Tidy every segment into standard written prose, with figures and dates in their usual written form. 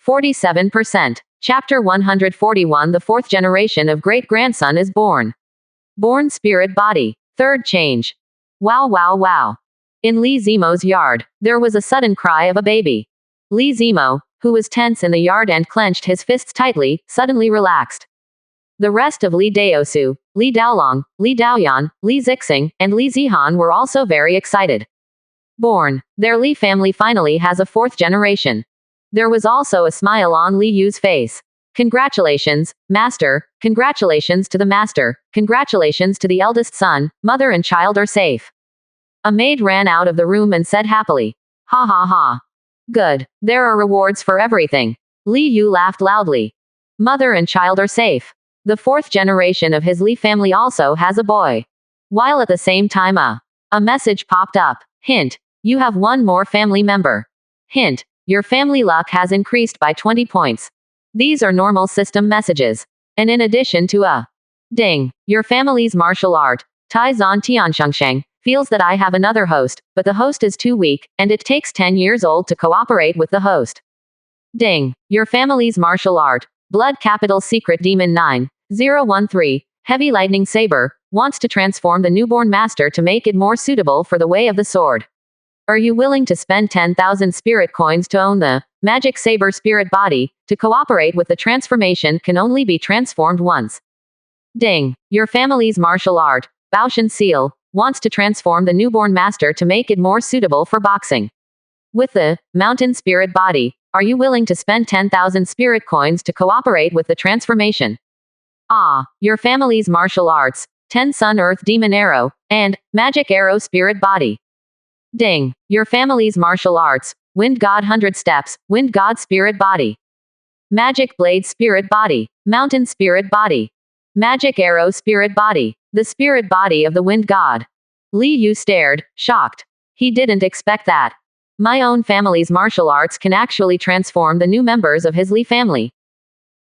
47%. Chapter 141. The fourth generation of great-grandson is born. Born spirit body. Third change. Wow wow wow. In Lee Zemo's yard, there was a sudden cry of a baby. Lee Zemo, who was tense in the yard and clenched his fists tightly, suddenly relaxed. The rest of Lee Daosu, Lee Daolong, Lee Daoyan, Lee Zixing, and Lee Zihan were also very excited. Born. Their Lee family finally has a fourth generation. There was also a smile on Li Yu's face. Congratulations, master. Congratulations to the master. Congratulations to the eldest son. Mother and child are safe. A maid ran out of the room and said happily, "Ha ha ha. Good. There are rewards for everything." Li Yu laughed loudly. Mother and child are safe. The fourth generation of his Li family also has a boy. While at the same time a message popped up. Hint. You have one more family member. Hint. Your family luck has increased by 20 points. These are normal system messages. And in addition to a ding, your family's martial art, Tai Zan Tianshengsheng, feels that I have another host, but the host is too weak, and it takes 10 years old to cooperate with the host. Ding. Your family's martial art, Blood Capital Secret Demon 9013, Heavy Lightning Saber, wants to transform the newborn master to make it more suitable for the way of the sword. Are you willing to spend 10,000 spirit coins to own the Magic Saber spirit body? To cooperate with the transformation can only be transformed once. Ding. Your family's martial art, Baoshan Seal, wants to transform the newborn master to make it more suitable for boxing. With the Mountain Spirit body, are you willing to spend 10,000 spirit coins to cooperate with the transformation? Your family's martial arts, 10 Sun Earth Demon Arrow, and Magic Arrow spirit body. Ding. Your family's martial arts, Wind God 100 Steps, Wind God Spirit Body. Magic Blade Spirit Body. Mountain Spirit Body. Magic Arrow Spirit Body. The Spirit Body of the Wind God. Li Yu stared, shocked. He didn't expect that. My own family's martial arts can actually transform the new members of his Li family.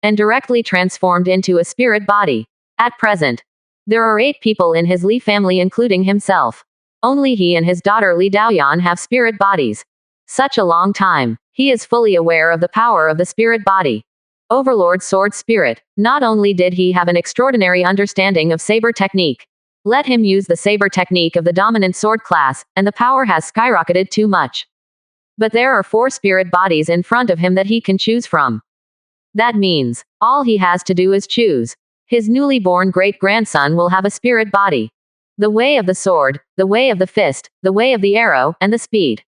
And directly transformed into a spirit body. At present, there are 8 people in his Li family including himself. Only he and his daughter Li Daoyan have spirit bodies. Such a long time. He is fully aware of the power of the spirit body. Overlord Sword Spirit. Not only did he have an extraordinary understanding of saber technique. Let him use the saber technique of the dominant sword class, and the power has skyrocketed too much. But there are 4 spirit bodies in front of him that he can choose from. That means, all he has to do is choose. His newly born great-grandson will have a spirit body. The way of the sword, the way of the fist, the way of the arrow, and the speed.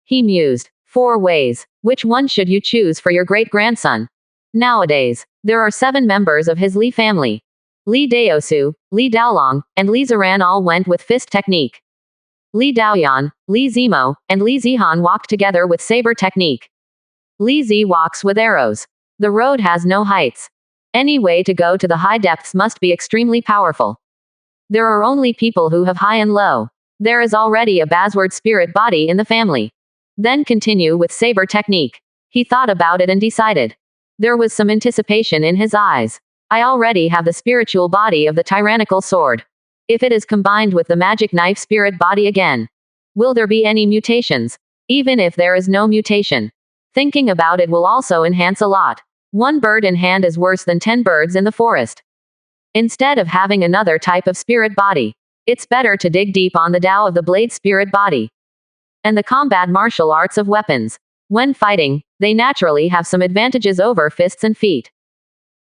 He mused. 4 ways. Which one should you choose for your great-grandson? Nowadays, there are 7 members of his Li family. Li Daosu, Li Daolong, and Li Ziran all went with fist technique. Li Daoyan, Li Zemo, and Li Zihan walked together with saber technique. Li Zi walks with arrows. The road has no heights. Any way to go to the high depths must be extremely powerful. There are only people who have high and low. There is already a Basword spirit body in the family. Then continue with saber technique. He thought about it and decided. There was some anticipation in his eyes. I already have the spiritual body of the tyrannical sword. If it is combined with the magic knife spirit body again, will there be any mutations? Even if there is no mutation, thinking about it will also enhance a lot. 1 bird in hand is worse than 10 birds in the forest. Instead of having another type of spirit body, it's better to dig deep on the Tao of the blade spirit body. And the combat martial arts of weapons. When fighting, they naturally have some advantages over fists and feet.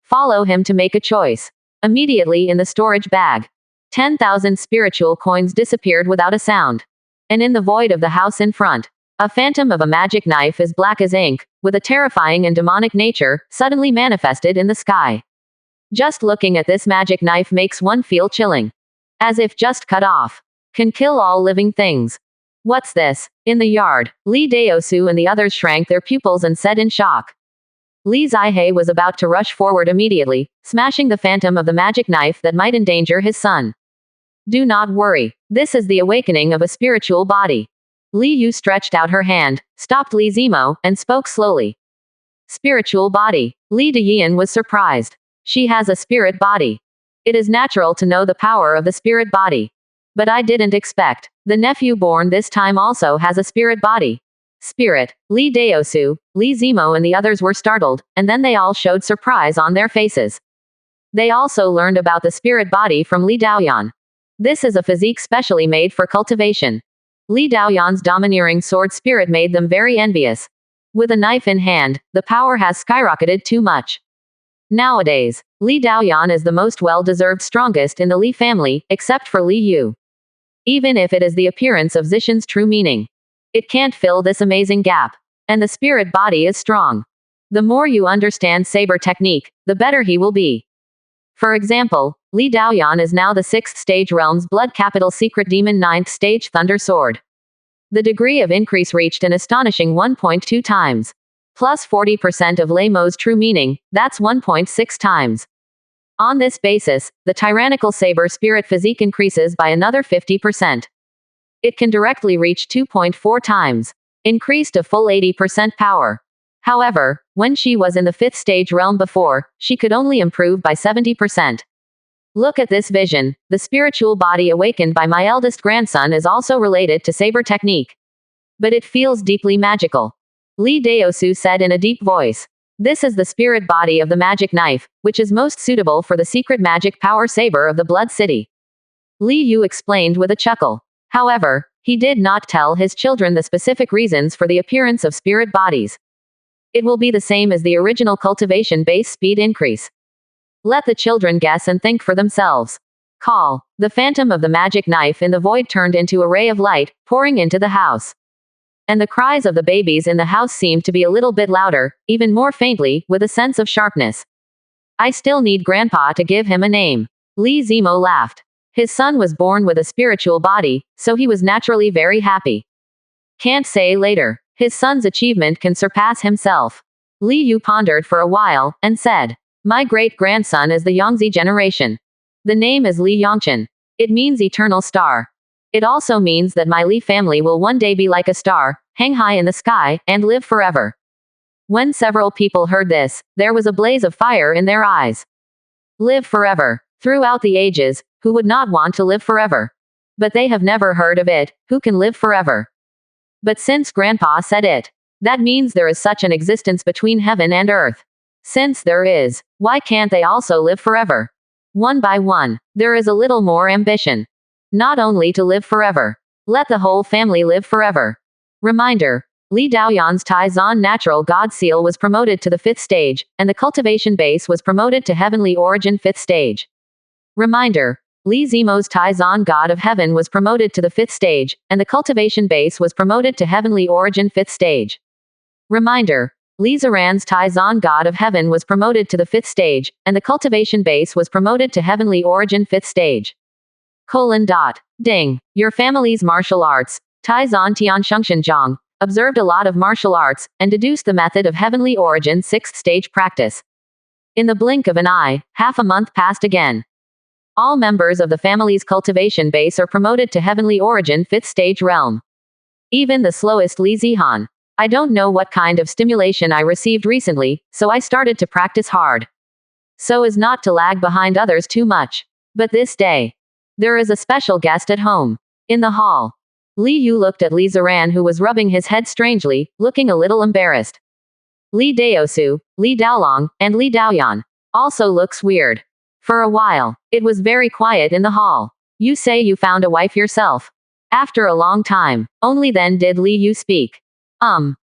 Follow him to make a choice. Immediately in the storage bag, 10,000 spiritual coins disappeared without a sound. And in the void of the house in front, a phantom of a magic knife as black as ink, with a terrifying and demonic nature, suddenly manifested in the sky. Just looking at this magic knife makes one feel chilling. As if just cut off. Can kill all living things. What's this? In the yard, Li Daosu and the others shrank their pupils and said in shock. Li Zihei was about to rush forward immediately, smashing the phantom of the magic knife that might endanger his son. Do not worry. This is the awakening of a spiritual body. Li Yu stretched out her hand, stopped Li Zemo, and spoke slowly. Spiritual body. Li Deyan was surprised. She has a spirit body. It is natural to know the power of the spirit body. But I didn't expect. The nephew born this time also has a spirit body. Spirit, Li Daosu, Li Zimo and the others were startled, and then they all showed surprise on their faces. They also learned about the spirit body from Li Daoyan. This is a physique specially made for cultivation. Li Daoyan's domineering sword spirit made them very envious. With a knife in hand, the power has skyrocketed too much. Nowadays, Li Daoyan is the most well-deserved strongest in the Li family, except for Li Yu. Even if it is the appearance of Zishan's true meaning, it can't fill this amazing gap. And the spirit body is strong. The more you understand saber technique, the better he will be. For example, Li Daoyan is now the 6th stage realm's blood capital secret demon 9th stage thunder sword. The degree of increase reached an astonishing 1.2 times. Plus 40% of Leimo's true meaning, that's 1.6 times. On this basis, the tyrannical saber spirit physique increases by another 50%. It can directly reach 2.4 times. Increased a full 80% power. However, when she was in the 5th stage realm before, she could only improve by 70%. Look at this vision. The spiritual body awakened by my eldest grandson is also related to saber technique. But it feels deeply magical. Li Daosu said in a deep voice. This is the spirit body of the magic knife, which is most suitable for the secret magic power saber of the Blood City. Li Yu explained with a chuckle. However, he did not tell his children the specific reasons for the appearance of spirit bodies. It will be the same as the original cultivation base speed increase. Let the children guess and think for themselves. Call. The phantom of the magic knife in the void turned into a ray of light, pouring into the house. And the cries of the babies in the house seemed to be a little bit louder, even more faintly, with a sense of sharpness. I still need Grandpa to give him a name. Li Zimo laughed. His son was born with a spiritual body, so he was naturally very happy. Can't say later. His son's achievement can surpass himself. Li Yu pondered for a while, and said, my great-grandson is the Yangzi generation. The name is Li Yongchen. It means eternal star. It also means that my Li family will one day be like a star, hang high in the sky, and live forever. When several people heard this, there was a blaze of fire in their eyes. Live forever. Throughout the ages, who would not want to live forever? But they have never heard of it, who can live forever? But since Grandpa said it, that means there is such an existence between heaven and earth. Since there is, why can't they also live forever? One by one, there is a little more ambition. Not only to live forever. Let the whole family live forever. Reminder. Li Daoyan's Taizan Natural God Seal was promoted to the 5th stage, and the cultivation base was promoted to Heavenly Origin 5th stage. Reminder. Li Zimo's Taizan God of Heaven was promoted to the 5th stage, and the cultivation base was promoted to Heavenly Origin 5th stage. Reminder. Li Zaran's Taizan God of Heaven was promoted to the 5th stage, and the cultivation base was promoted to Heavenly Origin 5th stage. Ding. Your family's martial arts, Taizan Tianshengxian Zhang, observed a lot of martial arts, and deduced the method of Heavenly Origin 6th stage practice. In the blink of an eye, half a month passed again. All members of the family's cultivation base are promoted to Heavenly Origin 5th stage realm. Even the slowest Li Zihan. I don't know what kind of stimulation I received recently, so I started to practice hard. So as not to lag behind others too much. But this day, there is a special guest at home. In the hall. Li Yu looked at Li Zaran who was rubbing his head strangely, looking a little embarrassed. Li Daosu, Li Daolong, and Li Daoyan. Also looks weird. For a while, it was very quiet in the hall. You say you found a wife yourself. After a long time, only then did Li Yu speak.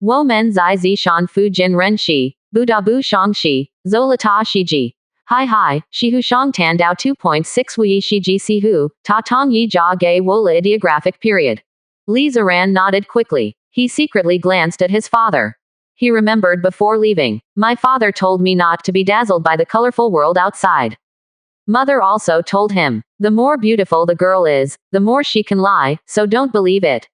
Wo men zai zi shan fu jin ren shi, bu da bu shang shi, zolata shi ji. Hi, shi hu shang tan dao 2.6 wu yi shi ji si hu, ta tong yi jia ge wola ideographic period. Li Zaran nodded quickly. He secretly glanced at his father. He remembered before leaving. My father told me not to be dazzled by the colorful world outside. Mother also told him, the more beautiful the girl is, the more she can lie, so don't believe it.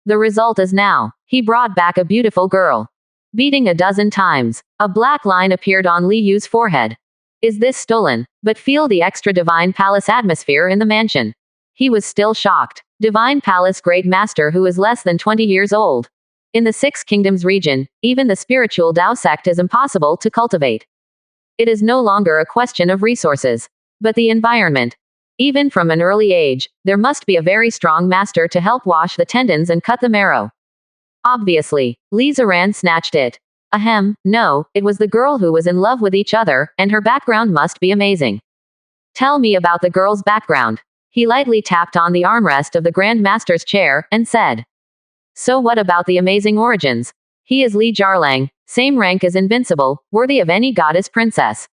The result is now, he brought back a beautiful girl. Beating a dozen times, a black line appeared on Li Yu's forehead. Is this stolen? But feel the extra divine palace atmosphere in the mansion. He was still shocked. Divine Palace Great Master who is less than 20 years old. In the Six Kingdoms region, even the spiritual Dao sect is impossible to cultivate. It is no longer a question of resources, but the environment. Even from an early age, there must be a very strong master to help wash the tendons and cut the marrow. Obviously, Li Ziran snatched it. Ahem, no, it was the girl who was in love with each other, and her background must be amazing. Tell me about the girl's background. He lightly tapped on the armrest of the Grand Master's chair, and said. So what about the amazing origins? He is Li Jarlang, same rank as invincible, worthy of any goddess princess.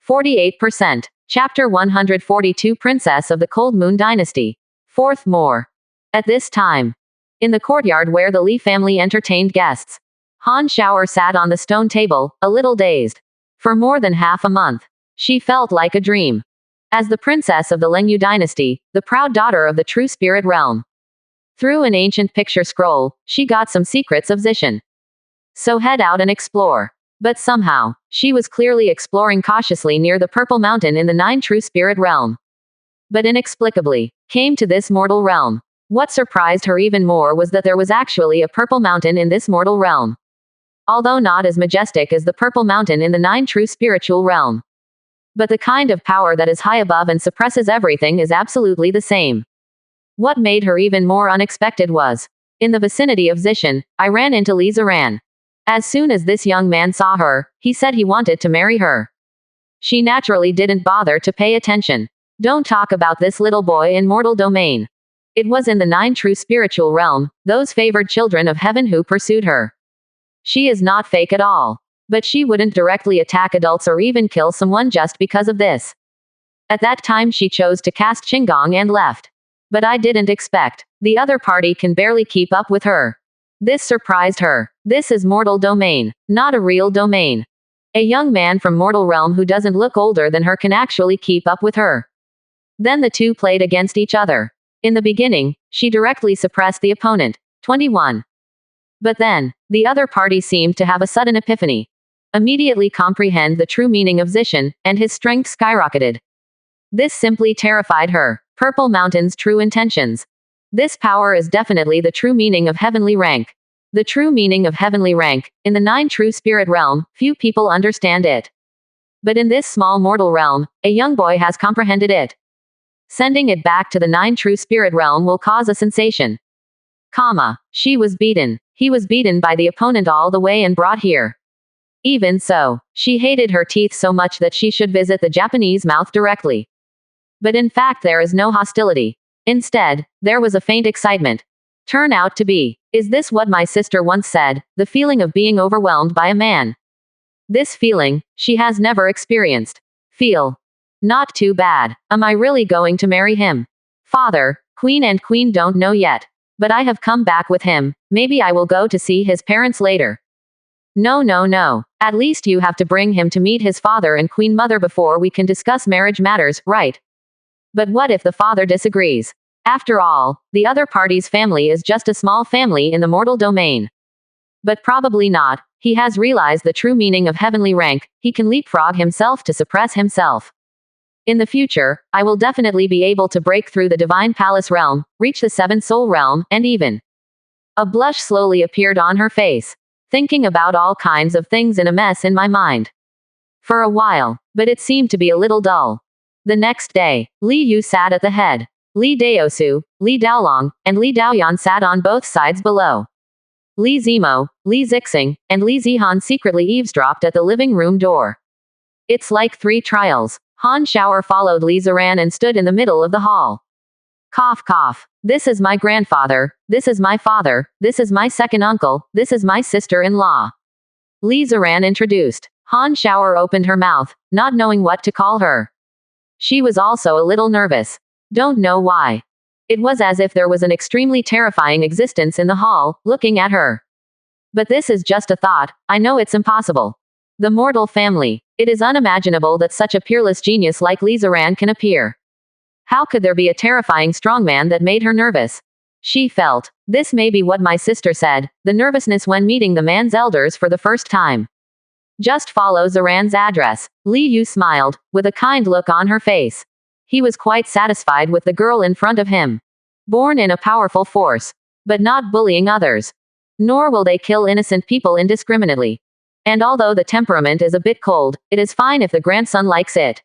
48%. Chapter 142 Princess of the Cold Moon Dynasty. Fourth more. At this time. In the courtyard where the Li family entertained guests. Han Xiao'er sat on the stone table, a little dazed. For more than half a month. She felt like a dream. As the princess of the Lengyu dynasty, the proud daughter of the true spirit realm. Through an ancient picture scroll, she got some secrets of Zishan. So head out and explore. But somehow, she was clearly exploring cautiously near the Purple Mountain in the Nine True Spirit realm. But inexplicably, came to this mortal realm. What surprised her even more was that there was actually a Purple Mountain in this mortal realm. Although not as majestic as the Purple Mountain in the Nine True Spiritual realm. But the kind of power that is high above and suppresses everything is absolutely the same. What made her even more unexpected was, in the vicinity of Zishan, I ran into Li Ziran. As soon as this young man saw her, he said he wanted to marry her. She naturally didn't bother to pay attention. Don't talk about this little boy in mortal domain. It was in the Nine True Spiritual realm, those favored children of heaven who pursued her. She is not fake at all. But she wouldn't directly attack adults or even kill someone just because of this. At that time she chose to cast Qinggong and left. But I didn't expect. The other party can barely keep up with her. This surprised her. This is mortal domain, not a real domain. A young man from mortal realm who doesn't look older than her can actually keep up with her. Then the two played against each other. In the beginning, she directly suppressed the opponent. 21. But then, the other party seemed to have a sudden epiphany. Immediately comprehend the true meaning of Zishan, and his strength skyrocketed. This simply terrified her. Purple Mountain's true intentions. This power is definitely the true meaning of heavenly rank. The true meaning of heavenly rank, in the Nine True Spirit realm, few people understand it. But in this small mortal realm, a young boy has comprehended it. Sending it back to the Nine True Spirit realm will cause a sensation. She was beaten. He was beaten by the opponent all the way and brought here. Even so, she hated her teeth so much that she should visit the Japanese mouth directly. But in fact there is no hostility. Instead, there was a faint excitement. Turn out to be, is this what my sister once said, the feeling of being overwhelmed by a man? This feeling, she has never experienced. Feel. Not too bad. Am I really going to marry him? Father, Queen and Queen don't know yet. But I have come back with him, maybe I will go to see his parents later. No. At least you have to bring him to meet his father and Queen Mother before we can discuss marriage matters, right? But what if the father disagrees? After all, the other party's family is just a small family in the mortal domain. But probably not. He has realized the true meaning of heavenly rank. He can leapfrog himself to suppress himself. In the future, I will definitely be able to break through the Divine Palace realm, reach the Seven Soul realm, and even. A blush slowly appeared on her face. Thinking about all kinds of things in a mess in my mind. For a while, but it seemed to be a little dull. The next day, Li Yu sat at the head. Li Daosu, Li Daolong, and Li Daoyan sat on both sides below. Li Zimo, Li Zixing, and Li Zihan secretly eavesdropped at the living room door. It's like 3 trials. Han Xiao'er followed Li Ziran and stood in the middle of the hall. Cough. This is my grandfather, this is my father, this is my second uncle, this is my sister-in-law. Li Ziran introduced. Han Xiao'er opened her mouth, not knowing what to call her. She was also a little nervous. Don't know why. It was as if there was an extremely terrifying existence in the hall, looking at her. But this is just a thought, I know it's impossible. The mortal family. It is unimaginable that such a peerless genius like Li Ziran can appear. How could there be a terrifying strongman that made her nervous? She felt. This may be what my sister said, the nervousness when meeting the man's elders for the first time. Just follow Ziran's address. Li Yu smiled, with a kind look on her face. He was quite satisfied with the girl in front of him. Born in a powerful force. But not bullying others. Nor will they kill innocent people indiscriminately. And although the temperament is a bit cold, it is fine if the grandson likes it.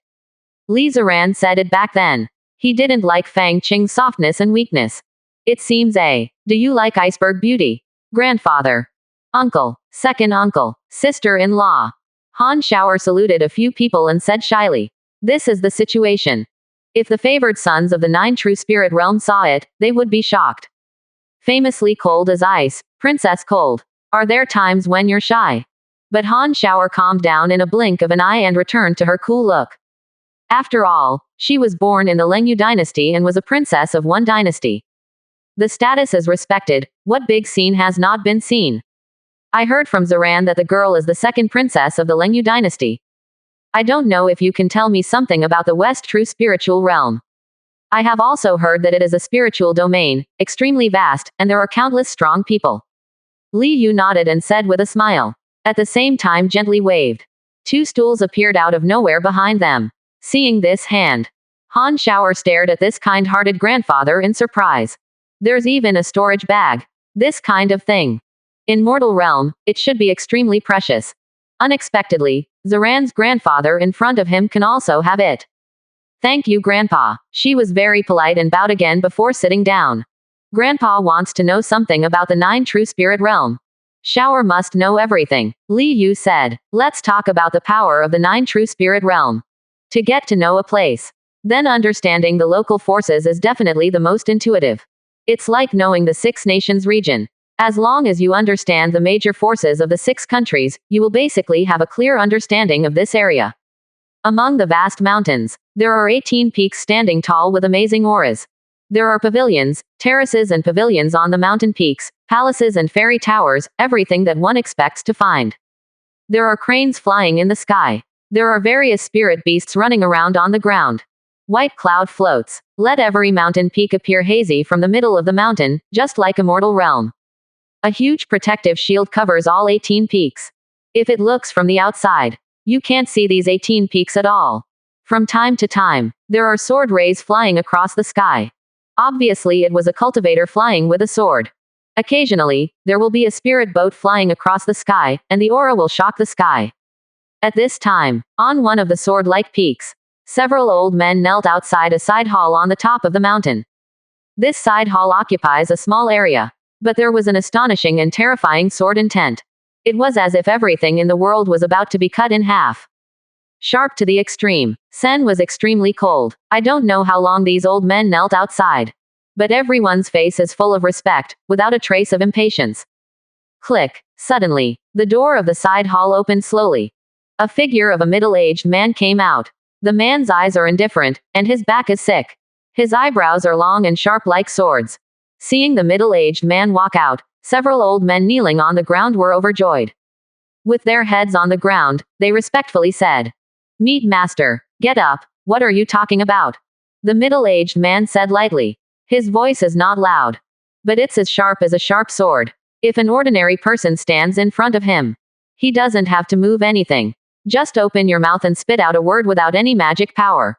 Li Ziran said it back then. He didn't like Fang Qing's softness and weakness. It seems do you like iceberg beauty? grandfather, uncle, second uncle, sister-in-law. Han Shower saluted a few people and said shyly, "This is the situation. If the favored sons of the nine true spirit realm saw it, they would be shocked. Famously cold as ice, princess cold. Are there times when you're shy?" But Han Shower calmed down in a blink of an eye and returned to her cool look. After all, she was born in the Lengyu dynasty and was a princess of one dynasty. The status is respected. What big scene has not been seen? I heard from Zaran that the girl is the second princess of the Lengyu dynasty. I don't know if you can tell me something about the West true spiritual realm. I have also heard that it is a spiritual domain, extremely vast, and there are countless strong people. Li Yu nodded and said with a smile. At the same time gently waved. Two stools appeared out of nowhere behind them. Seeing this hand, Han Shower stared at this kind-hearted grandfather in surprise. There's even a storage bag. This kind of thing. In mortal realm, it should be extremely precious. Unexpectedly, Zaran's grandfather in front of him can also have it. Thank you, Grandpa. She was very polite and bowed again before sitting down. Grandpa wants to know something about the nine true spirit realm. Shower must know everything, Li Yu said. Let's talk about the power of the nine true spirit realm. To get to know a place, then understanding the local forces is definitely the most intuitive. It's like knowing the Six Nations region. As long as you understand the major forces of the 6 countries, you will basically have a clear understanding of this area. Among the vast mountains, there are 18 peaks standing tall with amazing auras. There are pavilions, terraces and pavilions on the mountain peaks, palaces and fairy towers, everything that one expects to find. There are cranes flying in the sky. There are various spirit beasts running around on the ground. White cloud floats. Let every mountain peak appear hazy from the middle of the mountain, just like a mortal realm. A huge protective shield covers all 18 peaks. If it looks from the outside, you can't see these 18 peaks at all. From time to time, there are sword rays flying across the sky. Obviously, it was a cultivator flying with a sword. Occasionally, there will be a spirit boat flying across the sky, and the aura will shock the sky. At this time, on one of the sword-like peaks, several old men knelt outside a side hall on the top of the mountain. This side hall occupies a small area. But there was an astonishing and terrifying sword intent. It was as if everything in the world was about to be cut in half. Sharp to the extreme. Sen was extremely cold. I don't know how long these old men knelt outside. But everyone's face is full of respect, without a trace of impatience. Click. Suddenly, the door of the side hall opened slowly. A figure of a middle-aged man came out. The man's eyes are indifferent, and his back is sick. His eyebrows are long and sharp like swords. Seeing the middle-aged man walk out, several old men kneeling on the ground were overjoyed. With their heads on the ground, they respectfully said, "Meet Master. Get up. What are you talking about?" The middle-aged man said lightly. His voice is not loud. But it's as sharp as a sharp sword. If an ordinary person stands in front of him, he doesn't have to move anything. Just open your mouth and spit out a word without any magic power.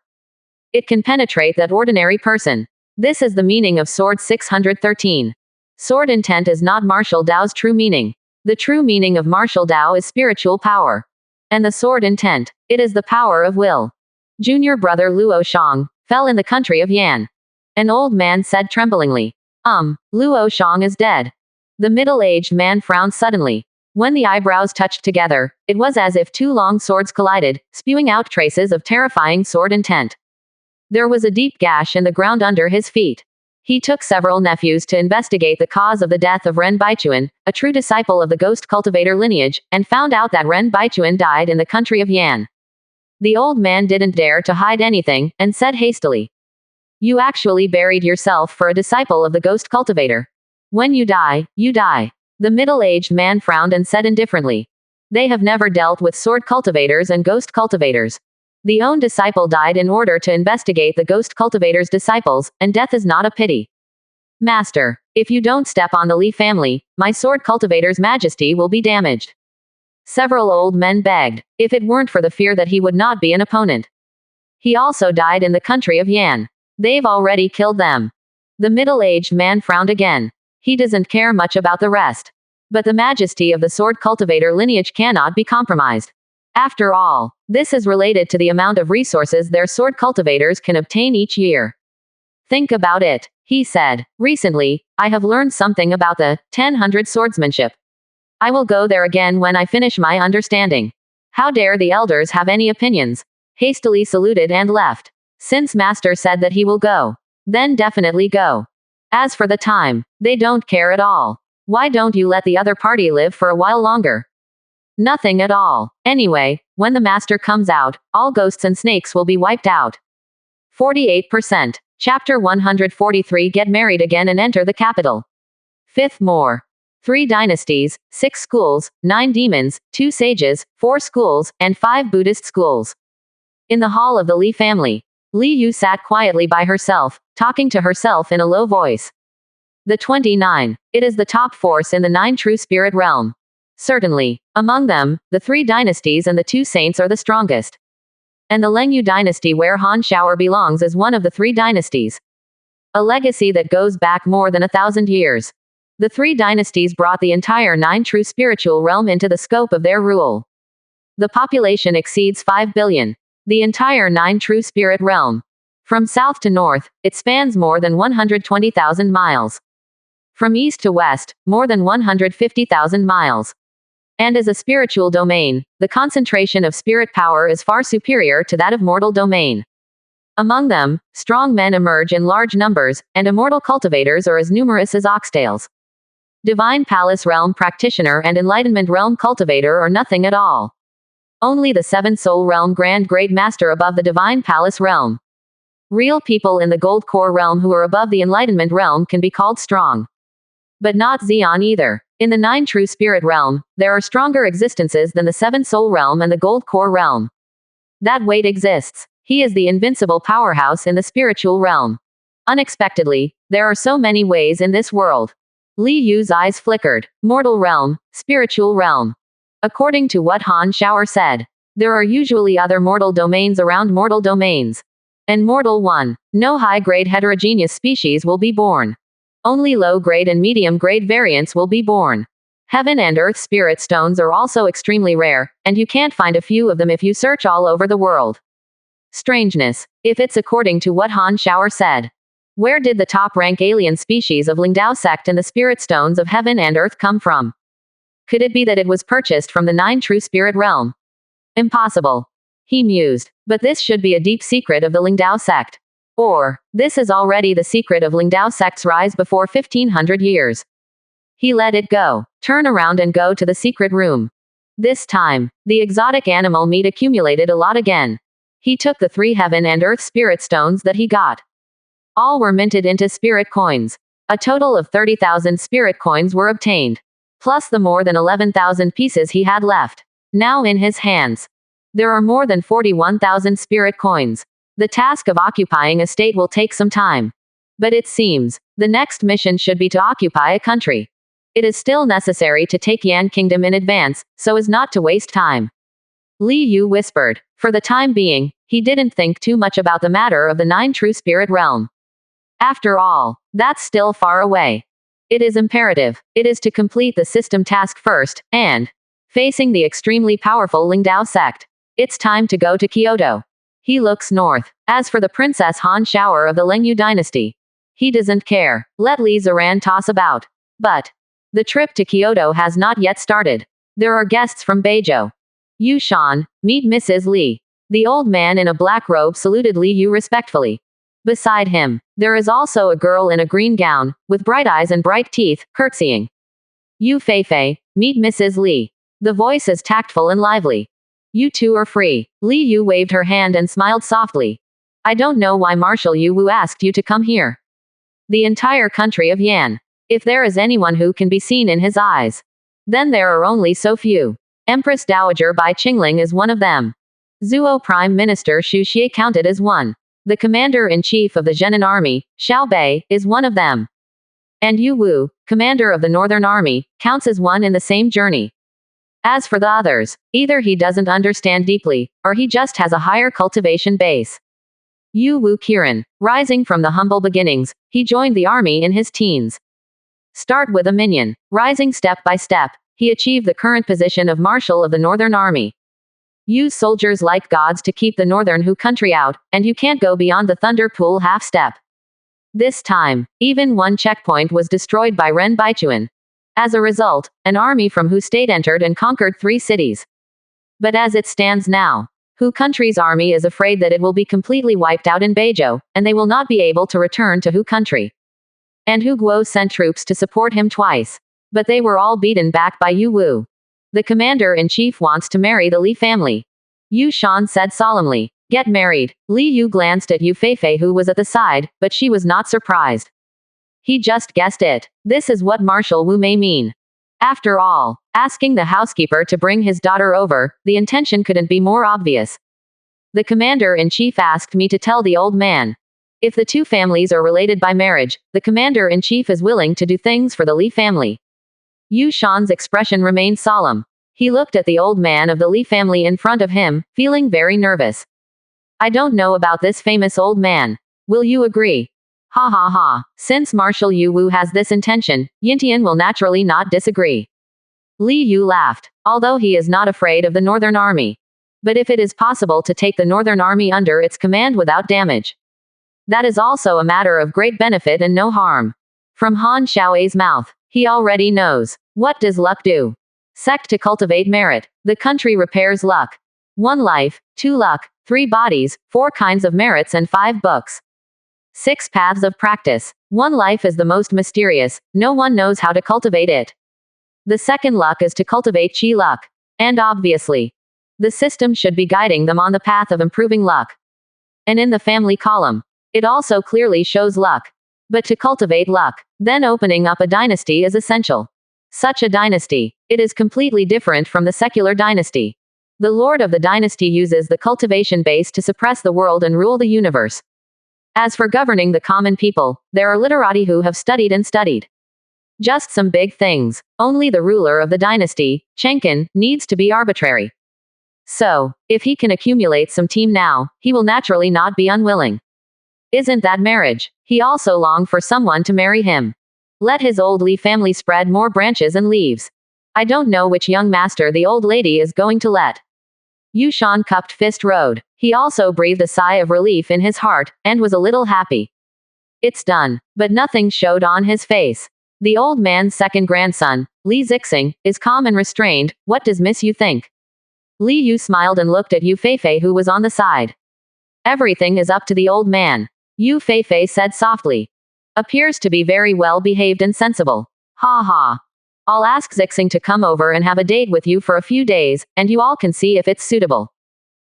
It can penetrate that ordinary person. This is the meaning of Sword 613. Sword intent is not martial Dao's true meaning. The true meaning of martial Dao is spiritual power. And the sword intent, it is the power of will. Junior brother Luo Shang fell in the country of Yan. An old man said tremblingly. Luo Shang is dead. The middle-aged man frowned suddenly. When the eyebrows touched together, it was as if two long swords collided, spewing out traces of terrifying sword intent. There was a deep gash in the ground under his feet. He took several nephews to investigate the cause of the death of Ren Baichuan, a true disciple of the ghost cultivator lineage, and found out that Ren Baichuan died in the country of Yan. The old man didn't dare to hide anything, and said hastily, "You actually buried yourself for a disciple of the ghost cultivator. When you die, you die." The middle-aged man frowned and said indifferently, "They have never dealt with sword cultivators and ghost cultivators. The own disciple died in order to investigate the ghost cultivator's disciples, and death is not a pity. Master, if you don't step on the Li family, my sword cultivator's majesty will be damaged." Several old men begged, if it weren't for the fear that he would not be an opponent. He also died in the country of Yan. They've already killed them. The middle-aged man frowned again. He doesn't care much about the rest. But the majesty of the sword cultivator lineage cannot be compromised. After all, this is related to the amount of resources their sword cultivators can obtain each year. Think about it. He said, recently, I have learned something about the 1000 swordsmanship. I will go there again when I finish my understanding. How dare the elders have any opinions? Hastily saluted and left. Since master said that he will go, then definitely go. As for the time, they don't care at all. Why don't you let the other party live for a while longer? Nothing at all. Anyway, when the master comes out, all ghosts and snakes will be wiped out. 48%. Chapter 143. Get married again and enter the capital. Fifth more. 3 dynasties, 6 schools, 9 demons, 2 sages, 4 schools, and 5 Buddhist schools. In the hall of the Li family, Li Yu sat quietly by herself, talking to herself in a low voice. The 29. It is the top force in the 9 true spirit realm. Certainly, among them, the 3 dynasties and the 2 saints are the strongest. And the Lengyu dynasty where Han Shower belongs is one of the 3 dynasties. A legacy that goes back more than 1,000 years. The 3 dynasties brought the entire 9 true spiritual realm into the scope of their rule. The population exceeds 5 billion. The entire 9 true spirit realm. From south to north, it spans more than 120,000 miles. From east to west, more than 150,000 miles. And as a spiritual domain, the concentration of spirit power is far superior to that of mortal domain. Among them, strong men emerge in large numbers, and immortal cultivators are as numerous as oxtails. Divine Palace Realm Practitioner and Enlightenment Realm Cultivator are nothing at all. Only the 7 Soul Realm Grand Great Master above the Divine Palace Realm. Real people in the Gold Core Realm who are above the Enlightenment Realm can be called strong. But not Xian either. In the 9 true spirit realm, there are stronger existences than the 7 soul realm and the gold core realm. That weight exists. He is the invincible powerhouse in the spiritual realm. Unexpectedly, there are so many ways in this world. Li Yu's eyes flickered. Mortal realm, spiritual realm. According to what Han Shower said, there are usually other mortal domains around mortal domains. And mortal one, no high-grade heterogeneous species will be born. Only low-grade and medium-grade variants will be born. Heaven and earth spirit stones are also extremely rare, and you can't find a few of them if you search all over the world. Strangeness, if it's according to what Han Shower said. Where did the top-rank alien species of Lingdao sect and the spirit stones of heaven and earth come from? Could it be that it was purchased from the 9 true spirit realm? Impossible. He mused. But this should be a deep secret of the Lingdao sect. Or, this is already the secret of Lingdao sect's rise before 1500 years. He let it go. Turn around and go to the secret room. This time, the exotic animal meat accumulated a lot again. He took the 3 heaven and earth spirit stones that he got. All were minted into spirit coins. A total of 30,000 spirit coins were obtained. Plus the more than 11,000 pieces he had left. Now in his hands. There are more than 41,000 spirit coins. The task of occupying a state will take some time. But it seems, the next mission should be to occupy a country. It is still necessary to take Yan Kingdom in advance, so as not to waste time. Li Yu whispered. For the time being, he didn't think too much about the matter of the 9 true spirit realm. After all, that's still far away. It is imperative. It is to complete the system task first, and, facing the extremely powerful Lingdao sect, it's time to go to Kyoto. He looks north. As for the Princess Han Shower of the Lengyu dynasty, he doesn't care. Let Li Ziran toss about. But the trip to Kyoto has not yet started. There are guests from Beizhou. Yu Shan, meet Mrs. Li. The old man in a black robe saluted Li Yu respectfully. Beside him, there is also a girl in a green gown, with bright eyes and bright teeth, curtsying. Yu Feifei, meet Mrs. Li. The voice is tactful and lively. You two are free. Li Yu waved her hand and smiled softly. I don't know why Marshal Yu Wu asked you to come here. The entire country of Yan. If there is anyone who can be seen in his eyes, then there are only so few. Empress Dowager Bai Qingling is one of them. Zuo Prime Minister Xu Xie counted as one. The Commander-in-Chief of the Zhenan Army, Xiao Bei, is one of them. And Yu Wu, Commander of the Northern Army, counts as one in the same journey. As for the others, either he doesn't understand deeply, or he just has a higher cultivation base. Yu Wu Kiran, rising from the humble beginnings, he joined the army in his teens. Start with a minion. Rising step by step, he achieved the current position of Marshal of the Northern Army. Use soldiers like gods to keep the Northern Hu country out, and you can't go beyond the Thunder Pool half step. This time, even one checkpoint was destroyed by Ren Baichuan. As a result, an army from Hu state entered and conquered 3 cities. But as it stands now, Hu country's army is afraid that it will be completely wiped out in Beizhou, and they will not be able to return to Hu country. And Hu Guo sent troops to support him twice. But they were all beaten back by Yu Wu. The commander-in-chief wants to marry the Li family. Yu Shan said solemnly. Get married. Li Yu glanced at Yu Feifei, who was at the side, but she was not surprised. He just guessed it. This is what Marshal Wu may mean. After all, asking the housekeeper to bring his daughter over, the intention couldn't be more obvious. The commander-in-chief asked me to tell the old man. If the 2 families are related by marriage, the commander-in-chief is willing to do things for the Li family. Yu Shan's expression remained solemn. He looked at the old man of the Li family in front of him, feeling very nervous. I don't know about this famous old man. Will you agree? Ha ha ha. Since Marshal Yu Wu has this intention, Yintian will naturally not disagree. Li Yu laughed, although he is not afraid of the Northern Army. But if it is possible to take the Northern Army under its command without damage, that is also a matter of great benefit and no harm. From Han Xiao's mouth, he already knows. What does luck do? Sect to cultivate merit. The country repairs luck. 1 life, 2 luck, 3 bodies, 4 kinds of merits and 5 books. 6 paths of practice. 1 life is the most mysterious, no one knows how to cultivate it. The second luck is to cultivate chi luck. And obviously, the system should be guiding them on the path of improving luck. And in the family column, it also clearly shows luck. But to cultivate luck, then opening up a dynasty is essential. Such a dynasty, it is completely different from the secular dynasty. The lord of the dynasty uses the cultivation base to suppress the world and rule the universe. As for governing the common people, there are literati who have studied and studied. Just some big things. Only the ruler of the dynasty, Chenkin, needs to be arbitrary. So, if he can accumulate some team now, he will naturally not be unwilling. Isn't that marriage? He also longed for someone to marry him. Let his old Li family spread more branches and leaves. I don't know which young master the old lady is going to let. Yu Shan cupped fist rode. He also breathed a sigh of relief in his heart, and was a little happy. It's done. But nothing showed on his face. The old man's second grandson, Li Zixing, is calm and restrained. What does Miss Yu think? Li Yu smiled and looked at Yu Feifei, who was on the side. Everything is up to the old man. Yu Feifei said softly. Appears to be very well behaved and sensible. Ha ha. I'll ask Zixing to come over and have a date with you for a few days, and you all can see if it's suitable.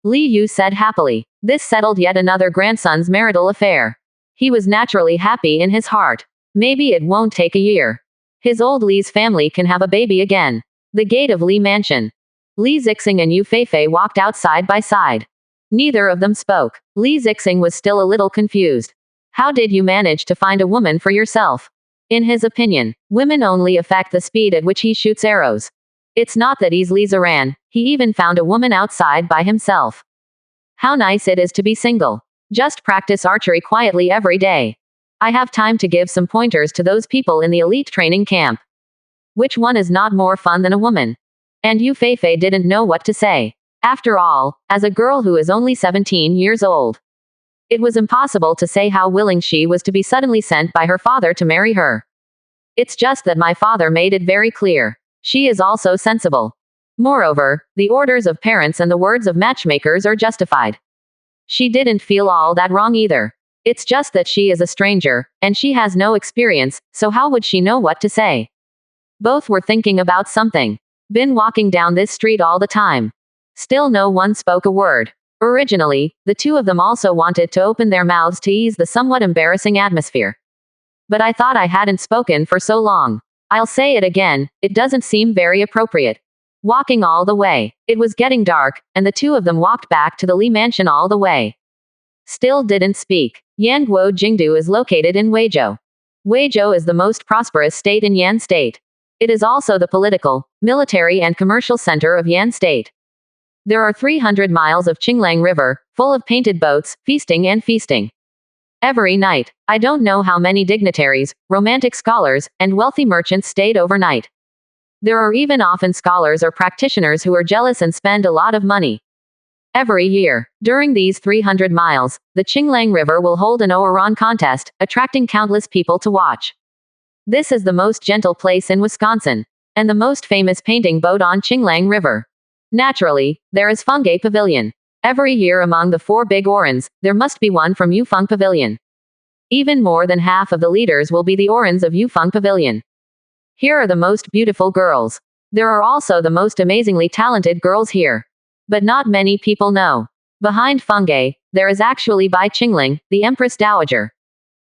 Li Yu said happily. This settled yet another grandson's marital affair. He was naturally happy in his heart. Maybe it won't take a year. His old Li's family can have a baby again. The gate of Li Mansion. Li Zixing and Yu Feifei walked out side by side. Neither of them spoke. Li Zixing was still a little confused. How did you manage to find a woman for yourself? In his opinion, women only affect the speed at which he shoots arrows. It's not that easily ran. He even found a woman outside by himself. How nice it is to be single. Just practice archery quietly every day. I have time to give some pointers to those people in the elite training camp. Which one is not more fun than a woman? And Yu Feifei didn't know what to say. After all, as a girl who is only 17 years old, it was impossible to say how willing she was to be suddenly sent by her father to marry her. It's just that my father made it very clear. She is also sensible. Moreover, the orders of parents and the words of matchmakers are justified. She didn't feel all that wrong either. It's just that she is a stranger, and she has no experience, so how would she know what to say? Both were thinking about something. Been walking down this street all the time. Still no one spoke a word. Originally, the 2 of them also wanted to open their mouths to ease the somewhat embarrassing atmosphere. But I thought I hadn't spoken for so long. I'll say it again, it doesn't seem very appropriate. Walking all the way. It was getting dark, and the 2 of them walked back to the Li Mansion all the way. Still didn't speak. Yanguo Jingdu is located in Weizhou. Weizhou is the most prosperous state in Yan State. It is also the political, military and commercial center of Yan State. There are 300 miles of Qinglang River, full of painted boats, feasting and feasting. Every night, I don't know how many dignitaries, romantic scholars, and wealthy merchants stayed overnight. There are even often scholars or practitioners who are jealous and spend a lot of money. Every year, during these 300 miles, the Qinglang River will hold an Oiran contest, attracting countless people to watch. This is the most gentle place in Wisconsin, and the most famous painting boat on Qinglang River. Naturally, there is Fengge Pavilion. Every year among the 4 big Orans, there must be one from Yufeng Pavilion. Even more than half of the leaders will be the Orans of Yufeng Pavilion. Here are the most beautiful girls. There are also the most amazingly talented girls here. But not many people know. Behind Fengge, there is actually Bai Qingling, the Empress Dowager.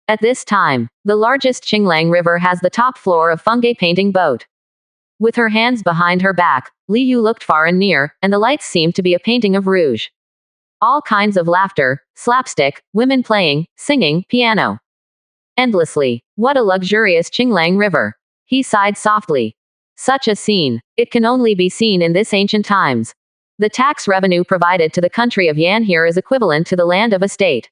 At this time, the largest Qinglang River has the top floor of Fengge painting boat. With her hands behind her back, Li Yu looked far and near, and the lights seemed to be a painting of rouge. All kinds of laughter, slapstick, women playing, singing, piano. Endlessly. What a luxurious Qinglang River. He sighed softly. Such a scene. It can only be seen in this ancient times. The tax revenue provided to the country of Yan here is equivalent to the land of a state.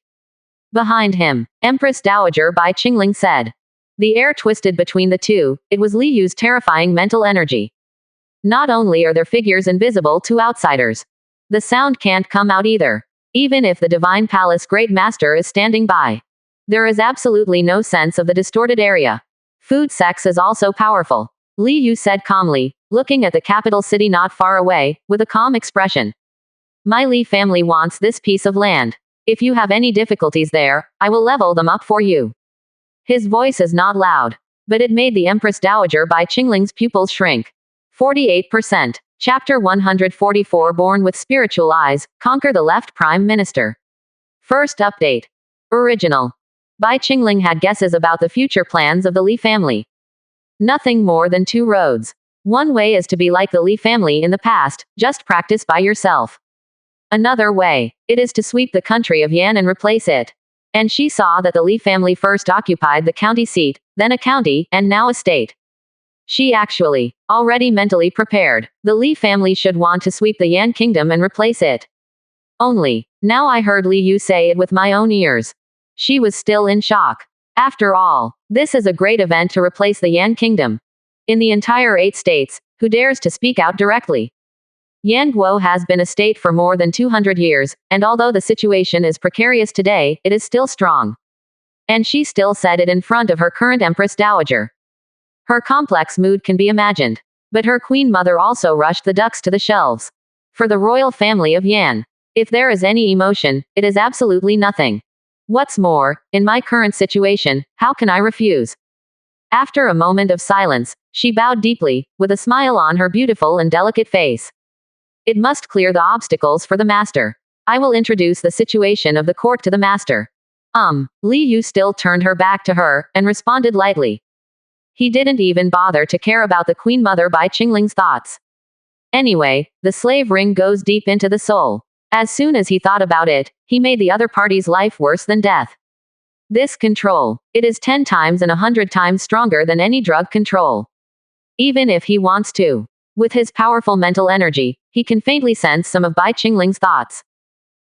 Behind him, Empress Dowager Bai Qingling said. The air twisted between the two. It was Li Yu's terrifying mental energy. Not only are their figures invisible to outsiders, the sound can't come out either. Even if the Divine Palace Great Master is standing by. There is absolutely no sense of the distorted area. Food sex is also powerful. Li Yu said calmly, looking at the capital city not far away, with a calm expression. My Li family wants this piece of land. If you have any difficulties there, I will level them up for you. His voice is not loud, but it made the Empress Dowager Bai Qingling's pupils shrink. 48%. Chapter 144 Born with Spiritual Eyes, Conquer the Left Prime Minister. First update. Original. Bai Qingling had guesses about the future plans of the Li family. Nothing more than 2 roads. One way is to be like the Li family in the past, just practice by yourself. Another way, it is to sweep the country of Yan and replace it. And she saw that the Li family first occupied the county seat, then a county, and now a state. She actually, already mentally prepared. The Li family should want to sweep the Yan kingdom and replace it. Only, now I heard Li Yu say it with my own ears. She was still in shock. After all, this is a great event to replace the Yan kingdom. In the entire 8 states, who dares to speak out directly? Yanguo has been a state for more than 200 years, and although the situation is precarious today, it is still strong. And she still said it in front of her current Empress Dowager. Her complex mood can be imagined. But her queen mother also rushed the ducks to the shelves. For the royal family of Yan, if there is any emotion, it is absolutely nothing. What's more, in my current situation, how can I refuse? After a moment of silence, she bowed deeply, with a smile on her beautiful and delicate face. It must clear the obstacles for the master. I will introduce the situation of the court to the master. Li Yu still turned her back to her, and responded lightly. He didn't even bother to care about the Queen Mother Bai Qingling's thoughts. Anyway, the slave ring goes deep into the soul. As soon as he thought about it, he made the other party's life worse than death. This control, it is 10 times and 100 times stronger than any drug control. Even if he wants to. With his powerful mental energy, he can faintly sense some of Bai Qingling's thoughts.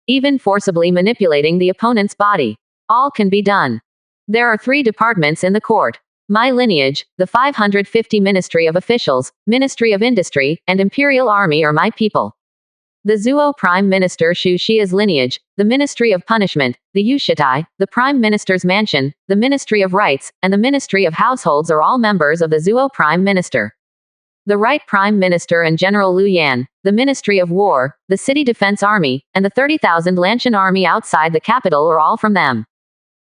Even forcibly manipulating the opponent's body. All can be done. There are 3 departments in the court. My lineage, the 550 Ministry of Officials, Ministry of Industry, and Imperial Army are my people. The Zuo Prime Minister Xu Xia's lineage, the Ministry of Punishment, the Yushitai, the Prime Minister's Mansion, the Ministry of Rights, and the Ministry of Households are all members of the Zuo Prime Minister. The Right Prime Minister and General Liu Yan, the Ministry of War, the City Defense Army, and the 30,000 Lanshan Army outside the capital are all from them.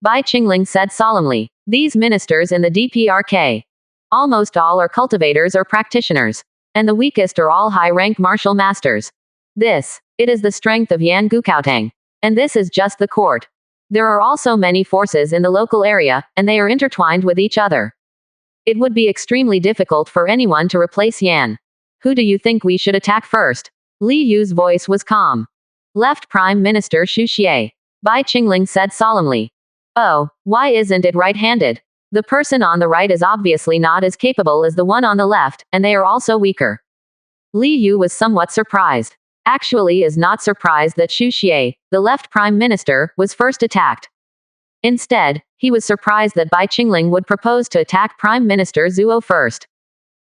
Bai Qingling said solemnly. These ministers in the DPRK. Almost all are cultivators or practitioners. And the weakest are all high-rank martial masters. It is the strength of Yan Gukaotang. And this is just the court. There are also many forces in the local area, and they are intertwined with each other. It would be extremely difficult for anyone to replace Yan. Who do you think we should attack first? Li Yu's voice was calm. Left Prime Minister Xu Xie. Bai Qingling said solemnly. Oh, why isn't it right-handed? The person on the right is obviously not as capable as the one on the left, and they are also weaker. Li Yu was somewhat surprised. Actually is not surprised that Xu Xie, the left prime minister, was first attacked. Instead, he was surprised that Bai Qingling would propose to attack Prime Minister Zuo first.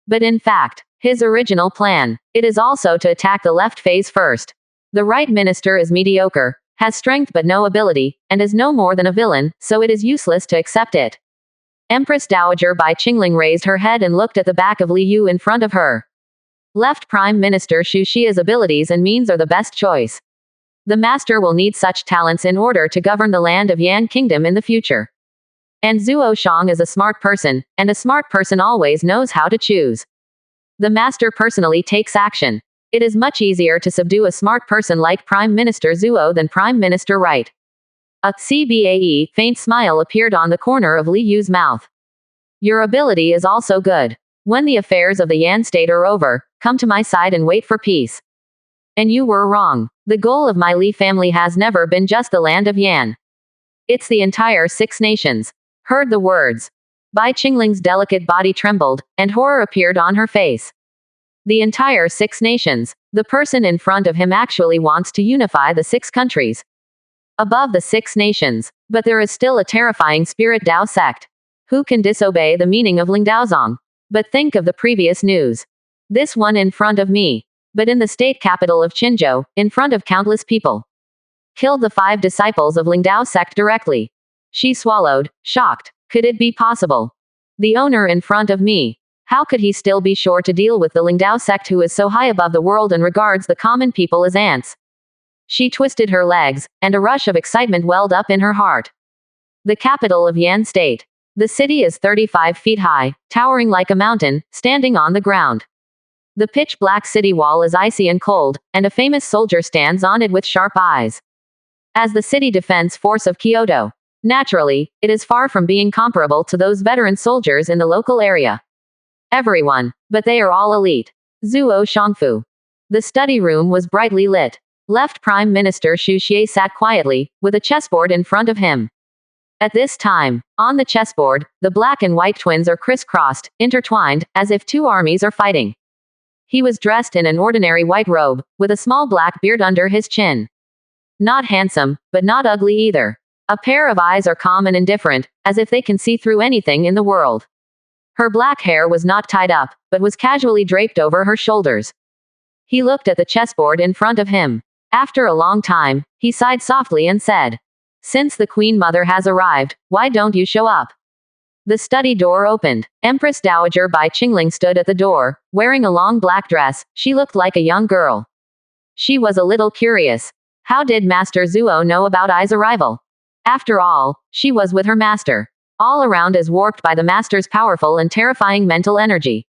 But in fact, his original plan, it is also to attack the left phase first. The right minister is mediocre, has strength but no ability, and is no more than a villain, so it is useless to accept it. Empress Dowager Bai Qingling raised her head and looked at the back of Li Yu in front of her. Left Prime Minister Xu Xia's abilities and means are the best choice. The master will need such talents in order to govern the land of Yan Kingdom in the future. And Zuo Shang is a smart person, and a smart person always knows how to choose. The master personally takes action. It is much easier to subdue a smart person like Prime Minister Zuo than Prime Minister Right. A CBAE faint smile appeared on the corner of Li Yu's mouth. Your ability is also good. When the affairs of the Yan state are over, come to my side and wait for peace. And you were wrong. The goal of my Li family has never been just the land of Yan. It's the entire 6 nations. Heard the words. Bai Qingling's delicate body trembled, and horror appeared on her face. The entire 6 nations. The person in front of him actually wants to unify the 6 countries. Above the 6 nations. But there is still a terrifying spirit Dao sect. Who can disobey the meaning of Lingdaozong? But think of the previous news. This one in front of me. But in the state capital of Qinzhou, in front of countless people. Killed the 5 disciples of Lingdao sect directly. She swallowed, shocked. Could it be possible? The owner in front of me. How could he still be sure to deal with the Lingdao sect who is so high above the world and regards the common people as ants? She twisted her legs, and a rush of excitement welled up in her heart. The capital of Yan State. The city is 35 feet high, towering like a mountain, standing on the ground. The pitch-black city wall is icy and cold, and a famous soldier stands on it with sharp eyes. As the city defense force of Kyoto. Naturally, it is far from being comparable to those veteran soldiers in the local area. Everyone, but they are all elite. Zuo Shangfu. The study room was brightly lit. Left Prime Minister Xu Xie sat quietly, with a chessboard in front of him. At this time, on the chessboard, the black and white twins are crisscrossed, intertwined, as if 2 armies are fighting. He was dressed in an ordinary white robe, with a small black beard under his chin. Not handsome, but not ugly either. A pair of eyes are calm and indifferent, as if they can see through anything in the world. Her black hair was not tied up, but was casually draped over her shoulders. He looked at the chessboard in front of him. After a long time, he sighed softly and said, "Since the Queen Mother has arrived, why don't you show up?" The study door opened. Empress Dowager Bai Qingling stood at the door, wearing a long black dress. She looked like a young girl. She was a little curious. How did Master Zuo know about Ai's arrival? After all, she was with her master. All around is warped by the master's powerful and terrifying mental energy.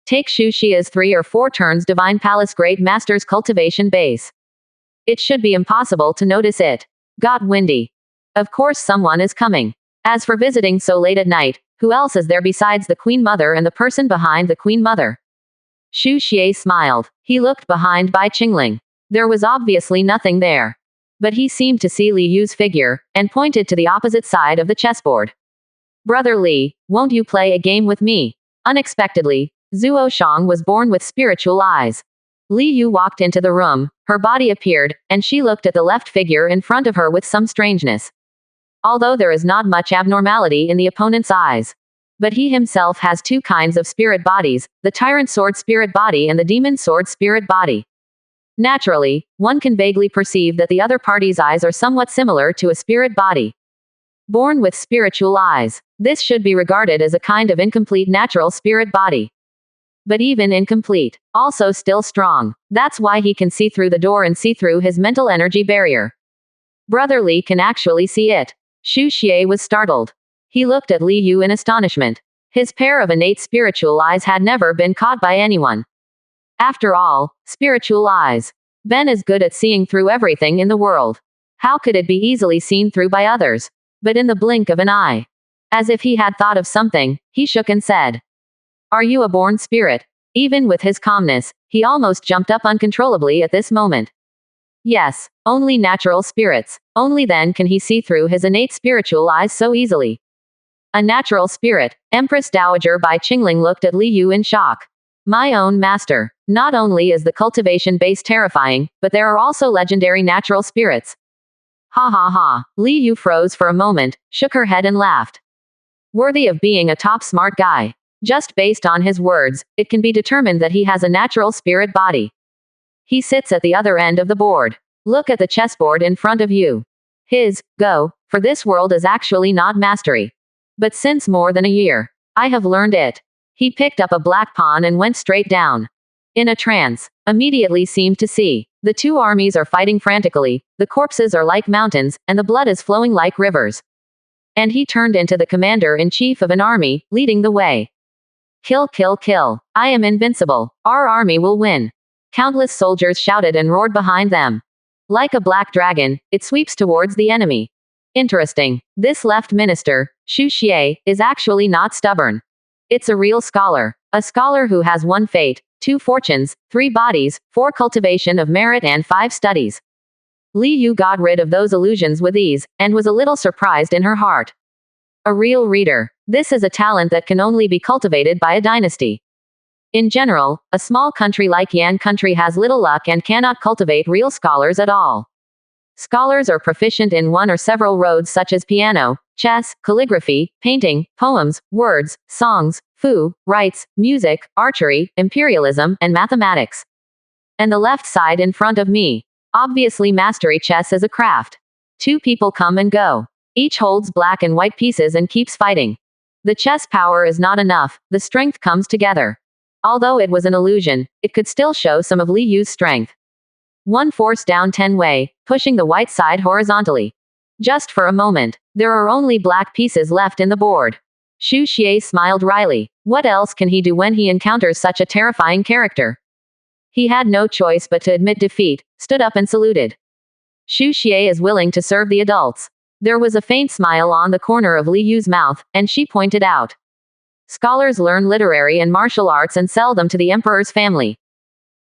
Take Xu Xia's 3 or 4 turns Divine Palace Great Master's cultivation base. It should be impossible to notice it. Got windy. Of course someone is coming. As for visiting so late at night, who else is there besides the Queen Mother and the person behind the Queen Mother? Xu Xie smiled. He looked behind Bai Qingling. There was obviously nothing there. But he seemed to see Li Yu's figure, and pointed to the opposite side of the chessboard. Brother Li, won't you play a game with me? Unexpectedly, Zuo Shang was born with spiritual eyes. Li Yu walked into the room, her body appeared, and she looked at the left figure in front of her with some strangeness. Although there is not much abnormality in the opponent's eyes. But he himself has 2 kinds of spirit bodies, the Tyrant Sword spirit body and the Demon Sword spirit body. Naturally, one can vaguely perceive that the other party's eyes are somewhat similar to a spirit body. Born with spiritual eyes. This should be regarded as a kind of incomplete natural spirit body. But even incomplete, also still strong. That's why he can see through the door and see through his mental energy barrier. Brother Li can actually see it. Xu Xie was startled. He looked at Li Yu in astonishment. His pair of innate spiritual eyes had never been caught by anyone. After all, spiritual eyes. Ben is good at seeing through everything in the world. How could it be easily seen through by others? But in the blink of an eye. As if he had thought of something, he shook and said, "Are you a born spirit?" Even with his calmness, he almost jumped up uncontrollably at this moment. Yes, only natural spirits. Only then can he see through his innate spiritual eyes so easily. A natural spirit. Empress Dowager Bai Qingling looked at Li Yu in shock. My own master. Not only is the cultivation base terrifying, but there are also legendary natural spirits. Ha ha ha. Li Yu froze for a moment, shook her head and laughed. Worthy of being a top smart guy. Just based on his words, it can be determined that he has a natural spirit body. He sits at the other end of the board. Look at the chessboard in front of you. His go for this world is actually not mastery. But since more than a year, I have learned it. He picked up a black pawn and went straight down. In a trance, immediately seemed to see. The two armies are fighting frantically, the corpses are like mountains, and the blood is flowing like rivers. And he turned into the commander-in-chief of an army, leading the way. Kill, kill, kill. I am invincible. Our army will win. Countless soldiers shouted and roared behind them. Like a black dragon, it sweeps towards the enemy. Interesting. This left minister, Xu Xie, is actually not stubborn. It's a real scholar. A scholar who has 1 fate, 2 fortunes, 3 bodies, 4 cultivation of merit and 5 studies. Li Yu got rid of those illusions with ease, and was a little surprised in her heart. A real reader. This is a talent that can only be cultivated by a dynasty. In general, a small country like Yan country has little luck and cannot cultivate real scholars at all. Scholars are proficient in one or several roads such as piano, chess, calligraphy, painting, poems, words, songs, fu, rites, music, archery, imperialism, and mathematics. And the left side in front of me. Obviously mastery chess is a craft. 2 people come and go. Each holds black and white pieces and keeps fighting. The chess power is not enough, the strength comes together. Although it was an illusion, it could still show some of Li Yu's strength. 1 force down 10 way, pushing the white side horizontally. Just for a moment, there are only black pieces left in the board. Xu Xie smiled wryly. What else can he do when he encounters such a terrifying character? He had no choice but to admit defeat, stood up and saluted. Xu Xie is willing to serve the adults. There was a faint smile on the corner of Li Yu's mouth, and she pointed out. Scholars learn literary and martial arts and sell them to the emperor's family.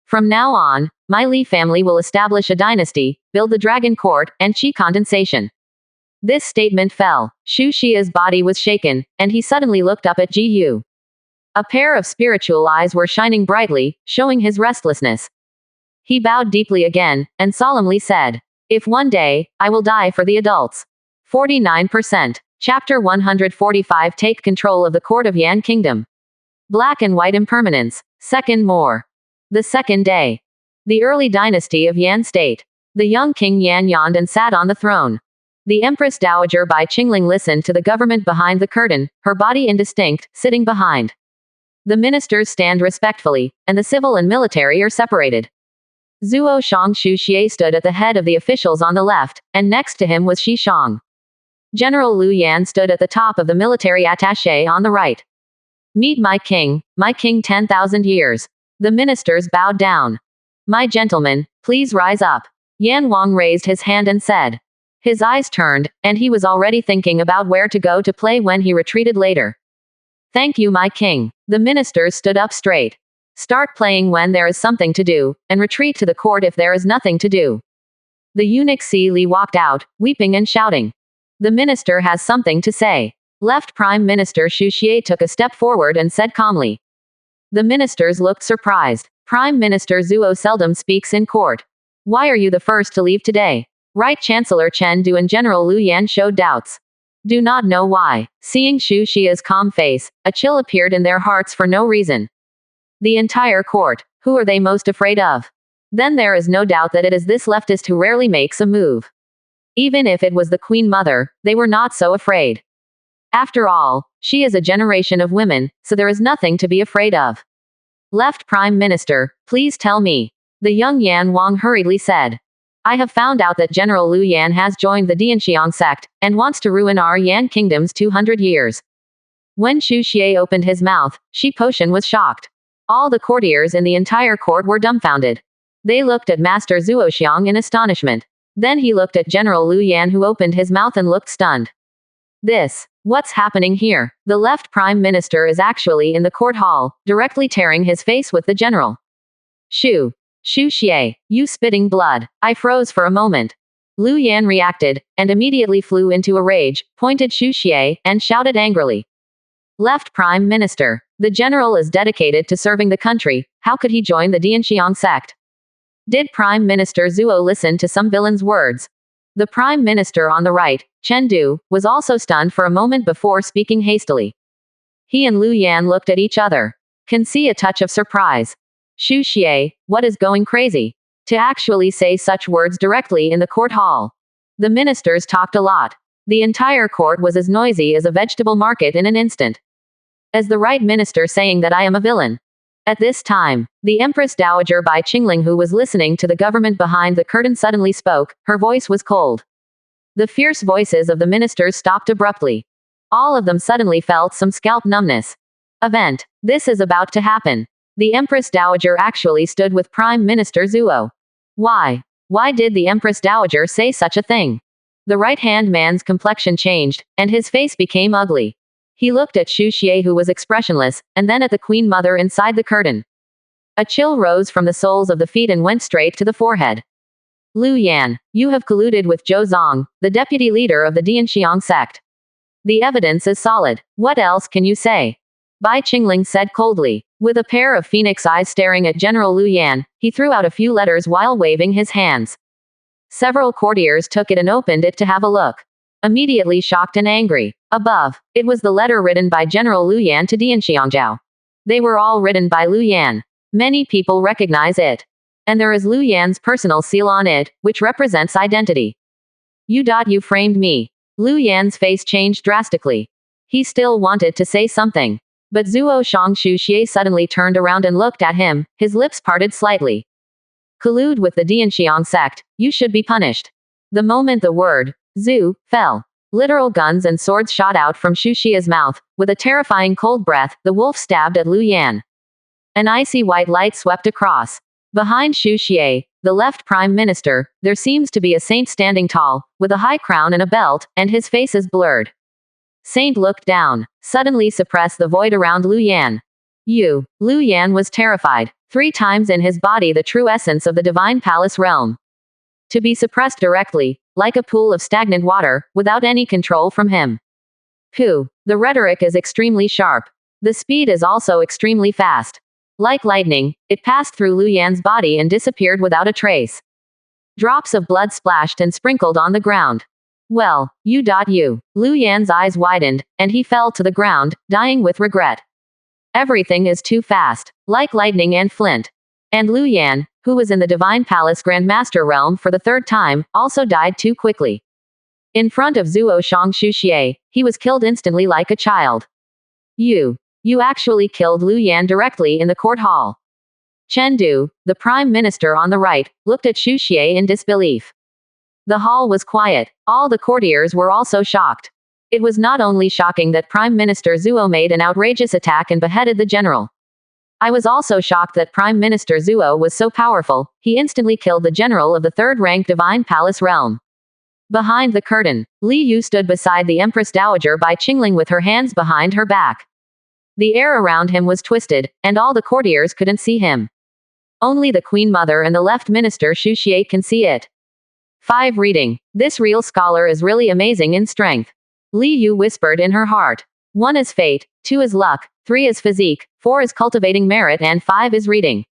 From now on, my Li family will establish a dynasty, build the dragon court, and qi condensation. This statement fell. Xu Xie's body was shaken, and he suddenly looked up at Ji Yu. A pair of spiritual eyes were shining brightly, showing his restlessness. He bowed deeply again, and solemnly said, if one day, I will die for the adults. 49%. Chapter 145 Take control of the court of Yan Kingdom. Black and white impermanence. Second more. The second day. The early dynasty of Yan State. The young king Yan yawned and sat on the throne. The Empress Dowager Bai Qingling listened to the government behind the curtain, her body indistinct, sitting behind. The ministers stand respectfully, and the civil and military are separated. Zuo Shang Xu Xie stood at the head of the officials on the left, and next to him was Shi Shang. General Liu Yan stood at the top of the military attaché on the right. Meet my king 10,000 years. The ministers bowed down. My gentlemen, please rise up. Yan Wang raised his hand and said. His eyes turned, and he was already thinking about where to go to play when he retreated later. Thank you, my king. The ministers stood up straight. Start playing when there is something to do, and retreat to the court if there is nothing to do. The eunuch Si Li walked out, weeping and shouting. The minister has something to say. Left Prime Minister Xu Xie took a step forward and said calmly. The ministers looked surprised. Prime Minister Zuo seldom speaks in court. Why are you the first to leave today? Right Chancellor Chen Du and General Liu Yan showed doubts. Do not know why. Seeing Xu Xie's calm face, a chill appeared in their hearts for no reason. The entire court. Who are they most afraid of? Then there is no doubt that it is this leftist who rarely makes a move. Even if it was the Queen Mother, they were not so afraid. After all, she is a generation of women, so there is nothing to be afraid of. Left Prime Minister, please tell me. The young Yan Wang hurriedly said. I have found out that General Liu Yan has joined the Dianxiang sect, and wants to ruin our Yan kingdom's 200 years. When Xu Xie opened his mouth, Shi Potion was shocked. All the courtiers in the entire court were dumbfounded. They looked at Master Zuoxiang in astonishment. Then he looked at General Liu Yan, who opened his mouth and looked stunned. What's happening here? The left Prime Minister is actually in the court hall, directly tearing his face with the general. Xu Xie, you spitting blood. I froze for a moment. Liu Yan reacted, and immediately flew into a rage, pointed Xu Xie, and shouted angrily. Left Prime Minister. The general is dedicated to serving the country, how could he join the Dianxiang sect? Did Prime Minister Zuo listen to some villain's words? The Prime Minister on the right, Chen Du, was also stunned for a moment before speaking hastily. He and Liu Yan looked at each other. Can see a touch of surprise. Xu Xie, what is going crazy? to actually say such words directly in the court hall. The ministers talked a lot. The entire court was as noisy as a vegetable market in an instant. As the right minister saying that I am a villain. At this time, the Empress Dowager Bai Qingling, who was listening to the government behind the curtain, suddenly spoke. Her voice was cold. The fierce voices of the ministers stopped abruptly. All of them suddenly felt some scalp numbness. Event. This is about to happen. The Empress Dowager actually stood with Prime Minister Zuo. Why? Why did the Empress Dowager say such a thing? The right-hand man's complexion changed, and his face became ugly. He looked at Xu Xie, who was expressionless, and then at the Queen Mother inside the curtain. A chill rose from the soles of the feet and went straight to the forehead. Lu Yan, you have colluded with Zhou Zong, the deputy leader of the Dianxiang sect. The evidence is solid. What else can you say? Bai Qingling said coldly. With a pair of phoenix eyes staring at General Lu Yan, he threw out a few letters while waving his hands. Several courtiers took it and opened it to have a look. Immediately shocked and angry. Above, it was the letter written by General Lu Yan to Dianxiangzhao. They were all written by Lu Yan. Many people recognize it. And there is Lu Yan's personal seal on it, which represents identity. You framed me. Lu Yan's face changed drastically. He still wanted to say something. But Zuo Shang-Xu Xie suddenly turned around and looked at him, his lips parted slightly. Collude with the Dianxiang sect, you should be punished. The moment the word, Zhu, fell, literal guns and swords shot out from Xu Xie's mouth. With a terrifying cold breath, the wolf stabbed at Lu Yan. An icy white light swept across. Behind Xu Xie, the left prime minister, there seems to be a saint standing tall, with a high crown and a belt, and his face is blurred. Saint looked down, suddenly suppressed the void around Lu Yan. Lu Yan was terrified. 3 times in his body the true essence of the divine palace realm. To be suppressed directly, like a pool of stagnant water, without any control from him. The rhetoric is extremely sharp. The speed is also extremely fast. Like lightning, it passed through Lu Yan's body and disappeared without a trace. Drops of blood splashed and sprinkled on the ground. Well, Lu Yan's eyes widened, and he fell to the ground, dying with regret. Everything is too fast, like lightning and flint. And Lu Yan, who was in the Divine Palace Grand Master realm for the 3rd time, also died too quickly. In front of Zuo Shang-Xu Xie, he was killed instantly like a child. You actually killed Lu Yan directly in the court hall. Chen Du, the prime minister on the right, looked at Xu Xie in disbelief. The hall was quiet. All the courtiers were also shocked. It was not only shocking that Prime Minister Zuo made an outrageous attack and beheaded the general. I was also shocked that Prime Minister Zuo was so powerful, he instantly killed the general of the 3rd-rank Divine Palace realm. Behind the curtain, Li Yu stood beside the Empress Dowager Bai Qingling with her hands behind her back. The air around him was twisted, and all the courtiers couldn't see him. Only the Queen Mother and the left minister Xu Xie can see it. 5 reading. This real scholar is really amazing in strength. Li Yu whispered in her heart. 1 is fate, 2 is luck, 3 is physique, 4 is cultivating merit, and 5 is reading.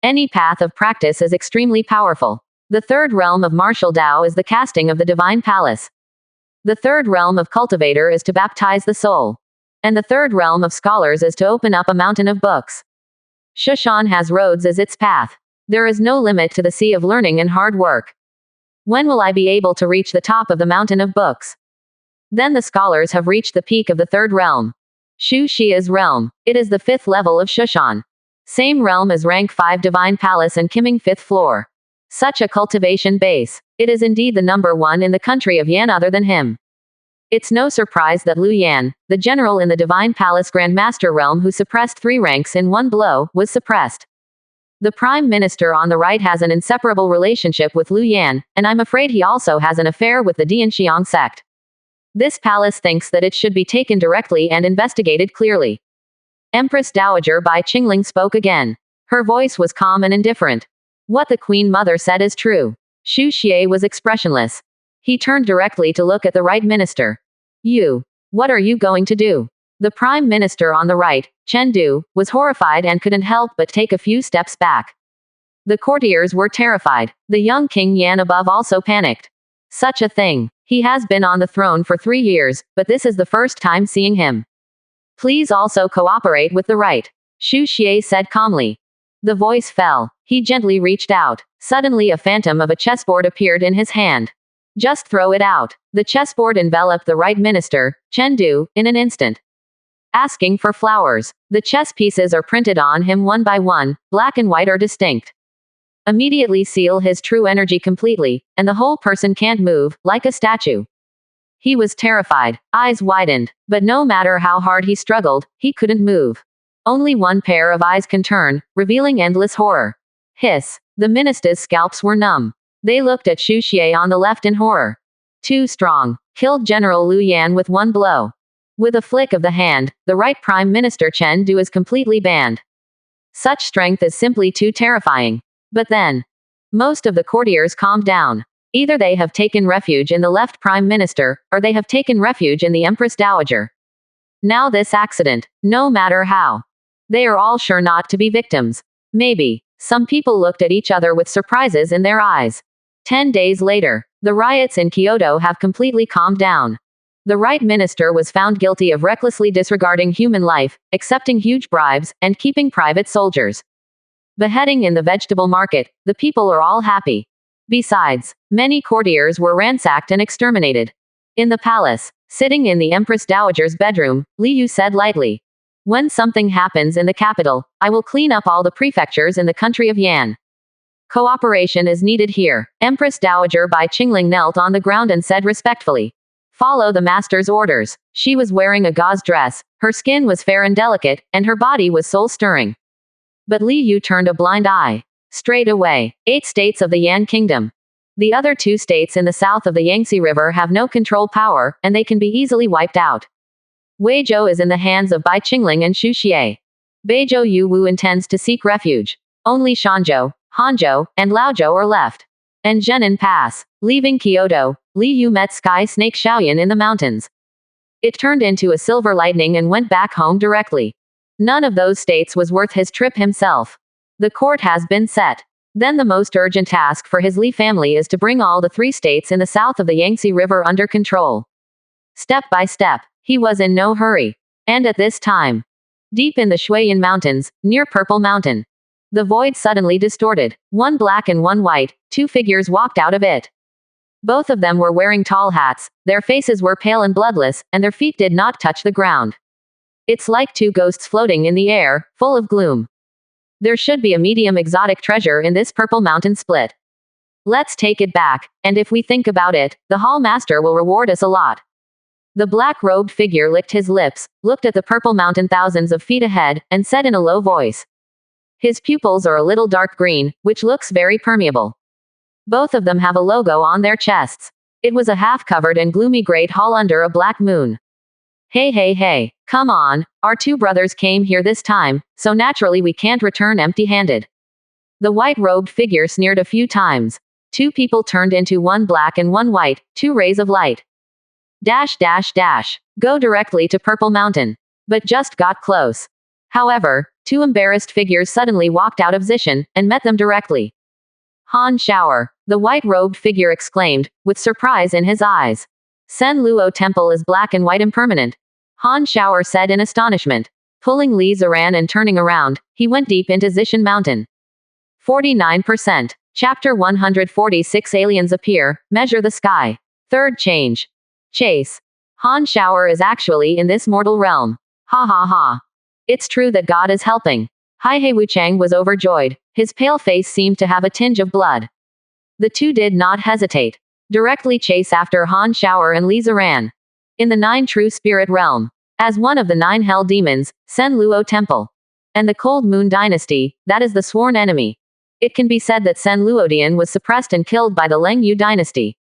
Any path of practice is extremely powerful. The 3rd realm of martial Tao is the casting of the divine palace. The 3rd realm of cultivator is to baptize the soul. And the 3rd realm of scholars is to open up a mountain of books. Shushan has roads as its path. There is no limit to the sea of learning and hard work. When will I be able to reach the top of the mountain of books? Then the scholars have reached the peak of the 3rd realm. Xu Xie's realm. It is the 5th level of Shushan. Same realm as rank 5 Divine Palace and Qiming 5th floor. Such a cultivation base. It is indeed the number 1 in the country of Yan other than him. It's no surprise that Lu Yan, the general in the Divine Palace Grand Master realm who suppressed 3 ranks in 1 blow, was suppressed. The Prime Minister on the right has an inseparable relationship with Lu Yan, and I'm afraid he also has an affair with the Dianxiang sect. This palace thinks that it should be taken directly and investigated clearly. Empress Dowager Bai Qingling spoke again. Her voice was calm and indifferent. What the Queen Mother said is true. Xu Xie was expressionless. He turned directly to look at the right minister. What are you going to do? The Prime Minister on the right, Chen Du, was horrified and couldn't help but take a few steps back. The courtiers were terrified. The young King Yan above also panicked. Such a thing. He has been on the throne for 3 years, but this is the first time seeing him. Please also cooperate with the right. Xu Xie said calmly. The voice fell. He gently reached out. Suddenly a phantom of a chessboard appeared in his hand. Just throw it out. The chessboard enveloped the right minister, Chen Du, in an instant. Asking for flowers. The chess pieces are printed on him one by one, black and white are distinct. Immediately seal his true energy completely, and the whole person can't move, like a statue. He was terrified, eyes widened, but no matter how hard he struggled, he couldn't move. Only one pair of eyes can turn, revealing endless horror. Hiss. The minister's scalps were numb. They looked at Xu Xie on the left in horror. Too strong. Killed General Liu Yan with one blow. With a flick of the hand, the right Prime Minister Chen Du is completely banned. Such strength is simply too terrifying. But then, most of the courtiers calmed down. Either they have taken refuge in the left Prime Minister, or they have taken refuge in the Empress Dowager. Now this accident, no matter how. They are all sure not to be victims. Maybe. Some people looked at each other with surprises in their eyes. 10 days later, the riots in Kyoto have completely calmed down. The right minister was found guilty of recklessly disregarding human life, accepting huge bribes, and keeping private soldiers. Beheading in the vegetable market, the people are all happy. Besides, many courtiers were ransacked and exterminated. In the palace, sitting in the Empress Dowager's bedroom, Li Yu said lightly, "When something happens in the capital, I will clean up all the prefectures in the country of Yan. Cooperation is needed here." Empress Dowager Bai Qingling knelt on the ground and said respectfully, "Follow the master's orders." She was wearing a gauze dress, her skin was fair and delicate, and her body was soul-stirring. But Li Yu turned a blind eye. Straight away, 8 states of the Yan Kingdom. The other 2 states in the south of the Yangtze River have no control power, and they can be easily wiped out. Weizhou is in the hands of Bai Qingling and Xu Xie. Beizhou Yu Wu intends to seek refuge. Only Shanzhou, Hanzhou, and Laozhou are left. And Zhenan Pass. Leaving Kyoto, Li Yu met Sky Snake Xiaoyan in the mountains. It turned into a silver lightning and went back home directly. None of those states was worth his trip himself. The court has been set. Then the most urgent task for his Li family is to bring all the 3 states in the south of the Yangtze River under control. Step by step, he was in no hurry. And at this time, deep in the Shuiyan Mountains, near Purple Mountain, the void suddenly distorted. One black and one white, 2 figures walked out of it. Both of them were wearing tall hats, their faces were pale and bloodless, and their feet did not touch the ground. It's like 2 ghosts floating in the air, full of gloom. There should be a medium exotic treasure in this Purple Mountain split. Let's take it back, and if we think about it, the Hall Master will reward us a lot. The black-robed figure licked his lips, looked at the Purple Mountain thousands of feet ahead, and said in a low voice. His pupils are a little dark green, which looks very permeable. Both of them have a logo on their chests. It was a half-covered and gloomy great hall under a black moon. Hey hey hey, come on, our 2 brothers came here this time, so naturally we can't return empty-handed. The white-robed figure sneered a few times. 2 people turned into one black and one white, 2 rays of light. Dash dash dash. Go directly to Purple Mountain. But just got close. However, 2 embarrassed figures suddenly walked out of Zishan, and met them directly. Han Shower, the white-robed figure exclaimed, with surprise in his eyes. Sen Luo Temple is black and white impermanent. Han Shower said in astonishment. Pulling Li Ziran and turning around, he went deep into Zishan Mountain. 49%. Chapter 146 Aliens Appear, Measure the Sky. Third change. Chase. Han Shower is actually in this mortal realm. Ha ha ha. It's true that God is helping. Hai Wuchang was overjoyed. His pale face seemed to have a tinge of blood. The 2 did not hesitate. Directly chase after Han Shower and Li Ziran. In the 9 true spirit realm. As one of the 9 hell demons, Sen Luo Temple. And the Cold Moon Dynasty, that is the sworn enemy. It can be said that Sen Luodian was suppressed and killed by the Leng Yu dynasty.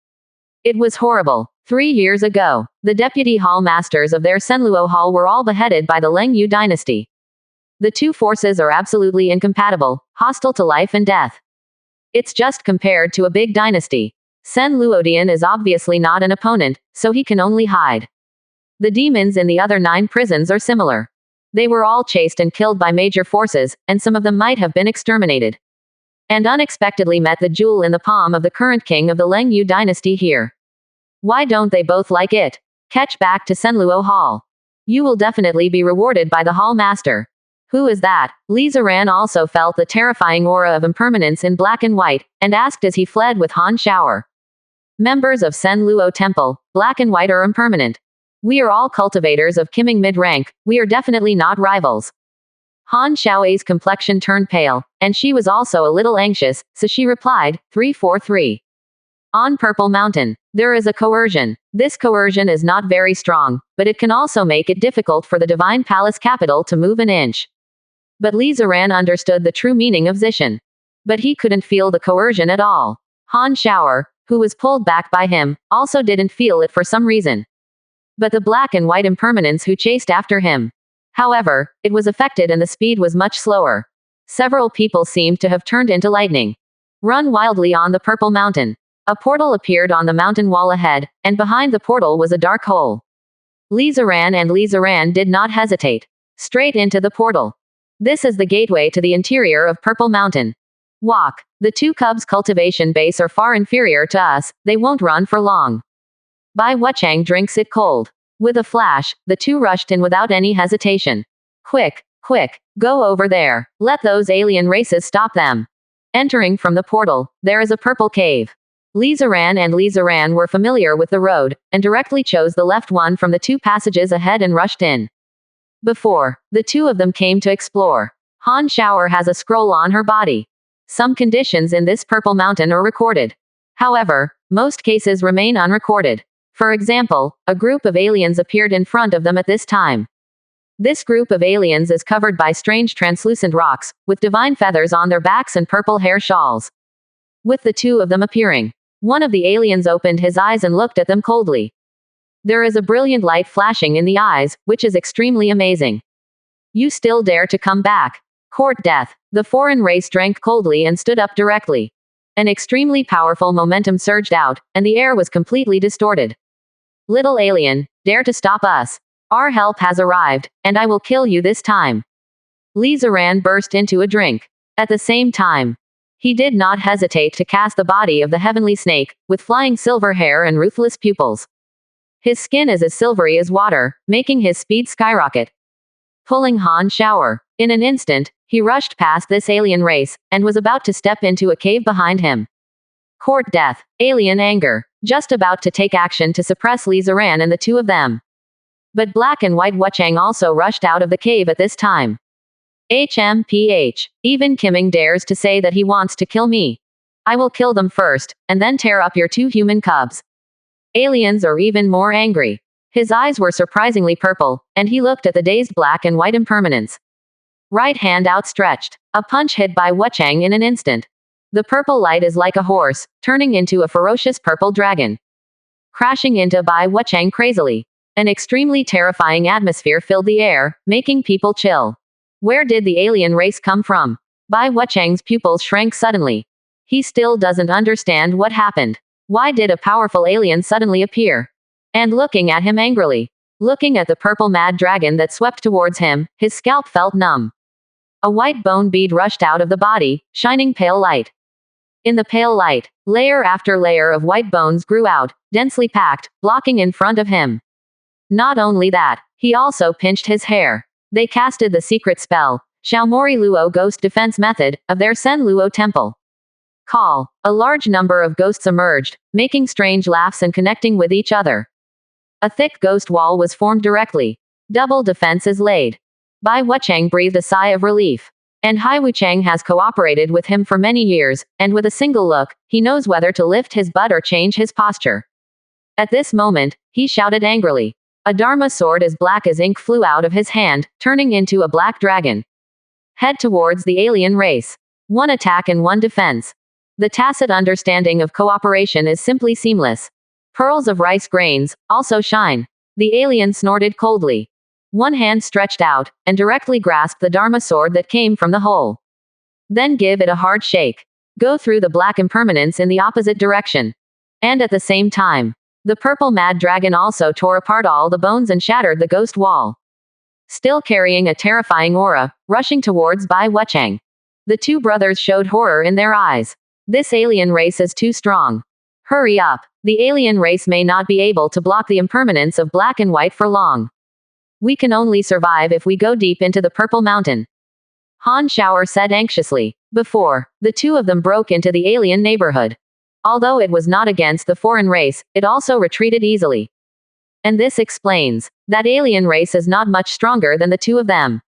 It was horrible. 3 years ago, the deputy hall masters of their Senluo Hall were all beheaded by the Leng Yu dynasty. The 2 forces are absolutely incompatible, hostile to life and death. It's just compared to a big dynasty. Sen Luodian is obviously not an opponent, so he can only hide. The demons in the other 9 prisons are similar. They were all chased and killed by major forces, and some of them might have been exterminated. And unexpectedly met the jewel in the palm of the current king of the Leng Yu dynasty here. Why don't they both like it? Catch back to Senluo Hall. You will definitely be rewarded by the Hall Master. Who is that? Li Ziran also felt the terrifying aura of impermanence in black and white, and asked as he fled with Han Shower. Members of Sen Luo Temple, black and white are impermanent. We are all cultivators of Kiming mid-rank, we are definitely not rivals. Han Xiao's complexion turned pale, and she was also a little anxious, so she replied, 343. On Purple Mountain, there is a coercion. This coercion is not very strong, but it can also make it difficult for the Divine Palace capital to move an inch. But Li Ziran understood the true meaning of Zishan. But he couldn't feel the coercion at all. Han Shower, who was pulled back by him, also didn't feel it for some reason. But the black and white impermanents who chased after him. However, it was affected and the speed was much slower. Several people seemed to have turned into lightning. Run wildly on the Purple Mountain. A portal appeared on the mountain wall ahead, and behind the portal was a dark hole. Li Ziran did not hesitate. Straight into the portal. This is the gateway to the interior of Purple Mountain. Walk. The two cubs' cultivation base are far inferior to us, they won't run for long. Bai Wuchang drinks it cold. With a flash, the two rushed in without any hesitation. Quick, quick, go over there. Let those alien races stop them. Entering from the portal, there is a purple cave. Li Ziran were familiar with the road, and directly chose the left one from the two passages ahead and rushed in. Before the two of them came to explore, Han Shower has a scroll on her body. Some conditions in this Purple Mountain are recorded. However, most cases remain unrecorded. For example, a group of aliens appeared in front of them at this time. This group of aliens is covered by strange translucent rocks, with divine feathers on their backs and purple hair shawls. With the two of them appearing, one of the aliens opened his eyes and looked at them coldly. There is a brilliant light flashing in the eyes, which is extremely amazing. You still dare to come back? Court death. The foreign race drank coldly and stood up directly. An extremely powerful momentum surged out, and the air was completely distorted. Little alien, dare to stop us. Our help has arrived, and I will kill you this time. Li Ziran burst into a drink. At the same time, he did not hesitate to cast the body of the heavenly snake, with flying silver hair and ruthless pupils. His skin is as silvery as water, making his speed skyrocket. Pulling Han Shower. In an instant, he rushed past this alien race, and was about to step into a cave behind him. Court death. Alien anger. Just about to take action to suppress Li Ziran and the two of them. But black and white Wuchang also rushed out of the cave at this time. HMPH. Even Kiming dares to say that he wants to kill me. I will kill them first, and then tear up your two human cubs. Aliens are even more angry. His eyes were surprisingly purple, and he looked at the dazed black and white impermanents. Right hand outstretched. A punch hit Bai Wuchang in an instant. The purple light is like a horse, turning into a ferocious purple dragon. Crashing into Bai Wuchang crazily. An extremely terrifying atmosphere filled the air, making people chill. Where did the alien race come from? Bai Wuchang's pupils shrank suddenly. He still doesn't understand what happened. Why did a powerful alien suddenly appear? And looking at him angrily. Looking at the purple mad dragon that swept towards him, his scalp felt numb. A white bone bead rushed out of the body, shining pale light. In the pale light, layer after layer of white bones grew out, densely packed, blocking in front of him. Not only that, he also pinched his hair. They casted the secret spell, Xiaomori Luo Ghost Defense Method, of their Sen Luo Temple. Call. A large number of ghosts emerged, making strange laughs and connecting with each other. A thick ghost wall was formed directly. Double defense is laid. Bai Wuchang breathed a sigh of relief. And Hai Wuchang has cooperated with him for many years, and with a single look, he knows whether to lift his butt or change his posture. At this moment, he shouted angrily. A Dharma sword as black as ink flew out of his hand, turning into a black dragon. Head towards the alien race. One attack and one defense. The tacit understanding of cooperation is simply seamless. Pearls of rice grains also shine. The alien snorted coldly. One hand stretched out, and directly grasped the Dharma sword that came from the hole. Then give it a hard shake. Go through the black impermanence in the opposite direction. And at the same time, the purple mad dragon also tore apart all the bones and shattered the ghost wall. Still carrying a terrifying aura, rushing towards Bai Wuchang. The two brothers showed horror in their eyes. This alien race is too strong. Hurry up. The alien race may not be able to block the impermanence of black and white for long. We can only survive if we go deep into the Purple Mountain. Han Shower said anxiously. Before, the two of them broke into the alien neighborhood. Although it was not against the foreign race, it also retreated easily. And this explains that alien race is not much stronger than the two of them.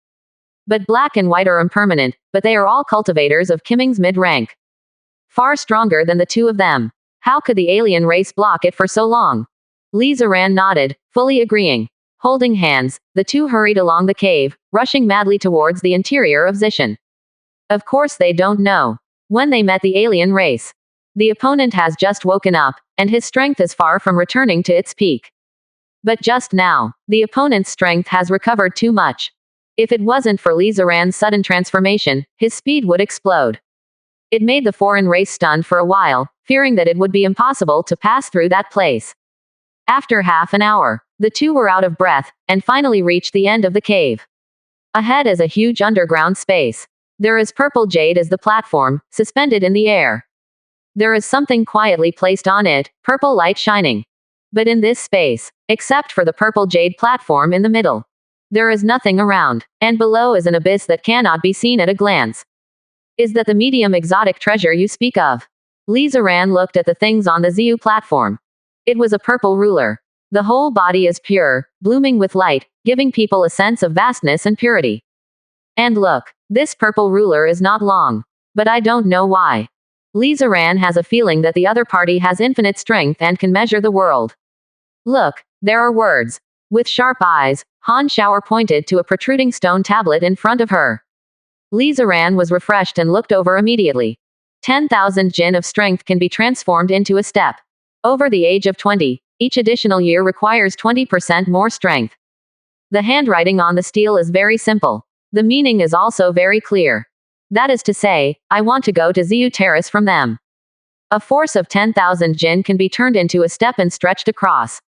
But Black and White are impermanent, but they are all cultivators of Kiming's mid-rank. Far stronger than the two of them. How could the alien race block it for so long? Li Ziran nodded, fully agreeing. Holding hands, the two hurried along the cave, rushing madly towards the interior of Zishan. Of course they don't know. When they met the alien race, the opponent has just woken up, and his strength is far from returning to its peak. But just now, the opponent's strength has recovered too much. If it wasn't for Li Ziran's sudden transformation, his speed would explode. It made the foreign race stunned for a while, fearing that it would be impossible to pass through that place. After half an hour, the two were out of breath, and finally reached the end of the cave. Ahead is a huge underground space. There is purple jade as the platform, suspended in the air. There is something quietly placed on it, purple light shining. But in this space, except for the purple jade platform in the middle, there is nothing around, and below is an abyss that cannot be seen at a glance. Is that the medium exotic treasure you speak of? Li Ziran looked at the things on the Ziyu platform. It was a purple ruler. The whole body is pure, blooming with light, giving people a sense of vastness and purity. And look, this purple ruler is not long. But I don't know why. Li Ziran has a feeling that the other party has infinite strength and can measure the world. Look, there are words. With sharp eyes, Han Shower pointed to a protruding stone tablet in front of her. Li Ziran was refreshed and looked over immediately. 10,000 jin of strength can be transformed into a step. Over the age of 20, each additional year requires 20% more strength. The handwriting on the steel is very simple. The meaning is also very clear. That is to say, I want to go to Ziyu Terrace from them. A force of 10,000 jin can be turned into a step and stretched across.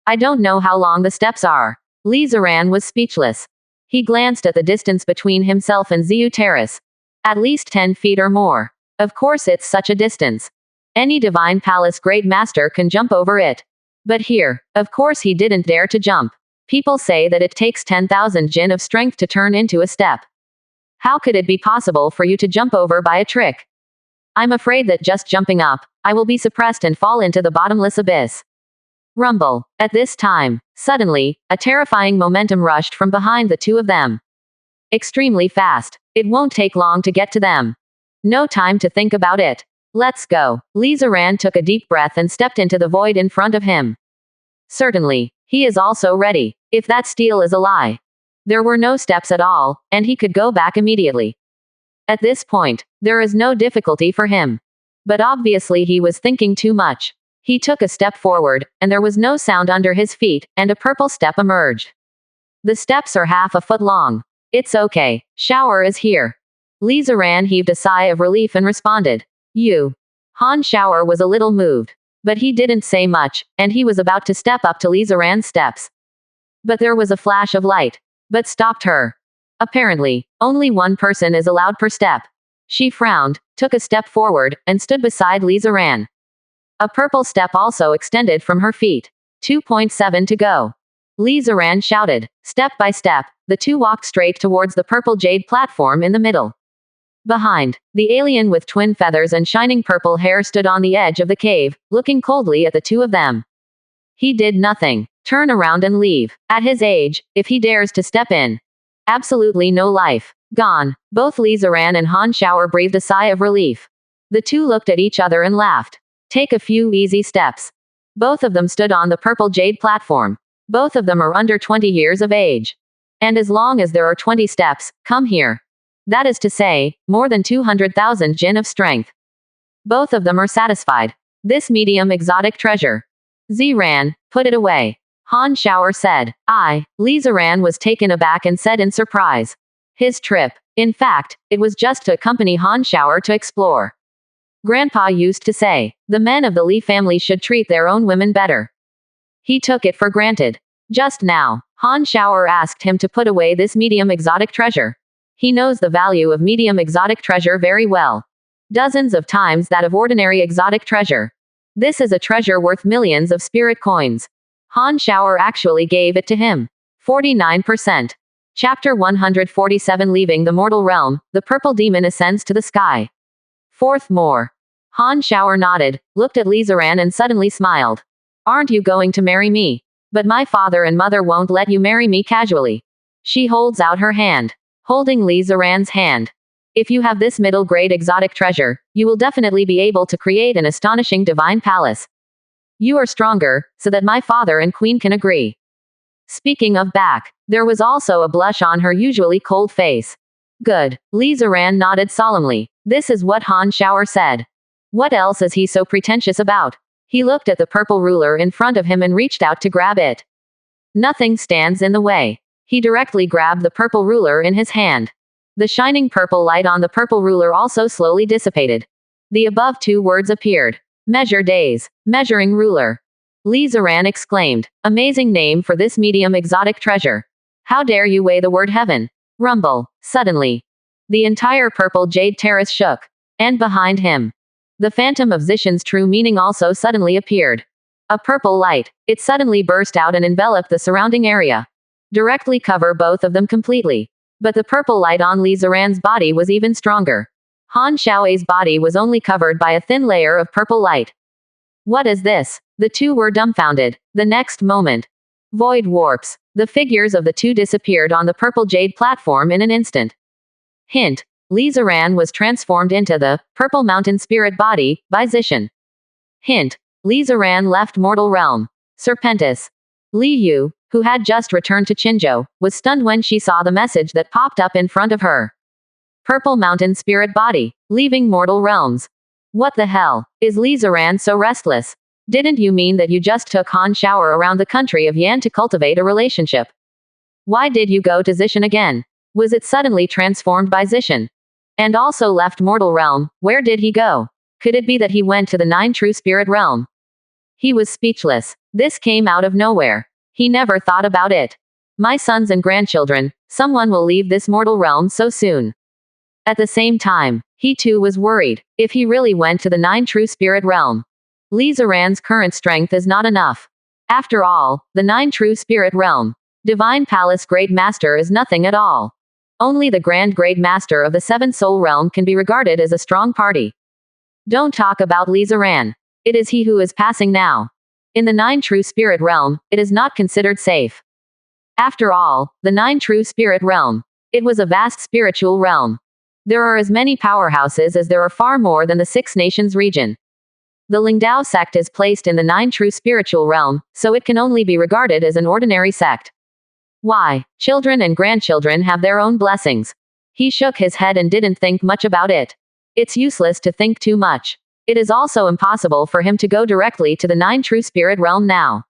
I don't know how long the steps are. Li Ziran was speechless. He glanced at the distance between himself and Ziyu Terrace. At least 10 feet or more. Of course it's such a distance. Any divine palace great master can jump over it. But here, of course he didn't dare to jump. People say that it takes 10,000 jin of strength to turn into a step. How could it be possible for you to jump over by a trick? I'm afraid that just jumping up, I will be suppressed and fall into the bottomless abyss. Rumble. At this time, suddenly, a terrifying momentum rushed from behind the two of them. Extremely fast. It won't take long to get to them. No time to think about it. Let's go. Li Ziran took a deep breath and stepped into the void in front of him. Certainly, he is also ready, if that steel is a lie. There were no steps at all, and he could go back immediately. At this point, there is no difficulty for him. But obviously he was thinking too much. He took a step forward, and there was no sound under his feet, and a purple step emerged. The steps are half a foot long. It's okay, Shower is here. Li Ziran heaved a sigh of relief and responded. You. Han Shower was a little moved. But he didn't say much, and he was about to step up to Li Ziran's steps. But there was a flash of light. But stopped her. Apparently, only one person is allowed per step. She frowned, took a step forward, and stood beside Li Ziran. A purple step also extended from her feet. 2.7 to go. Li Ziran shouted. Step by step, the two walked straight towards the purple jade platform in the middle. Behind, the alien with twin feathers and shining purple hair stood on the edge of the cave, looking coldly at the two of them. He did nothing. Turn around and leave. At his age, if he dares to step in. Absolutely no life. Gone. Both Li Ziran and Han Shower breathed a sigh of relief. The two looked at each other and laughed. Take a few easy steps. Both of them stood on the purple jade platform. Both of them are under 20 years of age. And as long as there are 20 steps, come here. That is to say, more than 200,000 jin of strength. Both of them are satisfied. This medium exotic treasure. Ziran, put it away. Han Shower said. Li Ziran was taken aback and said in surprise. His trip. In fact, it was just to accompany Han Shower to explore. Grandpa used to say, the men of the Li family should treat their own women better. He took it for granted. Just now, Han Shower asked him to put away this medium exotic treasure. He knows the value of medium exotic treasure very well. Dozens of times that of ordinary exotic treasure. This is a treasure worth millions of spirit coins. Han Shower actually gave it to him. 49%. Chapter 147 Leaving the mortal realm, the purple demon ascends to the sky. Fourth more. Han Shower nodded, looked at Li Ziran and suddenly smiled. Aren't you going to marry me? But my father and mother won't let you marry me casually. She holds out her hand, holding Li Ziran's hand. If you have this middle-grade exotic treasure, you will definitely be able to create an astonishing divine palace. You are stronger, so that my father and queen can agree. Speaking of back, there was also a blush on her usually cold face. Good. Li Ziran nodded solemnly. This is what Han Shower said. What else is he so pretentious about? He looked at the purple ruler in front of him and reached out to grab it. Nothing stands in the way. He directly grabbed the purple ruler in his hand. The shining purple light on the purple ruler also slowly dissipated. The above two words appeared. Measure days. Measuring ruler. Li Ziran exclaimed. Amazing name for this medium exotic treasure. How dare you weigh the word heaven? Rumble. Suddenly. The entire purple jade terrace shook. And behind him, the phantom of Zishan's true meaning also suddenly appeared. A purple light. It suddenly burst out and enveloped the surrounding area. Directly cover both of them completely. But the purple light on Li Ziran's body was even stronger. Han Xiao's body was only covered by a thin layer of purple light. What is this? The two were dumbfounded. The next moment. Void warps. The figures of the two disappeared on the purple jade platform in an instant. Hint. Li Ziran was transformed into the purple mountain spirit body by Zishan. Hint. Li Ziran left mortal realm. Serpentis. Li Yu, who had just returned to Qinzhou, was stunned when she saw the message that popped up in front of her. Purple mountain spirit body, leaving mortal realms. What the hell? Is Li Ziran so restless? Didn't you mean that you just took Han Shower around the country of Yan to cultivate a relationship? Why did you go to Zishan again? Was it suddenly transformed by Zishan? And also left mortal realm, where did he go? Could it be that he went to the 9 true spirit realm? He was speechless. This came out of nowhere. He never thought about it. My sons and grandchildren, someone will leave this mortal realm so soon. At the same time, he too was worried. If he really went to the 9 true spirit realm, Li Ziran's current strength is not enough. After all, the 9 true spirit realm, Divine Palace Great Master is nothing at all. Only the Grand Great Master of the 7 Soul Realm can be regarded as a strong party. Don't talk about Li Ziran. It is he who is passing now. In the 9 true spirit realm, it is not considered safe. After all, the 9 true spirit realm, it was a vast spiritual realm. There are as many powerhouses as there are far more than the 6 nations region. The Lingdao sect is placed in the 9 true spiritual realm, so it can only be regarded as an ordinary sect. Why? Children and grandchildren have their own blessings. He shook his head and didn't think much about it. It's useless to think too much. It is also impossible for him to go directly to the 9 true spirit realm now.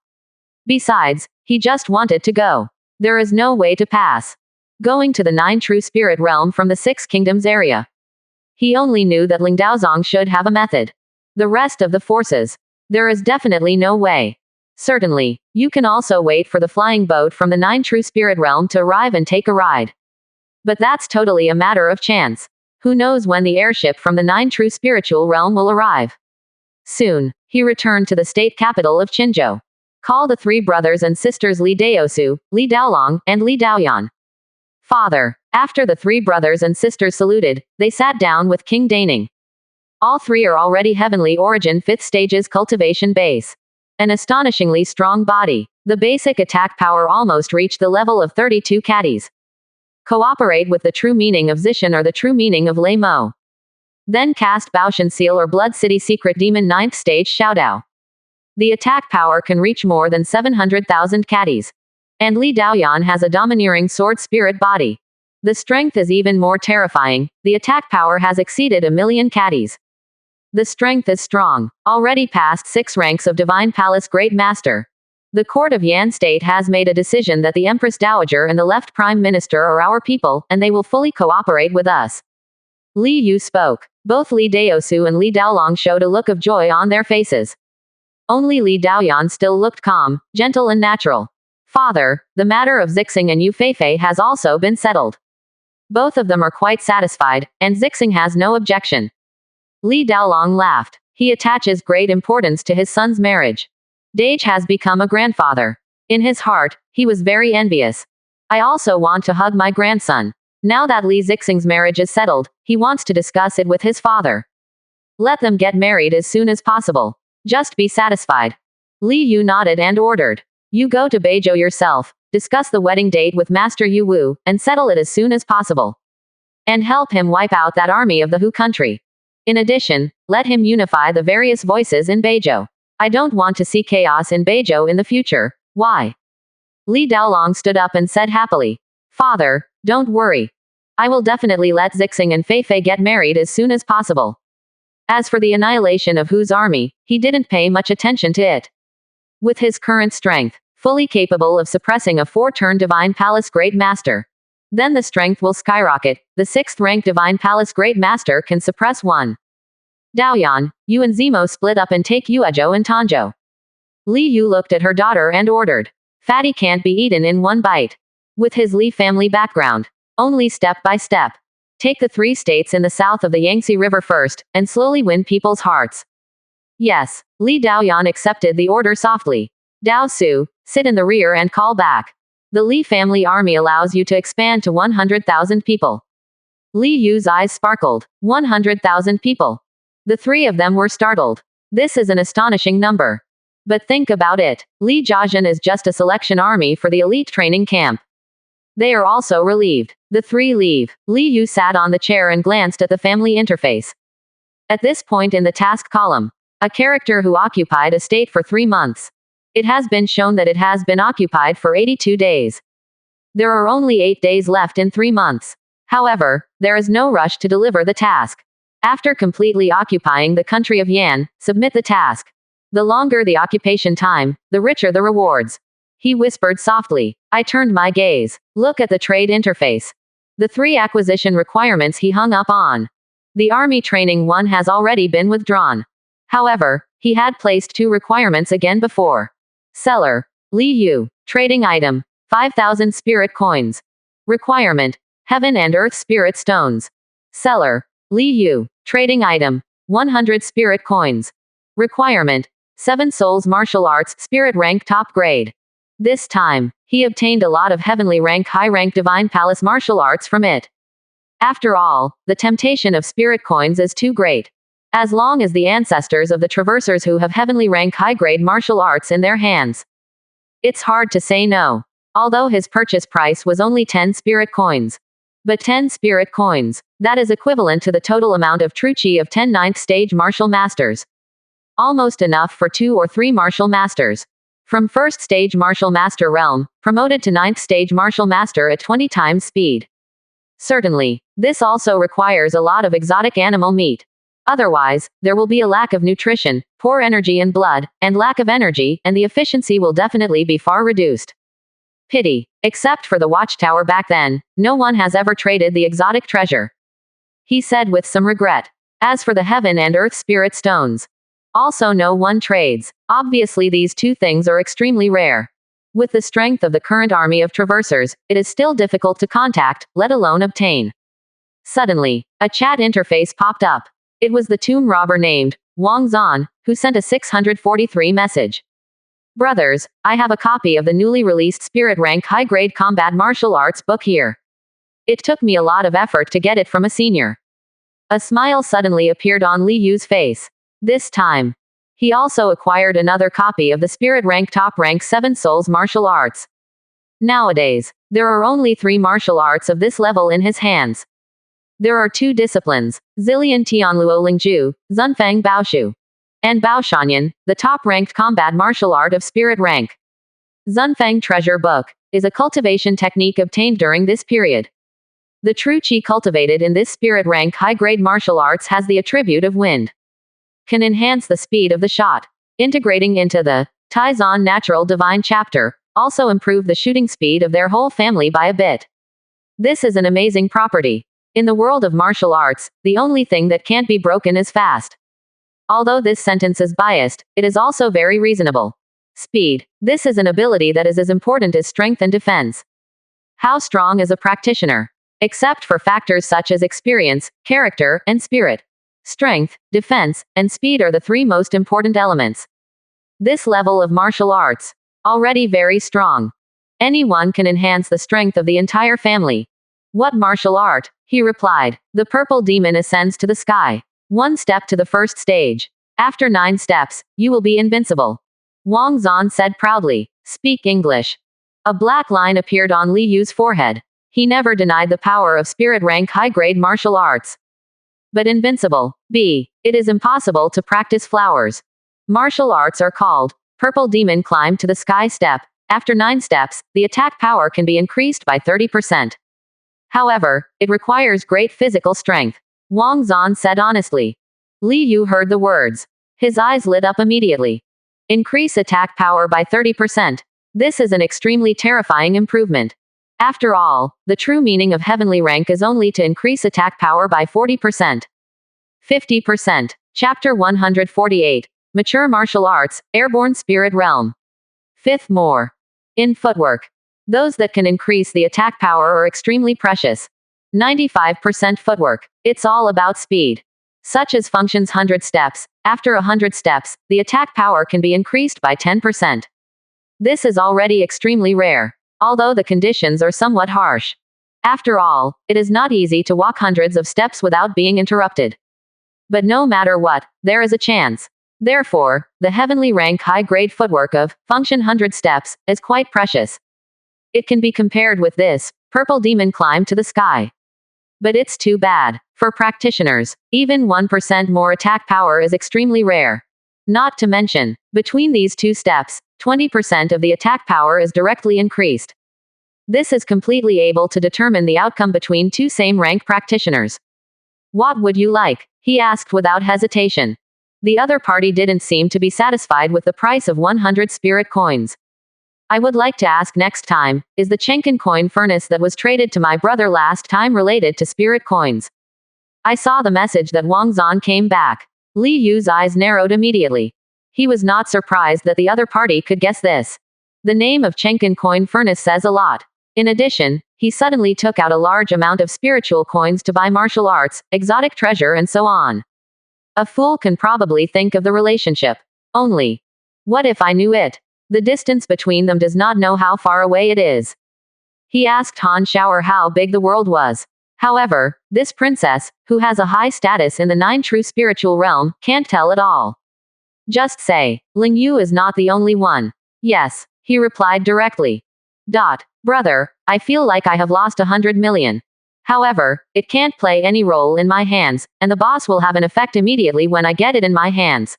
Besides, he just wanted to go. There is no way to pass going to the 9 true spirit realm from the 6 kingdoms area. He only knew that Lingdaozong should have a method. The rest of the forces, there is definitely no way. Certainly, you can also wait for the flying boat from the 9 true spirit realm to arrive and take a ride. But that's totally a matter of chance. Who knows when the airship from the 9 true spiritual realm will arrive? Soon, he returned to the state capital of Qinzhou. Call the 3 brothers and sisters Li Daosu, Li Daolong, and Li Daoyan. Father. After the 3 brothers and sisters saluted, they sat down with King Daning. All 3 are already heavenly origin 5th stages cultivation base. An astonishingly strong body. The basic attack power almost reached the level of 32 caddies. Cooperate with the true meaning of Zishan or the true meaning of Lei Mo. Then cast Baoshan Seal or Blood City Secret Demon 9th stage Xiaodao. The attack power can reach more than 700,000 caddies. And Li Daoyan has a domineering sword spirit body. The strength is even more terrifying. The attack power has exceeded 1,000,000 caddies. The strength is strong. Already past 6 ranks of Divine Palace Great Master. The court of Yan State has made a decision that the Empress Dowager and the left Prime Minister are our people, and they will fully cooperate with us. Li Yu spoke. Both Li Daosu and Li Daolong showed a look of joy on their faces. Only Li Daoyan still looked calm, gentle and natural. Father, the matter of Zixing and Yu Feifei has also been settled. Both of them are quite satisfied, and Zixing has no objection. Li Daolong laughed. He attaches great importance to his son's marriage. Dage has become a grandfather. In his heart, he was very envious. I also want to hug my grandson. Now that Li Zixing's marriage is settled, he wants to discuss it with his father. Let them get married as soon as possible. Just be satisfied. Li Yu nodded and ordered. You go to Beizhou yourself, discuss the wedding date with Master Yu Wu, and settle it as soon as possible. And help him wipe out that army of the Hu country. In addition, let him unify the various voices in Beizhou. I don't want to see chaos in Beizhou in the future. Why? Li Daolong stood up and said happily. Father, don't worry. I will definitely let Zixing and Feifei get married as soon as possible. As for the annihilation of Hu's army, he didn't pay much attention to it. With his current strength, fully capable of suppressing a 4-turn Divine Palace Great Master. Then the strength will skyrocket. The 6th rank Divine Palace Great Master can suppress 1. Daoyan, you and Zemo split up and take Yuezhou and Tanzhou. Li Yu looked at her daughter and ordered. Fatty can't be eaten in one bite. With his Li family background, only step by step. Take the 3 states in the south of the Yangtze River first, and slowly win people's hearts. Yes, Li Daoyan accepted the order softly. Dao Su, sit in the rear and call back. The Li family army allows you to expand to 100,000 people. Li Yu's eyes sparkled. 100,000 people. The 3 of them were startled. This is an astonishing number. But think about it. Li Jiazhen is just a selection army for the elite training camp. They are also relieved. The 3 leave. Li Yu sat on the chair and glanced at the family interface. At this point in the task column, a character who occupied a state for 3 months. It has been shown that it has been occupied for 82 days. There are only 8 days left in 3 months. However, there is no rush to deliver the task. After completely occupying the country of Yan, submit the task. The longer the occupation time, the richer the rewards. He whispered softly. I turned my gaze. Look at the trade interface. The 3 acquisition requirements he hung up on. The army training one has already been withdrawn. However, he had placed 2 requirements again before. Seller. Li Yu. Trading item. 5,000 spirit coins. Requirement. Heaven and Earth spirit stones. Seller. Li Yu. Trading item. 100 spirit coins. Requirement. 7 souls martial arts spirit rank top grade. This time, he obtained a lot of heavenly rank high rank divine palace martial arts from it. After all, the temptation of spirit coins is too great. As long as the ancestors of the traversers who have heavenly rank high-grade martial arts in their hands. It's hard to say no. Although his purchase price was only 10 spirit coins. But 10 spirit coins, that is equivalent to the total amount of true chi of 10 ninth stage martial masters. Almost enough for 2 or 3 martial masters. From 1st stage martial master realm, promoted to 9th stage martial master at 20 times speed. Certainly, this also requires a lot of exotic animal meat. Otherwise, there will be a lack of nutrition, poor energy and blood, and lack of energy, and the efficiency will definitely be far reduced. Pity. Except for the watchtower back then, no one has ever traded the exotic treasure. He said with some regret. As for the heaven and earth spirit stones. Also no one trades. Obviously these 2 things are extremely rare. With the strength of the current army of traversers, it is still difficult to contact, let alone obtain. Suddenly, a chat interface popped up. It was the tomb robber named Wang Zan, who sent a 643 message. Brothers, I have a copy of the newly released Spirit Rank High-Grade Combat Martial Arts book here. It took me a lot of effort to get it from a senior. A smile suddenly appeared on Li Yu's face. This time, he also acquired another copy of the Spirit Rank Top Rank 7 Souls Martial Arts. Nowadays, there are only 3 martial arts of this level in his hands. There are 2 disciplines, Zillion Tianluo Lingju, Zunfeng Baoshu, and Baoshanyan, the top-ranked combat martial art of spirit rank. Zunfeng Treasure Book is a cultivation technique obtained during this period. The true chi cultivated in this spirit rank high-grade martial arts has the attribute of wind. Can enhance the speed of the shot. Integrating into the Taizan Natural Divine chapter, also improve the shooting speed of their whole family by a bit. This is an amazing property. In the world of martial arts, the only thing that can't be broken is fast. Although this sentence is biased, it is also very reasonable. Speed. This is an ability that is as important as strength and defense. How strong is a practitioner? Except for factors such as experience, character, and spirit. Strength, defense, and speed are the 3 most important elements. This level of martial arts. Already very strong. Anyone can enhance the strength of the entire family. What martial art? He replied. The purple demon ascends to the sky. 1 step to the first stage. After 9 steps, you will be invincible. Wang Zan said proudly. Speak English. A black line appeared on Li Yu's forehead. He never denied the power of spirit rank high-grade martial arts. But invincible. B. It is impossible to practice flowers. Martial arts are called. Purple demon climbed to the sky step. After 9 steps, the attack power can be increased by 30%. However, it requires great physical strength. Wang Zan said honestly. Li Yu heard the words. His eyes lit up immediately. Increase attack power by 30%. This is an extremely terrifying improvement. After all, the true meaning of heavenly rank is only to increase attack power by 40%. 50%. Chapter 148. Mature Martial Arts, Airborne Spirit Realm. 5th More. In footwork. Those that can increase the attack power are extremely precious. 95% footwork. It's all about speed. Such as functions 100 steps. After 100 steps, the attack power can be increased by 10%. This is already extremely rare. Although the conditions are somewhat harsh. After all, it is not easy to walk hundreds of steps without being interrupted. But no matter what, there is a chance. Therefore, the heavenly rank high-grade footwork of function 100 steps is quite precious. It can be compared with this purple demon climb to the sky. But it's too bad. For practitioners, even 1% more attack power is extremely rare. Not to mention, between these 2 steps, 20% of the attack power is directly increased. This is completely able to determine the outcome between 2 same rank practitioners. What would you like? He asked without hesitation. The other party didn't seem to be satisfied with the price of 100 spirit coins. I would like to ask next time, is the Chenkin coin furnace that was traded to my brother last time related to spirit coins? I saw the message that Wang Zan came back. Li Yu's eyes narrowed immediately. He was not surprised that the other party could guess this. The name of Chenkin coin furnace says a lot. In addition, he suddenly took out a large amount of spiritual coins to buy martial arts, exotic treasure and so on. A fool can probably think of the relationship. Only. What if I knew it? The distance between them does not know how far away it is. He asked Han Shower how big the world was. However, this princess, who has a high status in the 9 true spiritual realm, can't tell at all. Just say, Ling Yu is not the only one. Yes, he replied directly. Brother, I feel like I have lost 100 million. However, it can't play any role in my hands, and the boss will have an effect immediately when I get it in my hands.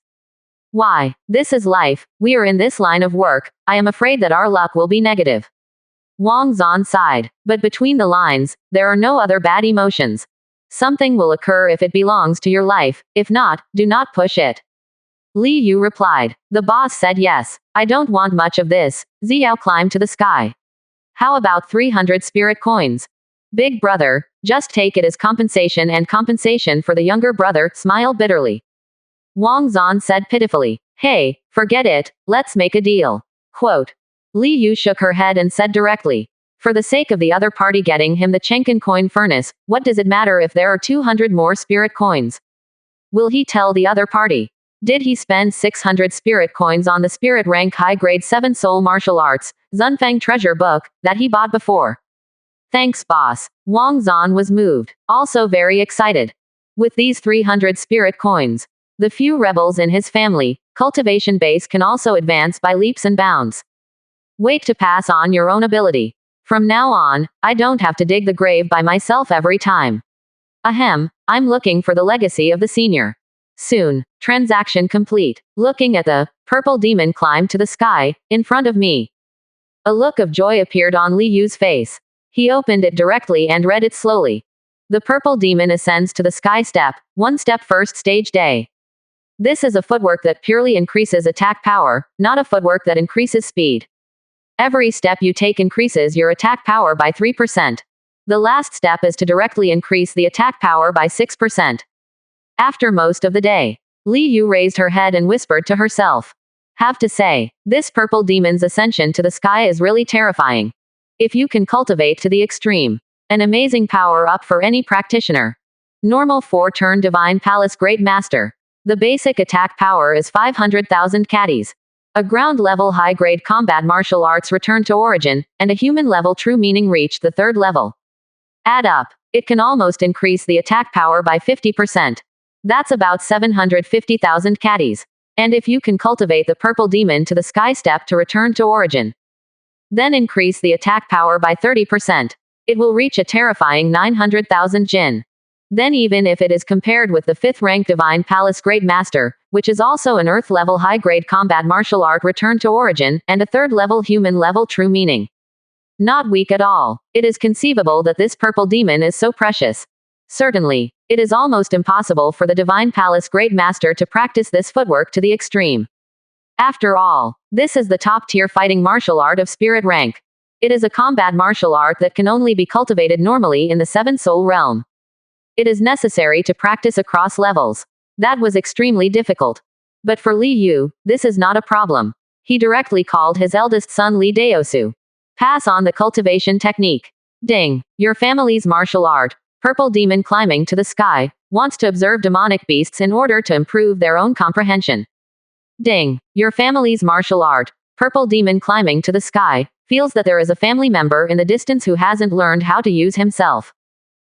Why? This is life, we are in this line of work, I am afraid that our luck will be negative. Wang Zan sighed, but between the lines, there are no other bad emotions. Something will occur if it belongs to your life, if not, do not push it. Li Yu replied. The boss said yes, I don't want much of this. Xiao climbed to the sky. How about 300 spirit coins? Big brother, just take it as compensation and compensation for the younger brother, smile bitterly. Wang Zan said pitifully. Hey, forget it, let's make a deal. Quote. Li Yu shook her head and said directly. For the sake of the other party getting him the Chenkin coin furnace, what does it matter if there are 200 more spirit coins? Will he tell the other party? Did he spend 600 spirit coins on the spirit rank high grade 7 soul martial arts, Zunfeng treasure book, that he bought before? Thanks boss. Wang Zan was moved, also very excited. With these 300 spirit coins, the few rebels in his family, cultivation base can also advance by leaps and bounds. Wait to pass on your own ability. From now on, I don't have to dig the grave by myself every time. Ahem, I'm looking for the legacy of the senior. Soon, transaction complete. Looking at the purple demon climb to the sky, in front of me. A look of joy appeared on Li Yu's face. He opened it directly and read it slowly. The purple demon ascends to the sky step, 1 step first stage day. This is a footwork that purely increases attack power, not a footwork that increases speed. Every step you take increases your attack power by 3%. The last step is to directly increase the attack power by 6%. After most of the day, Li Yu raised her head and whispered to herself. Have to say, this purple demon's ascension to the sky is really terrifying. If you can cultivate to the extreme, an amazing power up for any practitioner. Normal 4-turn Divine Palace Great Master. The basic attack power is 500,000 caddies. A ground-level high-grade combat martial arts returned to origin, and a human-level true meaning reached the third level. Add up. It can almost increase the attack power by 50%. That's about 750,000 caddies. And if you can cultivate the purple demon to the sky step to return to origin, then increase the attack power by 30%. It will reach a terrifying 900,000 jin. Then even if it is compared with the 5th rank Divine Palace Great Master, which is also an Earth-level high-grade combat martial art return to origin, and a 3rd-level human-level true meaning. Not weak at all. It is conceivable that this purple demon is so precious. Certainly, it is almost impossible for the Divine Palace Great Master to practice this footwork to the extreme. After all, this is the top-tier fighting martial art of spirit rank. It is a combat martial art that can only be cultivated normally in the 7th soul realm. It is necessary to practice across levels. That was extremely difficult. But for Li Yu, this is not a problem. He directly called his eldest son Li Daosu. Pass on the cultivation technique. Ding. Your family's martial art, Purple Demon Climbing to the Sky, wants to observe demonic beasts in order to improve their own comprehension. Ding. Your family's martial art, Purple Demon Climbing to the Sky, feels that there is a family member in the distance who hasn't learned how to use himself.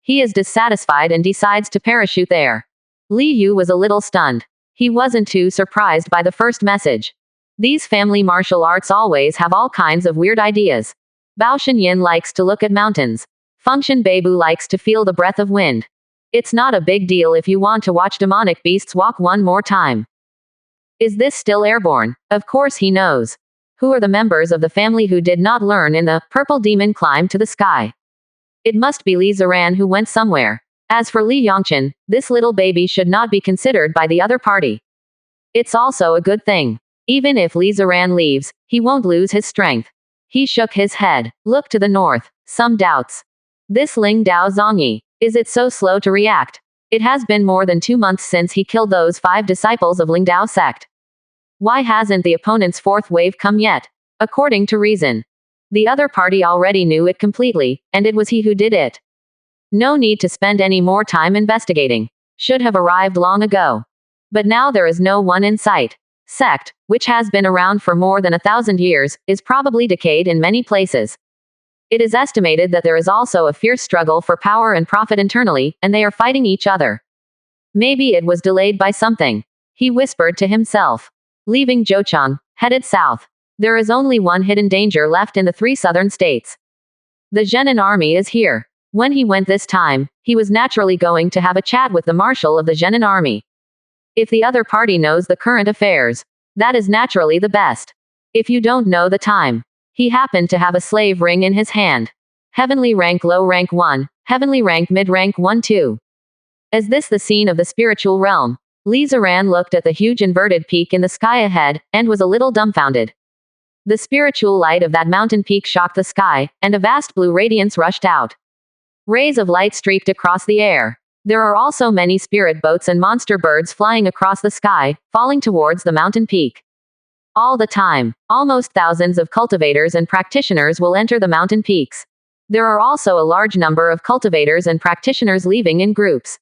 He is dissatisfied and decides to parachute there. Li Yu was a little stunned. He wasn't too surprised by the first message. These family martial arts always have all kinds of weird ideas. Bao Shenyin likes to look at mountains. Function Beibu likes to feel the breath of wind. It's not a big deal if you want to watch demonic beasts walk one more time. Is this still airborne? Of course he knows. Who are the members of the family who did not learn in the Purple Demon Climb to the Sky? It must be Li Ziran who went somewhere. As for Li Yongchen, this little baby should not be considered by the other party. It's also a good thing. Even if Li Ziran leaves, he won't lose his strength. He shook his head. Look to the north. Some doubts. This Ling Dao Zongyi. Is it so slow to react? It has been more than 2 months since he killed those 5 disciples of Ling Dao sect. Why hasn't the opponent's 4th wave come yet? According to reason. The other party already knew it completely, and it was he who did it. No need to spend any more time investigating. Should have arrived long ago. But now there is no one in sight. Sect, which has been around for more than 1,000 years, is probably decayed in many places. It is estimated that there is also a fierce struggle for power and profit internally, and they are fighting each other. Maybe it was delayed by something. He whispered to himself. Leaving Zhouchang, headed south. There is only one hidden danger left in the 3 southern states. The Zhenan army is here. When he went this time, he was naturally going to have a chat with the marshal of the Zhenan army. If the other party knows the current affairs, that is naturally the best. If you don't know the time. He happened to have a slave ring in his hand. Heavenly rank low rank 1, heavenly rank mid rank 1 2. Is this the scene of the spiritual realm? Li Ziran looked at the huge inverted peak in the sky ahead, and was a little dumbfounded. The spiritual light of that mountain peak shocked the sky, and a vast blue radiance rushed out. Rays of light streaked across the air. There are also many spirit boats and monster birds flying across the sky, falling towards the mountain peak. All the time, almost thousands of cultivators and practitioners will enter the mountain peaks. There are also a large number of cultivators and practitioners leaving in groups.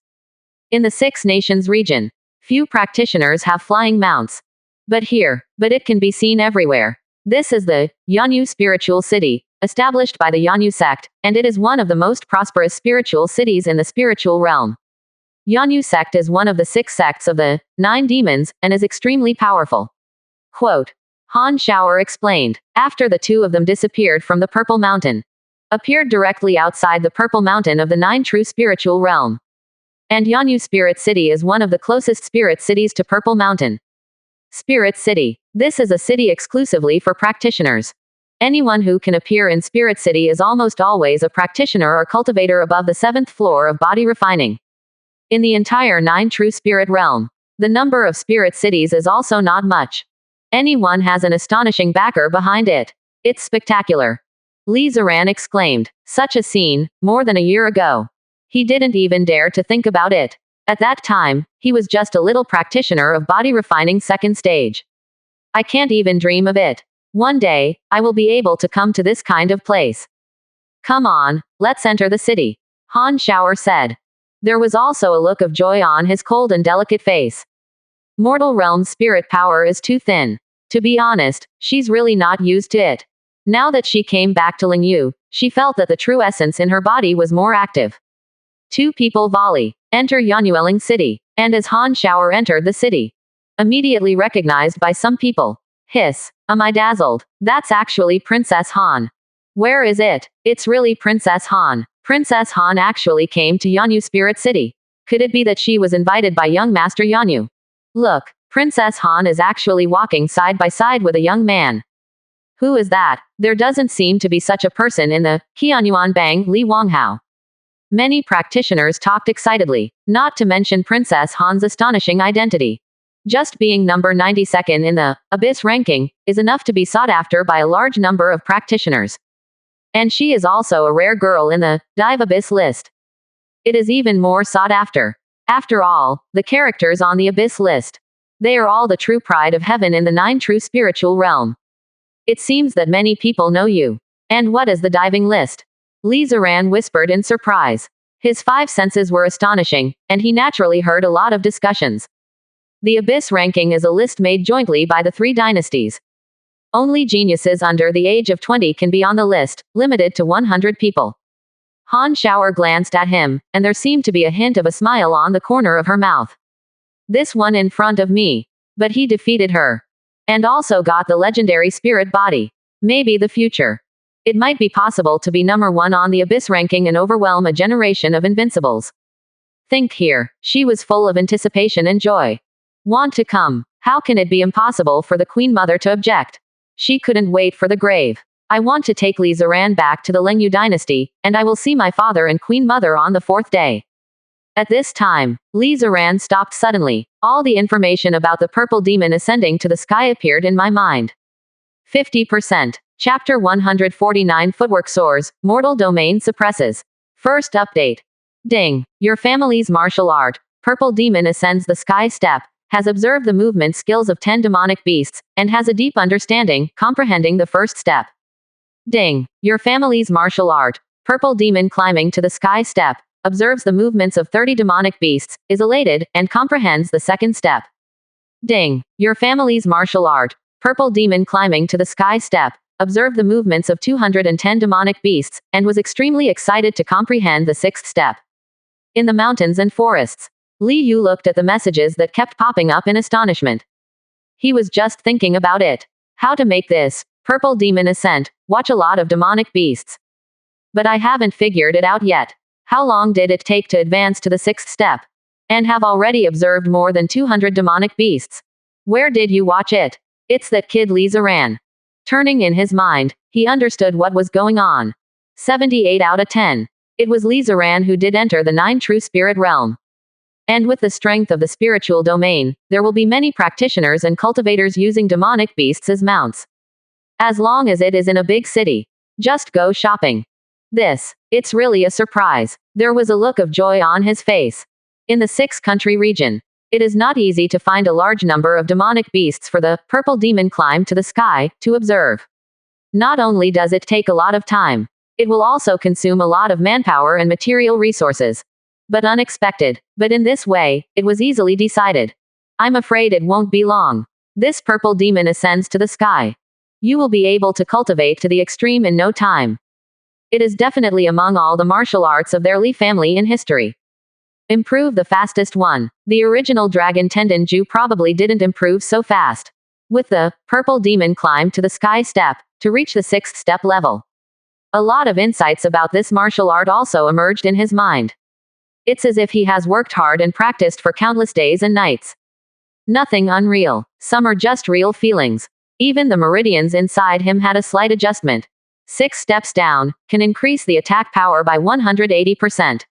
In the 6 Nations region, few practitioners have flying mounts. But it can be seen everywhere. This is the Yanyu spiritual city, established by the Yanyu sect, and it is one of the most prosperous spiritual cities in the spiritual realm. Yanyu sect is one of the 6 sects of the 9 demons, and is extremely powerful. Quote. Han Shower explained. After the 2 of them disappeared from the Purple Mountain. Appeared directly outside the Purple Mountain of the 9 true spiritual realm. And Yanyu Spirit City is one of the closest spirit cities to Purple Mountain. Spirit City. This is a city exclusively for practitioners. Anyone who can appear in Spirit City is almost always a practitioner or cultivator above the 7th floor of body refining. In the entire 9 true spirit realm, the number of spirit cities is also not much. Anyone has an astonishing backer behind it. It's spectacular. Li Ziran exclaimed. Such a scene, more than a year ago. He didn't even dare to think about it. At that time, he was just a little practitioner of body refining 2nd stage. I can't even dream of it. One day, I will be able to come to this kind of place. Come on, let's enter the city. Han Shower said. There was also a look of joy on his cold and delicate face. Mortal realm spirit power is too thin To be honest, she's really not used to it. Now that she came back to Lingyu, she felt that the true essence in her body was more active. Two people volley. Enter Yanyueling City. And as Han Shower entered the city. Immediately recognized by some people. Hiss. Am I dazzled? That's actually Princess Han. Where is it? It's really Princess Han. Princess Han actually came to Yanyu Spirit City. Could it be that she was invited by young Master Yanyu? Look, Princess Han is actually walking side by side with a young man. Who is that? There doesn't seem to be such a person in the Qianyuan Bang Li Wanghao. Many practitioners talked excitedly, not to mention Princess Han's astonishing identity. Just being number 92nd in the Abyss ranking is enough to be sought after by a large number of practitioners. And she is also a rare girl in the Dive Abyss list. It is even more sought after. After all, the characters on the Abyss list. They are all the true pride of heaven in the 9 true spiritual realm. It seems that many people know you. And what is the diving list? Li Ziran whispered in surprise. His 5 senses were astonishing, and he naturally heard a lot of discussions. The Abyss ranking is a list made jointly by the 3 dynasties. Only geniuses under the age of 20 can be on the list, limited to 100 people. Han Shower glanced at him, and there seemed to be a hint of a smile on the corner of her mouth. This one in front of me. But he defeated her. And also got the legendary spirit body. Maybe the future. It might be possible to be number 1 on the Abyss ranking and overwhelm a generation of invincibles. Think here. She was full of anticipation and joy. Want to come. How can it be impossible for the Queen Mother to object? She couldn't wait for the grave. I want to take Li Ziran back to the Lengyu dynasty, and I will see my father and Queen Mother on the 4th day. At this time, Li Ziran stopped suddenly. All the information about the purple demon ascending to the sky appeared in my mind. 50%. Chapter 149 Footwork soars, Mortal Domain suppresses. First update. Ding. Your family's martial art, Purple Demon ascends the sky step, has observed the movement skills of 10 demonic beasts, and has a deep understanding, comprehending the first step. Ding. Your family's martial art, Purple Demon climbing to the sky step, observes the movements of 30 demonic beasts, is elated, and comprehends the second step. Ding. Your family's martial art, Purple Demon climbing to the sky step, observed the movements of 210 demonic beasts, and was extremely excited to comprehend the 6th step. In the mountains and forests. Li Yu looked at the messages that kept popping up in astonishment. He was just thinking about it. How to make this Purple Demon ascent, watch a lot of demonic beasts. But I haven't figured it out yet. How long did it take to advance to the 6th step? And have already observed more than 200 demonic beasts. Where did you watch it? It's that kid Li Ziran. Turning in his mind, he understood what was going on. 78 out of 10. It was Li Ziran who did enter the 9 true spirit realm. And with the strength of the spiritual domain, there will be many practitioners and cultivators using demonic beasts as mounts. As long as it is in a big city. Just go shopping. It's really a surprise. There was a look of joy on his face. In the 6-country region, it is not easy to find a large number of demonic beasts for the Purple Demon climb to the sky to observe. Not only does it take a lot of time, it will also consume a lot of manpower and material resources. But unexpected. But in this way, it was easily decided. I'm afraid it won't be long. This Purple Demon ascends to the sky. You will be able to cultivate to the extreme in no time. It is definitely among all the martial arts of their Li family in history. Improve the fastest one. The original Dragon Tendon Ju probably didn't improve so fast. With the Purple Demon climb to the sky step, to reach the 6th step level. A lot of insights about this martial art also emerged in his mind. It's as if he has worked hard and practiced for countless days and nights. Nothing unreal. Some are just real feelings. Even the meridians inside him had a slight adjustment. 6 steps down, can increase the attack power by 180%.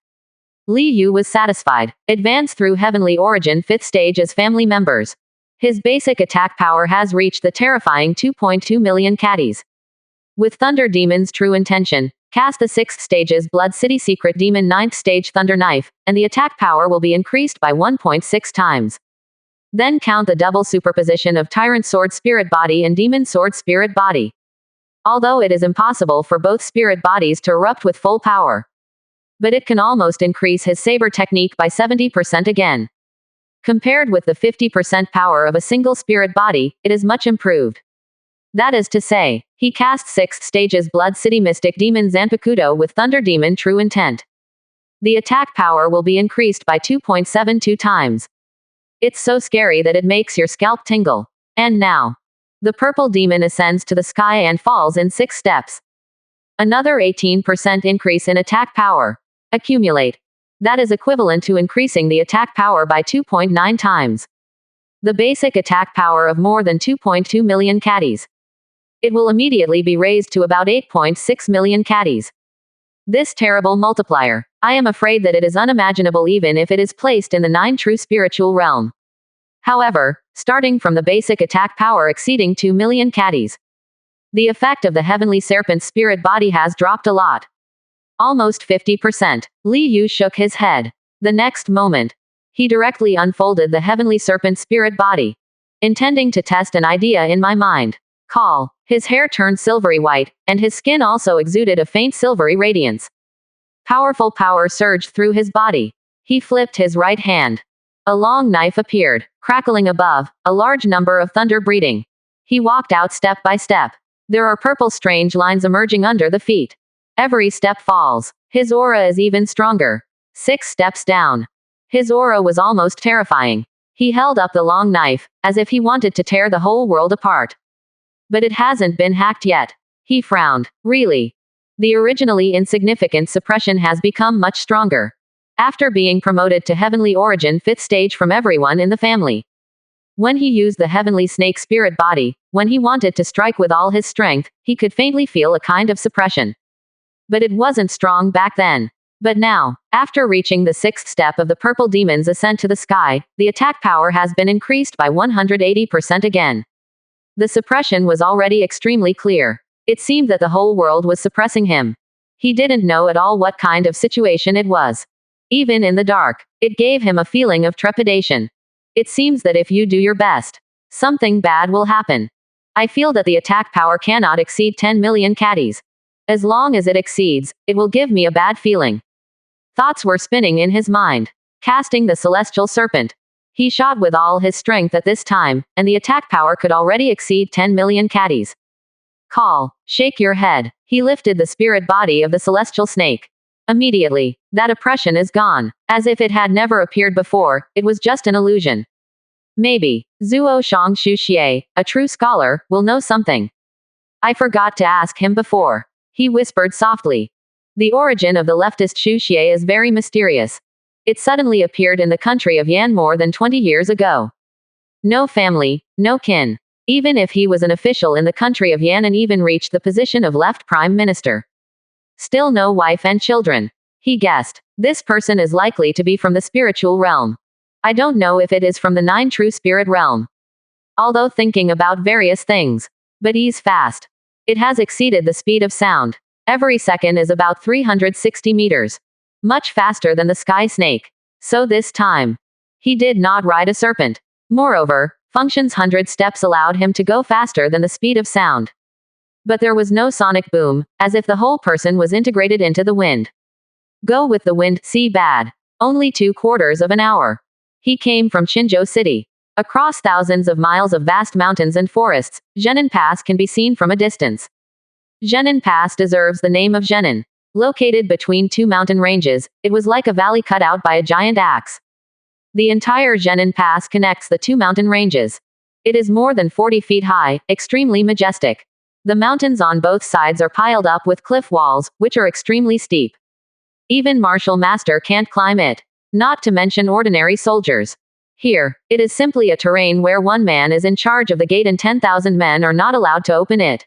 Li Yu was satisfied. Advance through Heavenly Origin 5th stage as family members. His basic attack power has reached the terrifying 2.2 million caddies. With Thunder Demon's True Intention, cast the 6th stage's Blood City Secret Demon 9th stage Thunder Knife, and the attack power will be increased by 1.6 times. Then count the double superposition of Tyrant Sword Spirit Body and Demon Sword Spirit Body. Although it is impossible for both spirit bodies to erupt with full power. But it can almost increase his saber technique by 70% again. Compared with the 50% power of a single spirit body, it is much improved. That is to say, he cast 6th stages Blood City Mystic Demon Zanpakuto with Thunder Demon True Intent. The attack power will be increased by 2.72 times. It's so scary that it makes your scalp tingle. And now, the purple demon ascends to the sky and falls in 6 steps. Another 18% increase in attack power. Accumulate. That is equivalent to increasing the attack power by 2.9 times. The basic attack power of more than 2.2 million caddies. It will immediately be raised to about 8.6 million caddies. This terrible multiplier. I am afraid that it is unimaginable even if it is placed in the 9 true spiritual realm. However, starting from the basic attack power exceeding 2 million caddies, the effect of the heavenly serpent spirit body has dropped a lot. Almost 50%. Li Yu shook his head. The next moment, he directly unfolded the heavenly serpent spirit body, intending to test an idea in my mind. Call. His hair turned silvery white, and his skin also exuded a faint silvery radiance. Powerful power surged through his body. He flipped his right hand. A long knife appeared, crackling above, a large number of thunder breathing. He walked out step by step. There are purple strange lines emerging under the feet. Every step falls. His aura is even stronger. 6 steps down. His aura was almost terrifying. He held up the long knife, as if he wanted to tear the whole world apart. But it hasn't been hacked yet. He frowned. Really? The originally insignificant suppression has become much stronger. After being promoted to heavenly origin 5th stage from everyone in the family. When he used the heavenly snake spirit body, when he wanted to strike with all his strength, he could faintly feel a kind of suppression. But it wasn't strong back then. But now, after reaching the 6th step of the purple demon's ascent to the sky, the attack power has been increased by 180% again. The suppression was already extremely clear. It seemed that the whole world was suppressing him. He didn't know at all what kind of situation it was. Even in the dark, it gave him a feeling of trepidation. It seems that if you do your best, something bad will happen. I feel that the attack power cannot exceed 10 million caddies. As long as it exceeds, it will give me a bad feeling. Thoughts were spinning in his mind. Casting the celestial serpent. He shot with all his strength at this time, and the attack power could already exceed 10 million caddies. Call. Shake your head. He lifted the spirit body of the celestial snake. Immediately, that oppression is gone. As if it had never appeared before, it was just an illusion. Maybe, Zuo Shang Shu Xie, a true scholar, will know something. I forgot to ask him before. He whispered softly. The origin of the leftist Shu Xie is very mysterious. It suddenly appeared in the country of Yan more than 20 years ago. No family, no kin. Even if he was an official in the country of Yan and even reached the position of left prime minister. Still no wife and children. He guessed. This person is likely to be from the spiritual realm. I don't know if it is from the 9 true spirit realm. Although thinking about various things. But he's fast. It has exceeded the speed of sound. Every second is about 360 meters. Much faster than the sky snake. So this time, he did not ride a serpent. Moreover, Function's 100 steps allowed him to go faster than the speed of sound. But there was no sonic boom, as if the whole person was integrated into the wind. Go with the wind, see bad. Only 2/4 of an hour. He came from Qinzhou City. Across thousands of miles of vast mountains and forests, Zhenan Pass can be seen from a distance. Zhenan Pass deserves the name of Zhenan. Located between 2 mountain ranges, it was like a valley cut out by a giant axe. The entire Zhenan Pass connects the 2 mountain ranges. It is more than 40 feet high, extremely majestic. The mountains on both sides are piled up with cliff walls, which are extremely steep. Even martial master can't climb it. Not to mention ordinary soldiers. Here, it is simply a terrain where one man is in charge of the gate and 10,000 men are not allowed to open it.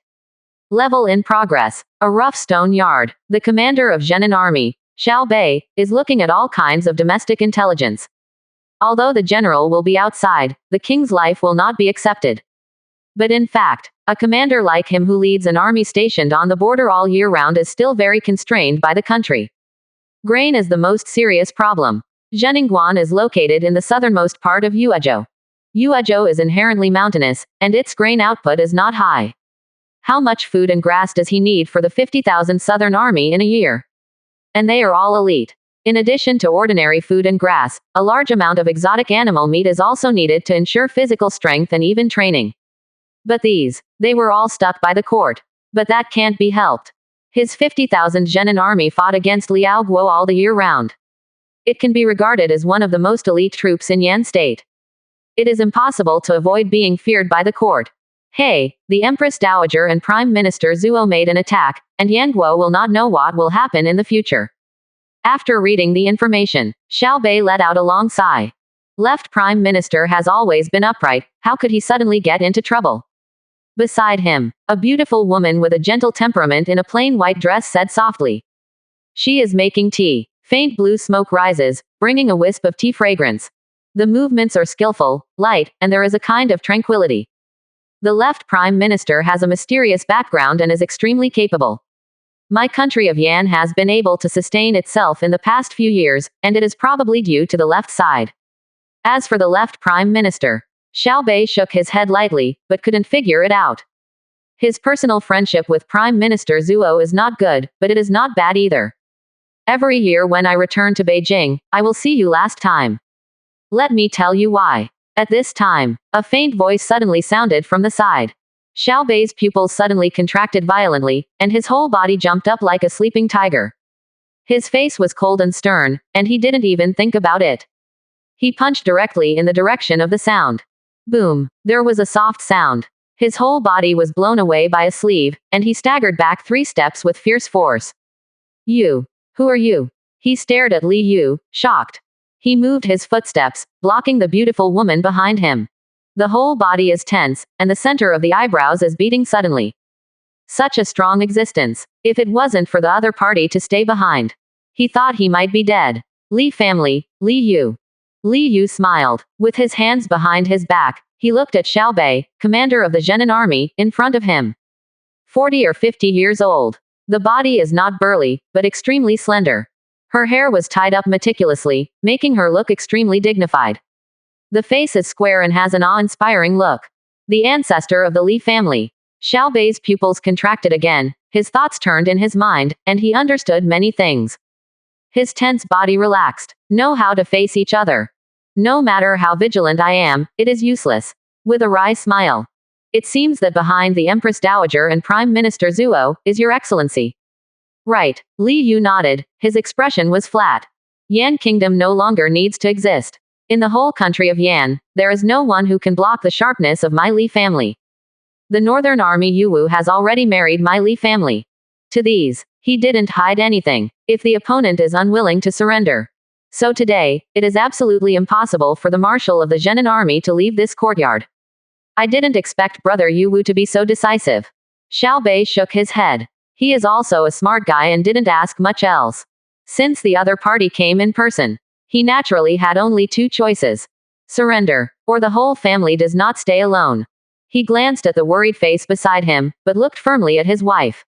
Level in progress. A rough stone yard. The commander of Zhenan army, Xiao Bei, is looking at all kinds of domestic intelligence. Although the general will be outside, the king's life will not be accepted. But in fact, a commander like him who leads an army stationed on the border all year round is still very constrained by the country. Grain is the most serious problem. Zheningguan is located in the southernmost part of Yuezhou. Yuezhou is inherently mountainous, and its grain output is not high. How much food and grass does he need for the 50,000 southern army in a year? And they are all elite. In addition to ordinary food and grass, a large amount of exotic animal meat is also needed to ensure physical strength and even training. But they were all stuck by the court. But that can't be helped. His 50,000 genin army fought against Liao Guo all the year round. It can be regarded as one of the most elite troops in Yan state. It is impossible to avoid being feared by the court. Hey, the Empress Dowager and Prime Minister Zuo made an attack, and Yan Guo will not know what will happen in the future. After reading the information, Xiao Bei let out a long sigh. Left Prime Minister has always been upright, how could he suddenly get into trouble? Beside him, a beautiful woman with a gentle temperament in a plain white dress said softly. She is making tea. Faint blue smoke rises, bringing a wisp of tea fragrance. The movements are skillful, light, and there is a kind of tranquility. The left Prime Minister has a mysterious background and is extremely capable. My country of Yan has been able to sustain itself in the past few years, and it is probably due to the left side. As for the left Prime Minister, Xiao Bei shook his head lightly, but couldn't figure it out. His personal friendship with Prime Minister Zuo is not good, but it is not bad either. Every year when I return to Beijing, I will see you last time. Let me tell you why. At this time, a faint voice suddenly sounded from the side. Xiao Bei's pupils suddenly contracted violently, and his whole body jumped up like a sleeping tiger. His face was cold and stern, and he didn't even think about it. He punched directly in the direction of the sound. Boom! There was a soft sound. His whole body was blown away by a sleeve, and he staggered back 3 steps with fierce force. You. Who are you? He stared at Li Yu, shocked. He moved his footsteps, blocking the beautiful woman behind him. The whole body is tense, and the center of the eyebrows is beating suddenly. Such a strong existence. If it wasn't for the other party to stay behind. He thought he might be dead. Li family, Li Yu. Li Yu smiled. With his hands behind his back, he looked at Xiao Bei, commander of the Genin army, in front of him. 40 or 50 years old. The body is not burly, but extremely slender. Her hair was tied up meticulously, making her look extremely dignified. The face is square and has an awe-inspiring look. The ancestor of the Li family. Xiao Bei's pupils contracted again, his thoughts turned in his mind, and he understood many things. His tense body relaxed. Know how to face each other. No matter how vigilant I am, it is useless. With a wry smile. It seems that behind the Empress Dowager and Prime Minister Zuo is Your Excellency. Right. Li Yu nodded, his expression was flat. Yan Kingdom no longer needs to exist. In the whole country of Yan, there is no one who can block the sharpness of my Li family. The Northern Army Yuwu has already married my Li family. To these, he didn't hide anything, if the opponent is unwilling to surrender. So today, it is absolutely impossible for the marshal of the Genin army to leave this courtyard. I didn't expect Brother Yuwu to be so decisive. Xiao Bei shook his head. He is also a smart guy and didn't ask much else. Since the other party came in person, he naturally had only 2 choices. Surrender, or the whole family does not stay alone. He glanced at the worried face beside him, but looked firmly at his wife.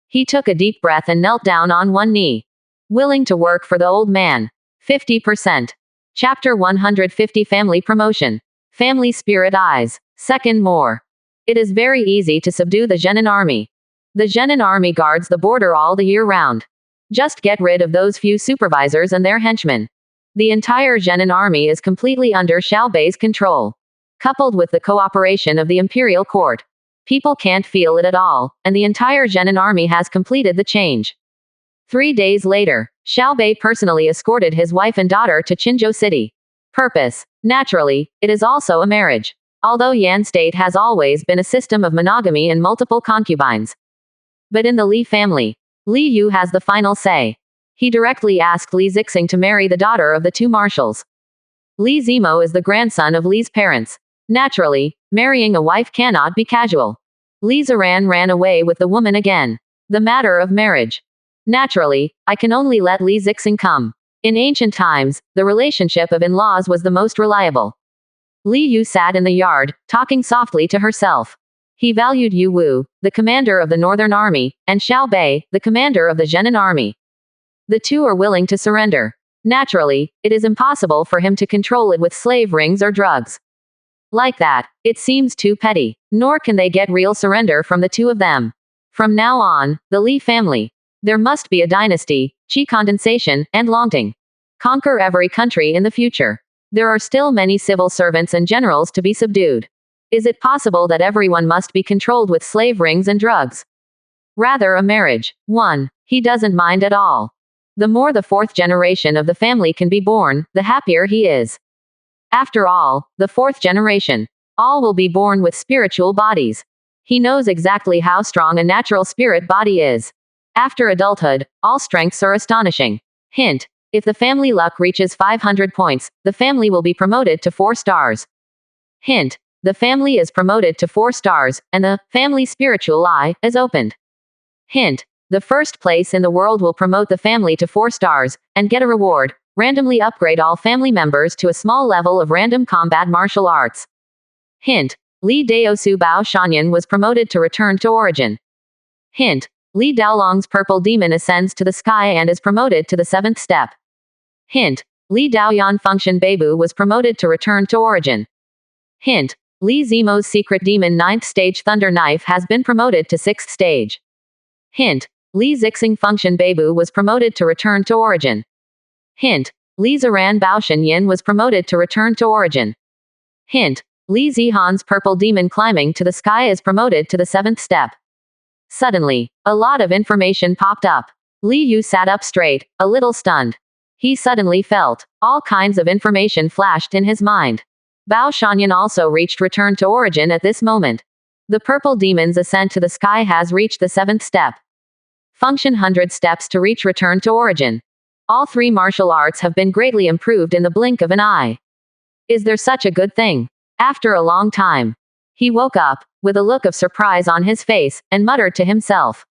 He took a deep breath and knelt down on one knee. Willing to work for the old man. 50%. Chapter 150 Family Promotion. Family Spirit Eyes. Second more. It is very easy to subdue the Genin army. The Genin army guards the border all the year round. Just get rid of those few supervisors and their henchmen. The entire Genin army is completely under Xiao Bei's control. Coupled with the cooperation of the imperial court. People can't feel it at all, and the entire Genin army has completed the change. 3 days later, Xiao Bei personally escorted his wife and daughter to Qinzhou City. Purpose. Naturally, it is also a marriage. Although Yan state has always been a system of monogamy and multiple concubines. But in the Li family, Li Yu has the final say. He directly asked Li Zixing to marry the daughter of the 2 marshals. Li Zimo is the grandson of Li's parents. Naturally, marrying a wife cannot be casual. Li Ziran ran away with the woman again. The matter of marriage. Naturally, I can only let Li Zixing come. In ancient times, the relationship of in-laws was the most reliable. Li Yu sat in the yard, talking softly to herself. He valued Yu Wu, the commander of the Northern Army, and Xiao Bei, the commander of the Genin Army. The 2 are willing to surrender. Naturally, it is impossible for him to control it with slave rings or drugs. Like that, it seems too petty. Nor can they get real surrender from the 2 of them. From now on, the Li family. There must be a dynasty, chi condensation, and longting. Conquer every country in the future. There are still many civil servants and generals to be subdued. Is it possible that everyone must be controlled with slave rings and drugs? Rather a marriage. 1. He doesn't mind at all. The more the fourth generation of the family can be born, the happier he is. After all, the fourth generation. All will be born with spiritual bodies. He knows exactly how strong a natural spirit body is. After adulthood, all strengths are astonishing. Hint. If the family luck reaches 500 points, the family will be promoted to 4 stars. Hint. The family is promoted to 4 stars, and the family spiritual eye is opened. Hint. The first place in the world will promote the family to 4 stars, and get a reward. Randomly upgrade all family members to a small level of random combat martial arts. Hint. Li Daosu Bao Shanyan was promoted to return to origin. Hint. Li Daolong's purple demon ascends to the sky and is promoted to the 7th step. Hint. Li Daoyan Function Beibu was promoted to return to origin. Hint. Li Zimo's secret demon 9th stage Thunder Knife has been promoted to 6th stage. Hint. Li Zixing Function Beibu was promoted to return to origin. Hint. Li Ziran Baoshan Yin was promoted to return to origin. Hint. Li Zihan's purple demon climbing to the sky is promoted to the 7th step. Suddenly, a lot of information popped up. Li Yu sat up straight, a little stunned. He suddenly felt all kinds of information flashed in his mind. Bao Shanyan also reached return to origin at this moment. The purple demon's ascent to the sky has reached the 7th step. Function 100 steps to reach return to origin. All 3 martial arts have been greatly improved in the blink of an eye. Is there such a good thing? After a long time, he woke up, with a look of surprise on his face, and muttered to himself.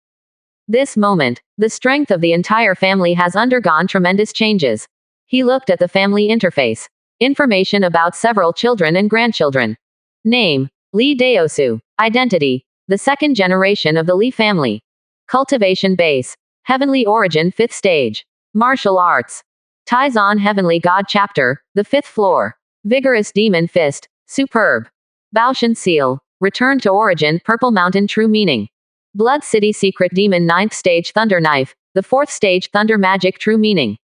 This moment, the strength of the entire family has undergone tremendous changes. He looked at the family interface. Information about several children and grandchildren. Name. Li Daosu. Identity. The 2nd generation of the Li family. Cultivation base. Heavenly origin 5th stage. Martial arts. Taizan Heavenly God chapter, the 5th floor. Vigorous demon fist. Superb. Baoshan seal. Return to origin Purple Mountain true meaning. Blood City secret demon 9th stage Thunder Knife, the 4th stage Thunder Magic true meaning.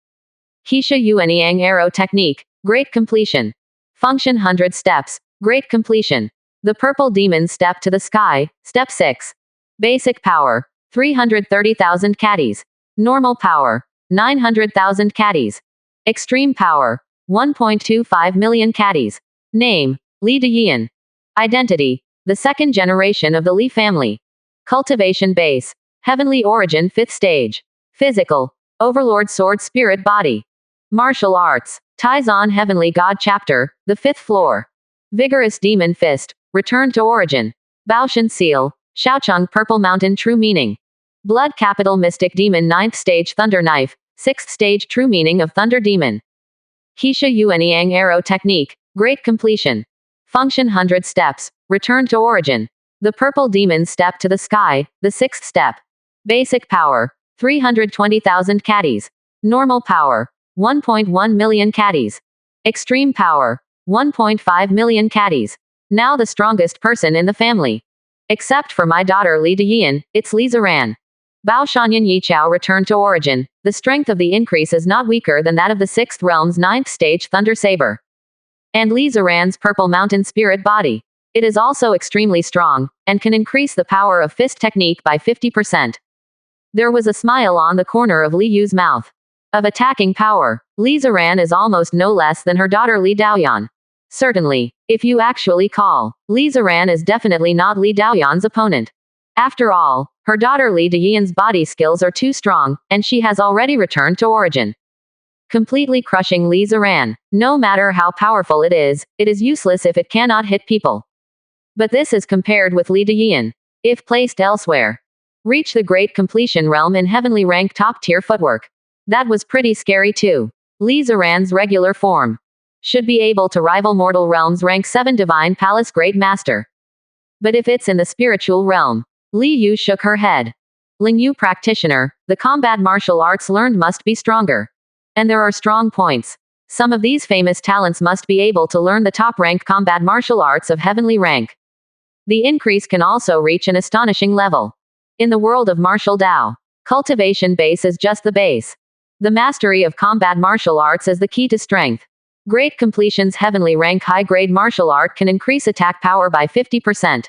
Kisha Yuanyang arrow technique. Great completion. Function 100 steps. Great completion. The purple demon step to the sky, step 6. Basic power. 330,000 caddies. Normal power. 900,000 caddies. Extreme power. 1.25 million caddies. Name. Li Dayan. Identity. The 2nd generation of the Li family. Cultivation base. Heavenly origin 5th stage. Physical. Overlord sword spirit body. Martial arts. Taizan Heavenly God chapter, the 5th floor. Vigorous demon fist. Return to origin. Baoshan seal. Shaocheng purple mountain true meaning. Blood capital mystic demon 9th stage Thunder Knife, 6th stage true meaning of Thunder Demon. Kisha Yuanyang arrow technique. Great completion. Function 100 steps. Return to origin. The purple demon step to the sky, the 6th step. Basic power. 320,000 caddies. Normal power. 1.1 million caddies. Extreme power. 1.5 million caddies. Now the strongest person in the family. Except for my daughter Li Dayan, it's Li Ziran. Bao Shanyan Yichao returned to origin. The strength of the increase is not weaker than that of the 6th realm's 9th stage Thunder Saber. And Li Ziran's purple mountain spirit body. It is also extremely strong, and can increase the power of fist technique by 50%. There was a smile on the corner of Li Yu's mouth. Of attacking power, Li Ziran is almost no less than her daughter Li Daoyan. Certainly, if you actually call, Li Ziran is definitely not Li Daoyan's opponent. After all, her daughter Li Dayan's body skills are too strong, and she has already returned to origin. Completely crushing Li Ziran. No matter how powerful it is useless if it cannot hit people. But this is compared with Li Dayan. If placed elsewhere. Reach the great completion realm in heavenly rank top tier footwork. That was pretty scary too. Li Ziran's regular form. Should be able to rival mortal realms rank 7 divine palace great master. But if it's in the spiritual realm. Li Yu shook her head. Ling Yu practitioner, the combat martial arts learned must be stronger. And there are strong points. Some of these famous talents must be able to learn the top rank combat martial arts of heavenly rank. The increase can also reach an astonishing level. In the world of martial Dao, Cultivation base is just the base. The mastery of combat martial arts is the key to strength. Great completions heavenly rank high-grade martial art can increase attack power by 50%.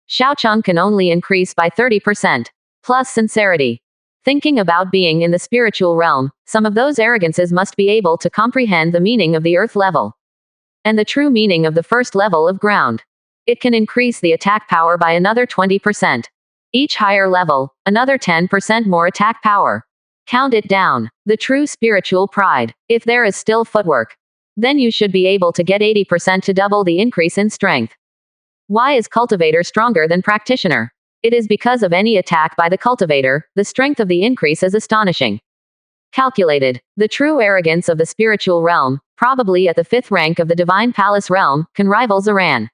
Xiaocheng can only increase by 30%. Plus sincerity. Thinking about being in the spiritual realm, some of those arrogances must be able to comprehend the meaning of the earth level. And the true meaning of the first level of ground. It can increase the attack power by another 20%. Each higher level, another 10% more attack power. Count it down. The true spiritual pride. If there is still footwork, then you should be able to get 80% to double the increase in strength. Why is cultivator stronger than practitioner? It is because of any attack by the cultivator, the strength of the increase is astonishing. Calculated. The true arrogance of the spiritual realm, probably at the 5th rank of the divine palace realm, can rival Zaran.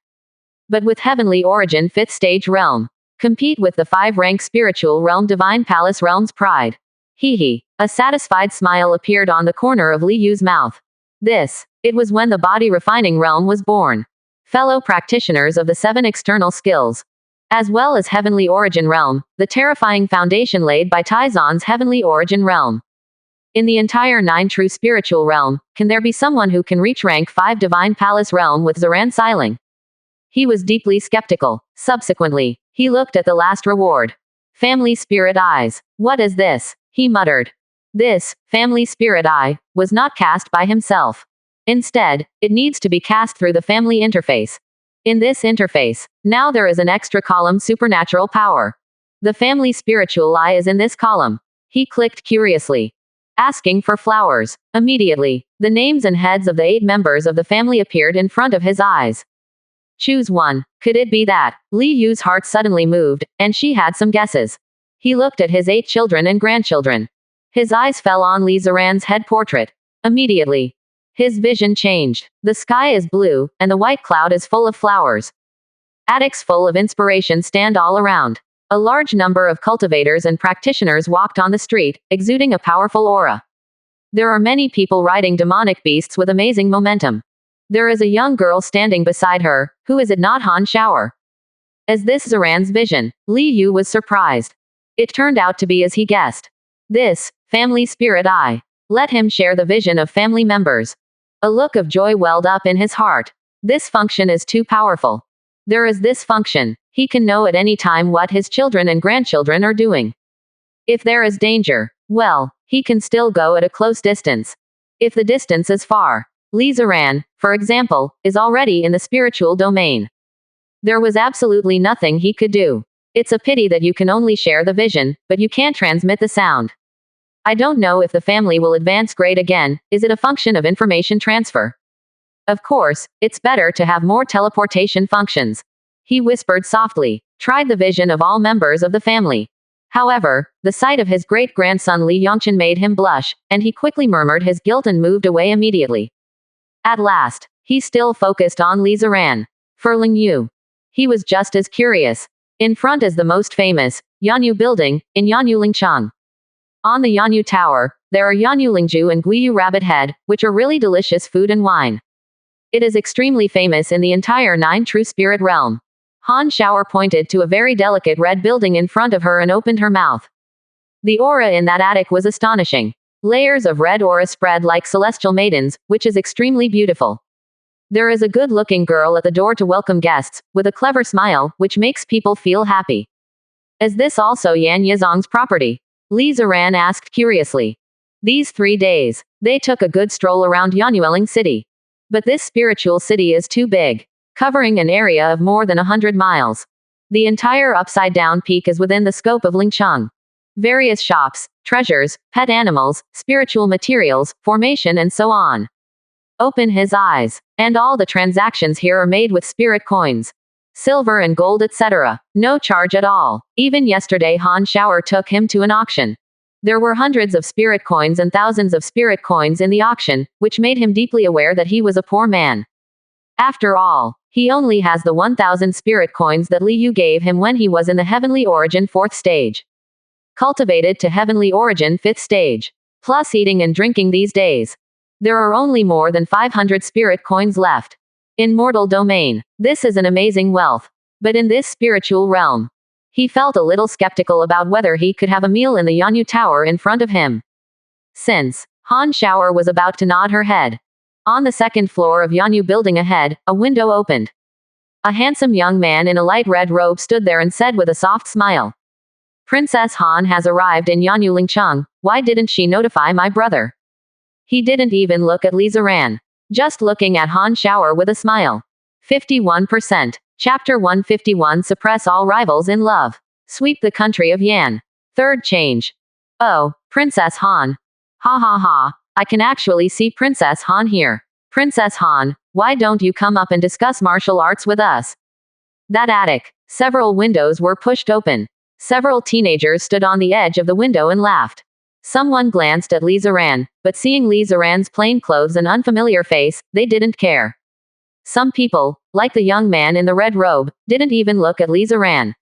But with heavenly origin 5th stage realm, compete with the 5-rank spiritual realm divine palace realm's pride. Hee. A satisfied smile appeared on the corner of Li Yu's mouth. It was when the body refining realm was born. Fellow practitioners of the 7 external skills, as well as heavenly origin realm, the terrifying foundation laid by Taizan's heavenly origin realm. In the entire 9 true spiritual realm, can there be someone who can reach rank 5 divine palace realm with Zaran Siling? He was deeply skeptical. Subsequently, he looked at the last reward. Family spirit eyes. What is this? He muttered. This, family spirit eye, was not cast by himself. Instead, it needs to be cast through the family interface. In this interface, now there is an extra column supernatural power. The family spiritual eye is in this column. He clicked curiously. Asking for flowers. Immediately, the names and heads of the 8 members of the family appeared in front of his eyes. Choose one. Could it be that? Li Yu's heart suddenly moved, and she had some guesses. He looked at his 8 children and grandchildren. His eyes fell on Li Zaran's head portrait. Immediately, his vision changed. The sky is blue, and the white cloud is full of flowers. Attics full of inspiration stand all around. A large number of cultivators and practitioners walked on the street, exuding a powerful aura. There are many people riding demonic beasts with amazing momentum. There is a young girl standing beside her. Who is it not Han Shower? As this Zaran's vision, Li Yu was surprised. It turned out to be as he guessed. This, family spirit eye. Let him share the vision of family members. A look of joy welled up in his heart. This function is too powerful. There is this function. He can know at any time what his children and grandchildren are doing. If there is danger, well, he can still go at a close distance. If the distance is far, Li Zaran, for example, is already in the spiritual domain. There was absolutely nothing he could do. It's a pity that you can only share the vision, but you can't transmit the sound. I don't know if the family will advance grade again. Is it a function of information transfer? Of course, it's better to have more teleportation functions. He whispered softly, tried the vision of all members of the family. However, the sight of his great-grandson Li Yongchen made him blush, and he quickly murmured his guilt and moved away immediately. At last, he still focused on Li Zaran. Furling Yu. He was just as curious. In front is the most famous, Yanyu building, in Yanyu Lingchang. On the Yanyu Tower, there are Yanyu Lingju and Guiyu Rabbit Head, which are really delicious food and wine. It is extremely famous in the entire 9 true spirit realm. Han Shower pointed to a very delicate red building in front of her and opened her mouth. The aura in that attic was astonishing. Layers of red aura spread like celestial maidens, which is extremely beautiful. There is a good-looking girl at the door to welcome guests, with a clever smile, which makes people feel happy. Is this also Yan Yizong's property? Li Zaran asked curiously. These 3 days, they took a good stroll around Yanyueling City. But this spiritual city is too big, covering an area of more than 100 miles. The entire upside-down peak is within the scope of Lingcheng. Various shops, treasures, pet animals, spiritual materials, formation and so on. Open his eyes. And all the transactions here are made with spirit coins. Silver and gold etc. No charge at all. Even yesterday Han Shower took him to an auction. There were hundreds of spirit coins and thousands of spirit coins in the auction, which made him deeply aware that he was a poor man. After all, he only has the 1,000 spirit coins that Li Yu gave him when he was in the heavenly origin 4th stage. Cultivated to heavenly origin 5th stage. Plus eating and drinking these days. There are only more than 500 spirit coins left. In mortal domain, this is an amazing wealth. But in this spiritual realm, He felt a little skeptical about whether he could have a meal in the Yanyu Tower in front of him. Since Han Shower was about to nod her head. On the second floor of Yanyu building ahead, a window opened. A handsome young man in a light red robe stood there and said with a soft smile. Princess Han has arrived in Yanyu Lingcheng. Why didn't she notify my brother? He didn't even look at Li Ziran. Just looking at Han Shower with a smile. 51%. Chapter 151 Suppress all rivals in love. Sweep the country of Yan. Third change. Oh, Princess Han. Ha ha ha. I can actually see Princess Han here. Princess Han, why don't you come up and discuss martial arts with us? That attic. Several windows were pushed open. Several teenagers stood on the edge of the window and laughed. Someone glanced at Li Ziran, but seeing Li Ziran's plain clothes and unfamiliar face, they didn't care. Some people, like the young man in the red robe, didn't even look at Li Ziran.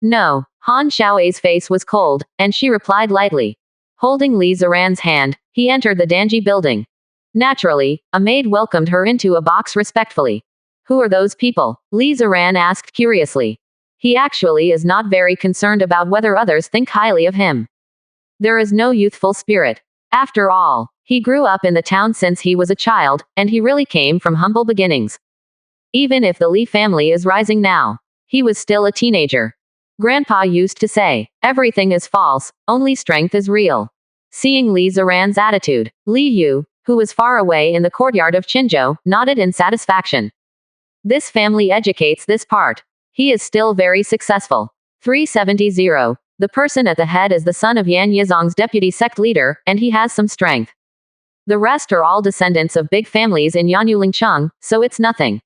No, Han Xiao's face was cold, and she replied lightly. Holding Li Ziran's hand, he entered the Danji building. Naturally, a maid welcomed her into a box respectfully. Who are those people? Li Ziran asked curiously. He actually is not very concerned about whether others think highly of him. There is no youthful spirit. After all, he grew up in the town since he was a child, and he really came from humble beginnings. Even if the Li family is rising now, he was still a teenager. Grandpa used to say, everything is false, only strength is real. Seeing Li Ziran's attitude, Li Yu, who was far away in the courtyard of Qinzhou, nodded in satisfaction. This family educates this part. He is still very successful. 370. The person at the head is the son of Yan Yizong's deputy sect leader, and he has some strength. The rest are all descendants of big families in Yanyu Lingcheng, so it's nothing.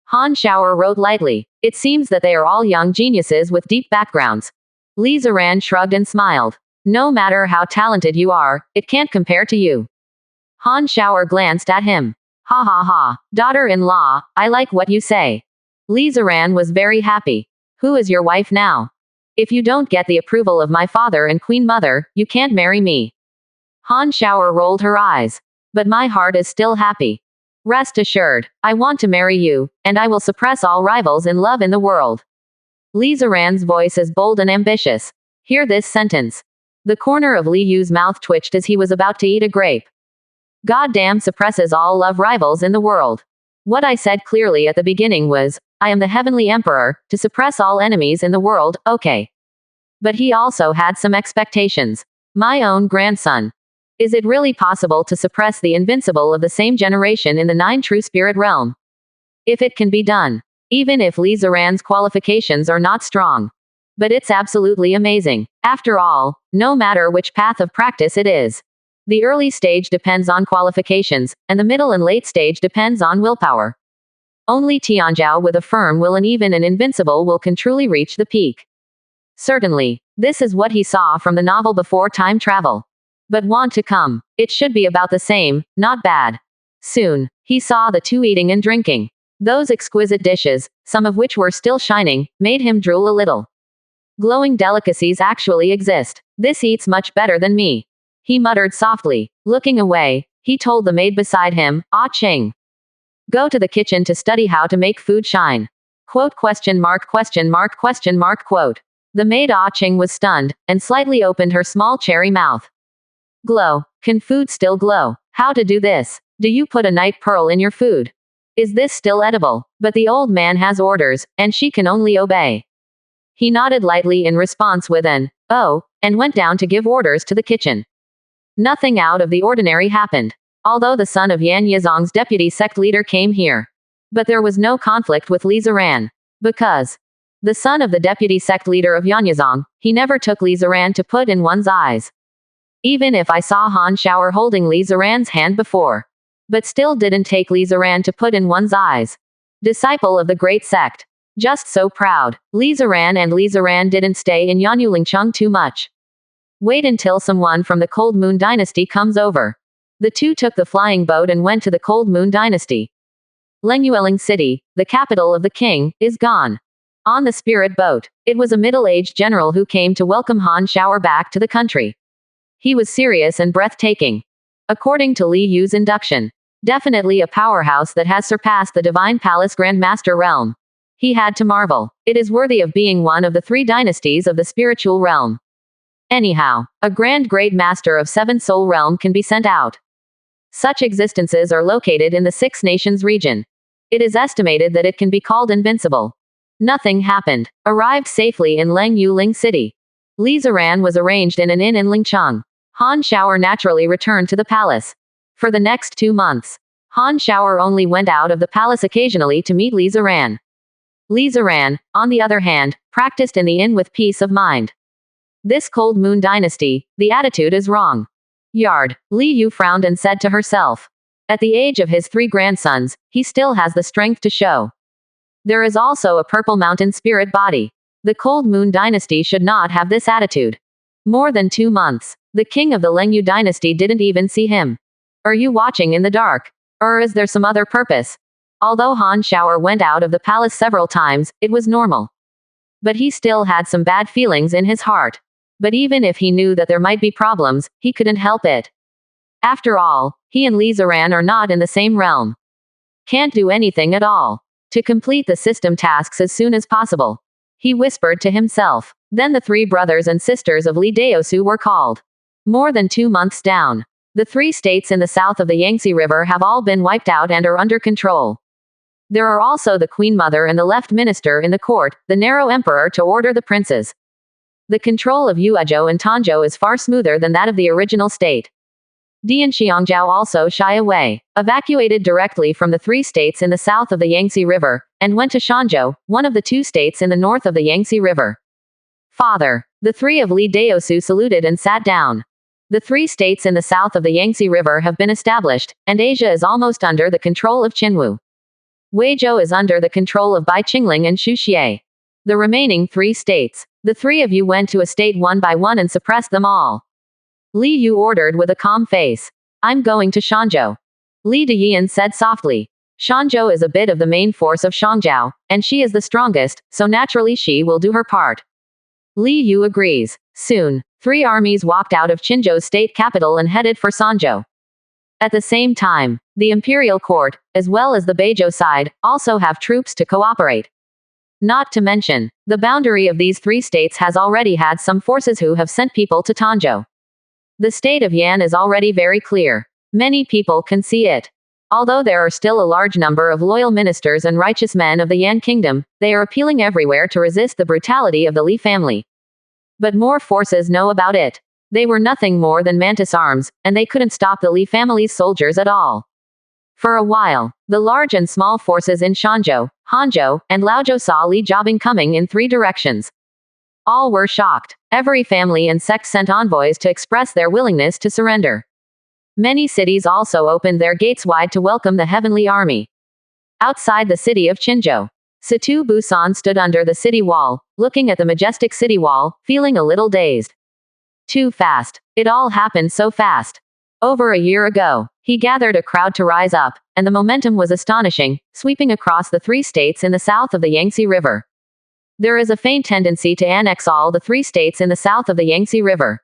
Han Shower wrote lightly. It seems that they are all young geniuses with deep backgrounds. Li Ziran shrugged and smiled. No matter how talented you are, it can't compare to you. Han Shower glanced at him. Ha ha ha, daughter-in-law, I like what you say. Li Ziran was very happy. Who is your wife now? If you don't get the approval of my father and Queen Mother, you can't marry me. Han Shower rolled her eyes. But my heart is still happy. Rest assured, I want to marry you, and I will suppress all rivals in love in the world. Li Ziran's voice is bold and ambitious. Hear this sentence. The corner of Li Yu's mouth twitched as he was about to eat a grape. Goddamn suppresses all love rivals in the world. What I said clearly at the beginning was, I am the heavenly emperor, to suppress all enemies in the world, okay. But he also had some expectations. My own grandson. Is it really possible to suppress the invincible of the same generation in the 9 true spirit realm? If it can be done. Even if Li Ziran's qualifications are not strong. But it's absolutely amazing. After all, no matter which path of practice it is. The early stage depends on qualifications, and the middle and late stage depends on willpower. Only Tianzhao with a firm will and even an invincible will can truly reach the peak. Certainly, this is what he saw from the novel Before Time Travel. But want to come. It should be about the same, not bad. Soon, he saw the two eating and drinking. Those exquisite dishes, some of which were still shining, made him drool a little. Glowing delicacies actually exist. This eats much better than me. He muttered softly. Looking away, he told the maid beside him, Ah Ching. Go to the kitchen to study how to make food shine. Quote question mark question mark question mark quote. The maid Ah Ching was stunned, and slightly opened her small cherry mouth. Glow. Can food still glow? How to do this? Do you put a night pearl in your food? Is this still edible? But the old man has orders, and she can only obey. He nodded lightly in response with an, oh, and went down to give orders to the kitchen. Nothing out of the ordinary happened. Although the son of Yan Yizong's deputy sect leader came here. But there was no conflict with Li Ziran. Because the son of the deputy sect leader of Yan Yizong, he never took Li Ziran to put in one's eyes. Even if I saw Han Shower holding Li Ziran's hand before. But still didn't take Li Ziran to put in one's eyes. Disciple of the great sect. Just so proud. Li Ziran and Li Ziran didn't stay in Yanyu Lingcheng too much. Wait until someone from the Cold Moon Dynasty comes over. The two took the flying boat and went to the Cold Moon Dynasty. Lengyueling City, the capital of the king, is gone. On the spirit boat, it was a middle-aged general who came to welcome Han Shower back to the country. He was serious and breathtaking. According to Li Yu's induction. Definitely a powerhouse that has surpassed the Divine Palace Grandmaster realm. He had to marvel. It is worthy of being one of the 3 dynasties of the spiritual realm. Anyhow, a grand great master of 7 soul realm can be sent out. Such existences are located in the 6 nations region. It is estimated that it can be called invincible. Nothing happened. Arrived safely in Leng Yuling City. Li Ziran was arranged in an inn in Lingcheng. Han Shower naturally returned to the palace. For the next 2 months, Han Shower only went out of the palace occasionally to meet Li Ziran. Li Ziran, on the other hand, practiced in the inn with peace of mind. This cold moon dynasty, the attitude is wrong. Yard. Li Yu frowned and said to herself. At the age of his 3 grandsons, he still has the strength to show. There is also a purple mountain spirit body. The cold moon dynasty should not have this attitude. More than 2 months. The king of the Lengyu dynasty didn't even see him. Are you watching in the dark? Or is there some other purpose? Although Han Shower went out of the palace several times, it was normal. But he still had some bad feelings in his heart. But even if he knew that there might be problems, he couldn't help it. After all, he and Li Ziran are not in the same realm. Can't do anything at all. To complete the system tasks as soon as possible. He whispered to himself. Then the 3 brothers and sisters of Li Daosu were called. More than 2 months down. The 3 states in the south of the Yangtze River have all been wiped out and are under control. There are also the Queen Mother and the left minister in the court, the narrow emperor to order the princes. The control of Yuezhou and Tanzhou is far smoother than that of the original state. Dian Xiangjiao also shy away, evacuated directly from the 3 states in the south of the Yangtze River, and went to Shanzhou, one of the 2 states in the north of the Yangtze River. Father. The 3 of Li Daosu saluted and sat down. The 3 states in the south of the Yangtze River have been established, and Asia is almost under the control of Qinwu. Weizhou is under the control of Bai Qingling and Xu Xie. The remaining 3 states. The 3 of you went to a state one by one and suppressed them all. Li Yu ordered with a calm face. I'm going to Shanzhou. Li Deyan said softly. Shanzhou is a bit of the main force of Shangjiao, and she is the strongest, so naturally she will do her part. Li Yu agrees. Soon, 3 armies walked out of Qinzhou's state capital and headed for Sanzhou. At the same time, the imperial court, as well as the Beizhou side, also have troops to cooperate. Not to mention, the boundary of these 3 states has already had some forces who have sent people to Tanzhou. The state of Yan is already very clear. Many people can see it. Although there are still a large number of loyal ministers and righteous men of the Yan kingdom, they are appealing everywhere to resist the brutality of the Li family. But more forces know about it. They were nothing more than mantis arms, and they couldn't stop the Li family's soldiers at all. For a while, the large and small forces in Shanzhou, Hanzhou, and Laozhou saw Li Jiabing coming in 3 directions. All were shocked. Every family and sect sent envoys to express their willingness to surrender. Many cities also opened their gates wide to welcome the heavenly army. Outside the city of Qinzhou, Situ Busan stood under the city wall, looking at the majestic city wall, feeling a little dazed. Too fast. It all happened so fast. Over a year ago, he gathered a crowd to rise up, and the momentum was astonishing, sweeping across the 3 states in the south of the Yangtze River. There is a faint tendency to annex all the 3 states in the south of the Yangtze River.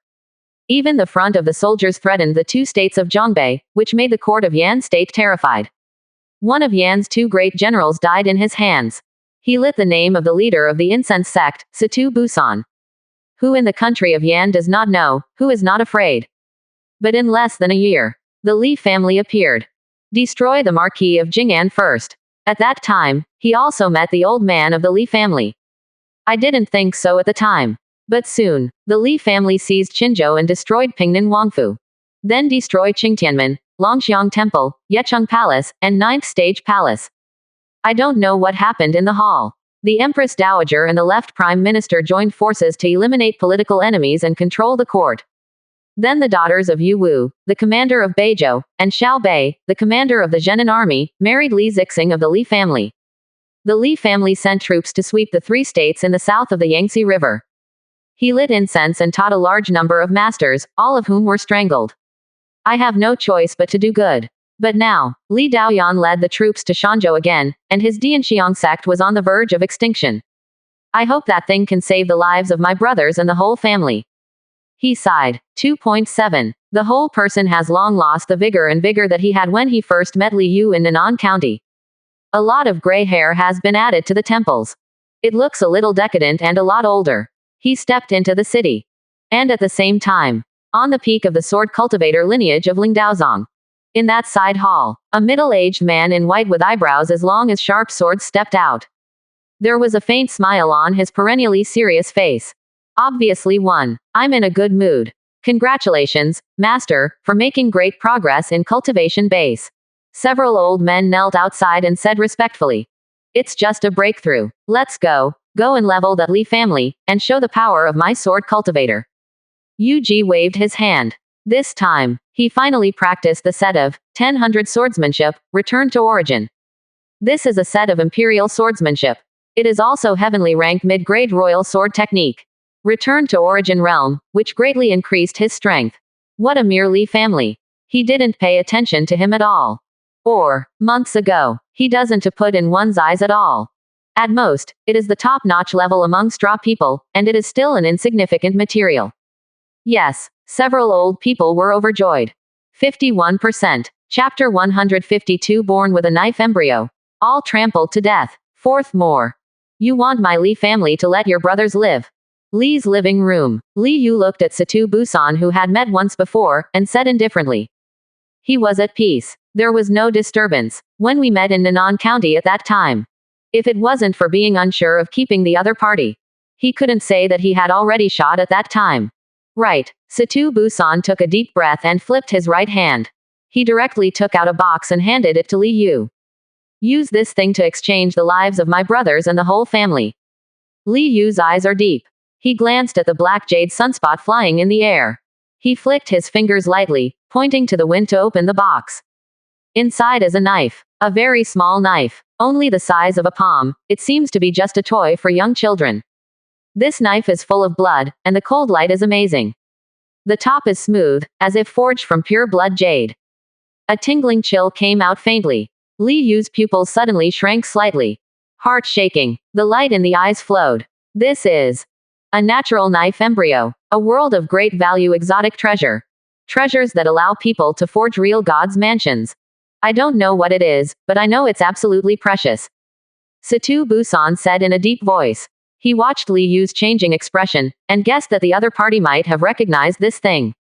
Even the front of the soldiers threatened the 2 states of Zhongbei, which made the court of Yan state terrified. One of Yan's 2 great generals died in his hands. He lit the name of the leader of the incense sect, Situ Busan. Who in the country of Yan does not know, who is not afraid? But in less than a year, the Li family appeared. Destroy the Marquis of Jing'an first. At that time, he also met the old man of the Li family. I didn't think so at the time. But soon, the Li family seized Qinzhou and destroyed Pingnan Wangfu. Then destroyed Qingtianmen, Longxiang Temple, Yecheng Palace, and 9th Stage Palace. I don't know what happened in the hall. The Empress Dowager and the left Prime Minister joined forces to eliminate political enemies and control the court. Then the daughters of Yu Wu, the commander of Beizhou, and Xiao Bei, the commander of the Zhenan army, married Li Zixing of the Li family. The Li family sent troops to sweep the 3 states in the south of the Yangtze River. He lit incense and taught a large number of masters, all of whom were strangled. I have no choice but to do good. But now, Li Daoyan led the troops to Shanzhou again, and his Dianxiang sect was on the verge of extinction. I hope that thing can save the lives of my brothers and the whole family. He sighed. 2.7. The whole person has long lost the vigor and vigor that he had when he first met Li Yu in Nan'an County. A lot of gray hair has been added to the temples. It looks a little decadent and a lot older. He stepped into the city. And at the same time, on the peak of the sword cultivator lineage of Lingdaozong, in that side hall, a middle-aged man in white with eyebrows as long as sharp swords stepped out. There was a faint smile on his perennially serious face. Obviously one. I'm in a good mood. Congratulations, Master, for making great progress in cultivation base. Several old men knelt outside and said respectfully. It's just a breakthrough. Let's go. Go and level that Li family, and show the power of my sword cultivator. Yuji waved his hand. This time, he finally practiced the set of 1000 swordsmanship, returned to origin. This is a set of imperial swordsmanship. It is also heavenly rank mid-grade royal sword technique. Returned to origin realm, which greatly increased his strength. What a mere Li family. He didn't pay attention to him at all. Or, months ago, he doesn't to put in one's eyes at all. At most, it is the top-notch level among straw people, and it is still an insignificant material. Yes, several old people were overjoyed. 51%. Chapter 152 Born with a knife embryo. All trampled to death. Fourth more. You want my Li family to let your brothers live. Li's living room. Li Yu looked at Satu Busan, who had met once before, and said indifferently. He was at peace. There was no disturbance when we met in Nannan County at that time. If it wasn't for being unsure of keeping the other party, he couldn't say that he had already shot at that time. Right. Satu Busan took a deep breath and flipped his right hand. He directly took out a box and handed it to Li Yu. Use this thing to exchange the lives of my brothers and the whole family. Li Yu's eyes are deep. He glanced at the black jade sunspot flying in the air. He flicked his fingers lightly, pointing to the wind to open the box. Inside is a knife. A very small knife. Only the size of a palm. It seems to be just a toy for young children. This knife is full of blood, and the cold light is amazing. The top is smooth, as if forged from pure blood jade. A tingling chill came out faintly. Li Yu's pupils suddenly shrank slightly. Heart shaking. The light in the eyes flowed. This is a natural knife embryo. A world of great value exotic treasure. Treasures that allow people to forge real gods' mansions. I don't know what it is, but I know it's absolutely precious. Satu Busan said in a deep voice. He watched Li Yu's changing expression, and guessed that the other party might have recognized this thing.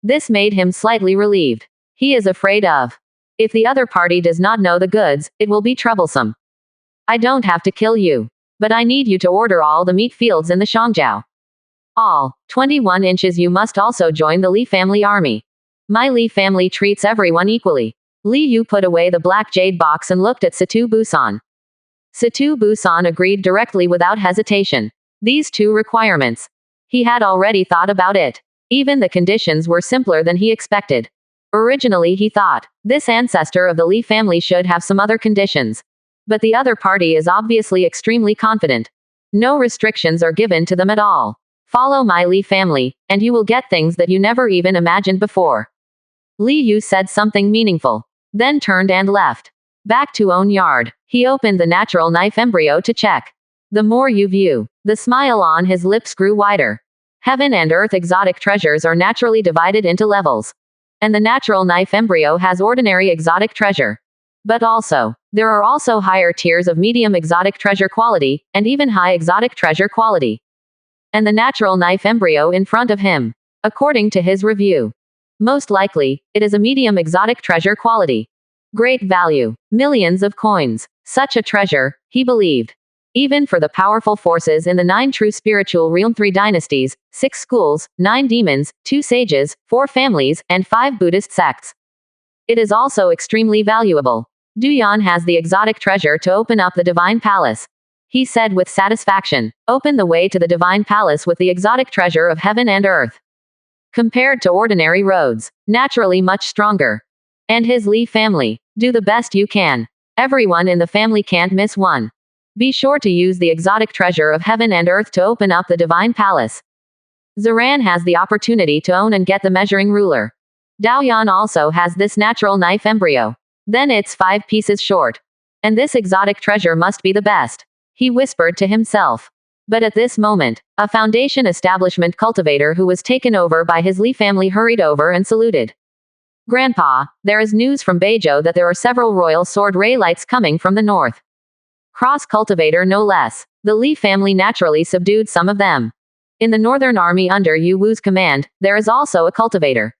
This made him slightly relieved. He is afraid of. If the other party does not know the goods, it will be troublesome. I don't have to kill you. But I need you to order all the meat fields in the Shangjiao. All 21 inches. You must also join the Li family army. My Li family treats everyone equally. Li Yu put away the black jade box and looked at Satu Busan. Satu Busan agreed directly without hesitation. These two requirements. He had already thought about it. Even the conditions were simpler than he expected. Originally he thought, this ancestor of the Li family should have some other conditions. But the other party is obviously extremely confident. No restrictions are given to them at all. Follow my Li family, and you will get things that you never even imagined before. Li Yu said something meaningful. Then turned and left. Back to own yard. He opened the natural knife embryo to check. The more you view, the smile on his lips grew wider. Heaven and earth exotic treasures are naturally divided into levels. And the natural knife embryo has ordinary exotic treasure. But also, there are also higher tiers of medium exotic treasure quality, and even high exotic treasure quality. And the natural knife embryo in front of him. According to his review. Most likely, it is a medium exotic treasure quality. Great value. Millions of coins. Such a treasure, he believed. Even for the powerful forces in the 9 true spiritual realm, 3 dynasties, 6 schools, 9 demons, 2 sages, 4 families, and 5 Buddhist sects. It is also extremely valuable. Duyan has the exotic treasure to open up the divine palace. He said with satisfaction, open the way to the divine palace with the exotic treasure of heaven and earth. Compared to ordinary roads, naturally much stronger. And his Li family, do the best you can. Everyone in the family can't miss one. Be sure to use the exotic treasure of heaven and earth to open up the divine palace. Zaran has the opportunity to own and get the measuring ruler. Daoyan also has this natural knife embryo. Then it's 5 pieces short. And this exotic treasure must be the best. He whispered to himself. But at this moment, a foundation establishment cultivator who was taken over by his Li family hurried over and saluted. Grandpa, there is news from Beizhou that there are several royal sword ray lights coming from the north. Cross cultivator no less. The Li family naturally subdued some of them. In the northern army under Yu Wu's command, there is also a cultivator.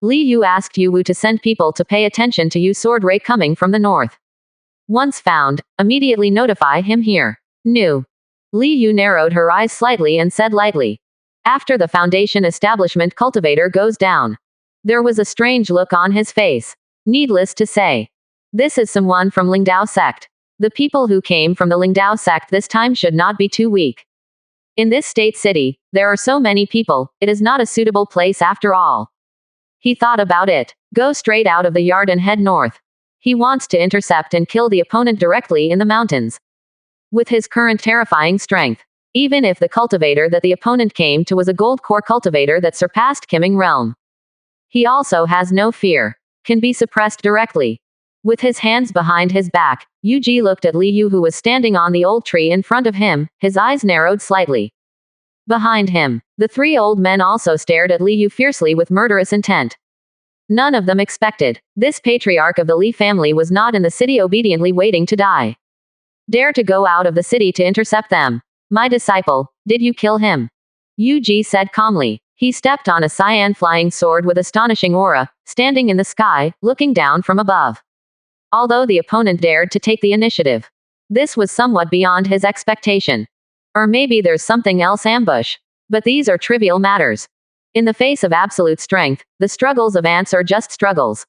Li Yu asked Yu Wu to send people to pay attention to Yu sword ray coming from the north. Once found, immediately notify him here. New. Li Yu narrowed her eyes slightly and said lightly. After the foundation establishment cultivator goes down. There was a strange look on his face. Needless to say. This is someone from Lingdao sect. The people who came from the Lingdao sect this time should not be too weak. In this state city, there are so many people, it is not a suitable place after all. He thought about it. Go straight out of the yard and head north. He wants to intercept and kill the opponent directly in the mountains. With his current terrifying strength. Even if the cultivator that the opponent came to was a gold core cultivator that surpassed Qiming realm. He also has no fear. Can be suppressed directly. With his hands behind his back, Yu Ji looked at Li Yu who was standing on the old tree in front of him, his eyes narrowed slightly. Behind him, the three old men also stared at Li Yu fiercely with murderous intent. None of them expected. This patriarch of the Li family was not in the city obediently waiting to die. Dare to go out of the city to intercept them. My disciple, did you kill him? Yu Ji said calmly. He stepped on a cyan flying sword with astonishing aura, standing in the sky, looking down from above. Although the opponent dared to take the initiative. This was somewhat beyond his expectation. Or maybe there's something else ambush. But these are trivial matters. In the face of absolute strength, the struggles of ants are just struggles.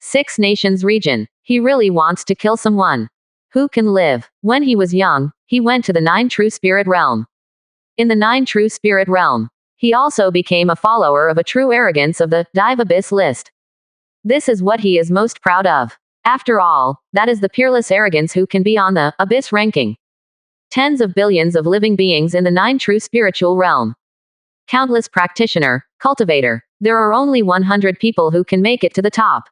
6 Nations region. He really wants to kill someone. Who can live? When he was young, he went to the 9 True Spirit realm. In the 9 True Spirit realm, he also became a follower of a true arrogance of the Dive Abyss list. This is what he is most proud of. After all, that is the peerless arrogance who can be on the Abyss ranking. Tens of billions of living beings in the 9 True Spiritual realm. Countless practitioner, cultivator. There are only 100 people who can make it to the top.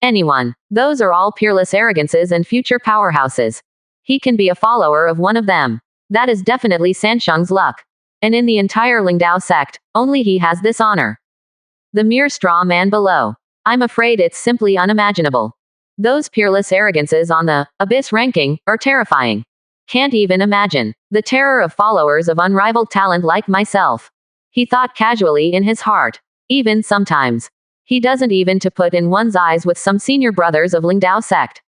Anyone. Those are all peerless arrogances and future powerhouses. He can be a follower of one of them. That is definitely Sansheng's luck. And in the entire Lingdao sect, only he has this honor. The mere straw man below. I'm afraid it's simply unimaginable. Those peerless arrogances on the Abyss ranking are terrifying. Can't even imagine. The terror of followers of unrivaled talent like myself. He thought casually in his heart. Even sometimes. He doesn't even to put in one's eyes with some senior brothers of Lingdao sect.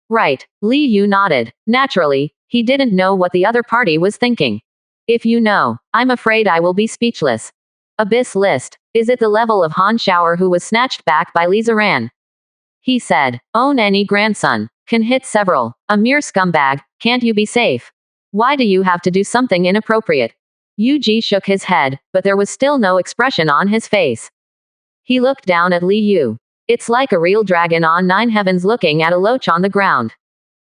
Right. Li Yu nodded. Naturally, he didn't know what the other party was thinking. If you know, I'm afraid I will be speechless. Abyss list. Is it the level of Han Shower who was snatched back by Li Ziran? He said, own any grandson. Can hit several. A mere scumbag, can't you be safe? Why do you have to do something inappropriate? Yu Ji shook his head, but there was still no expression on his face. He looked down at Li Yu. It's like a real dragon on 9 heavens looking at a loach on the ground.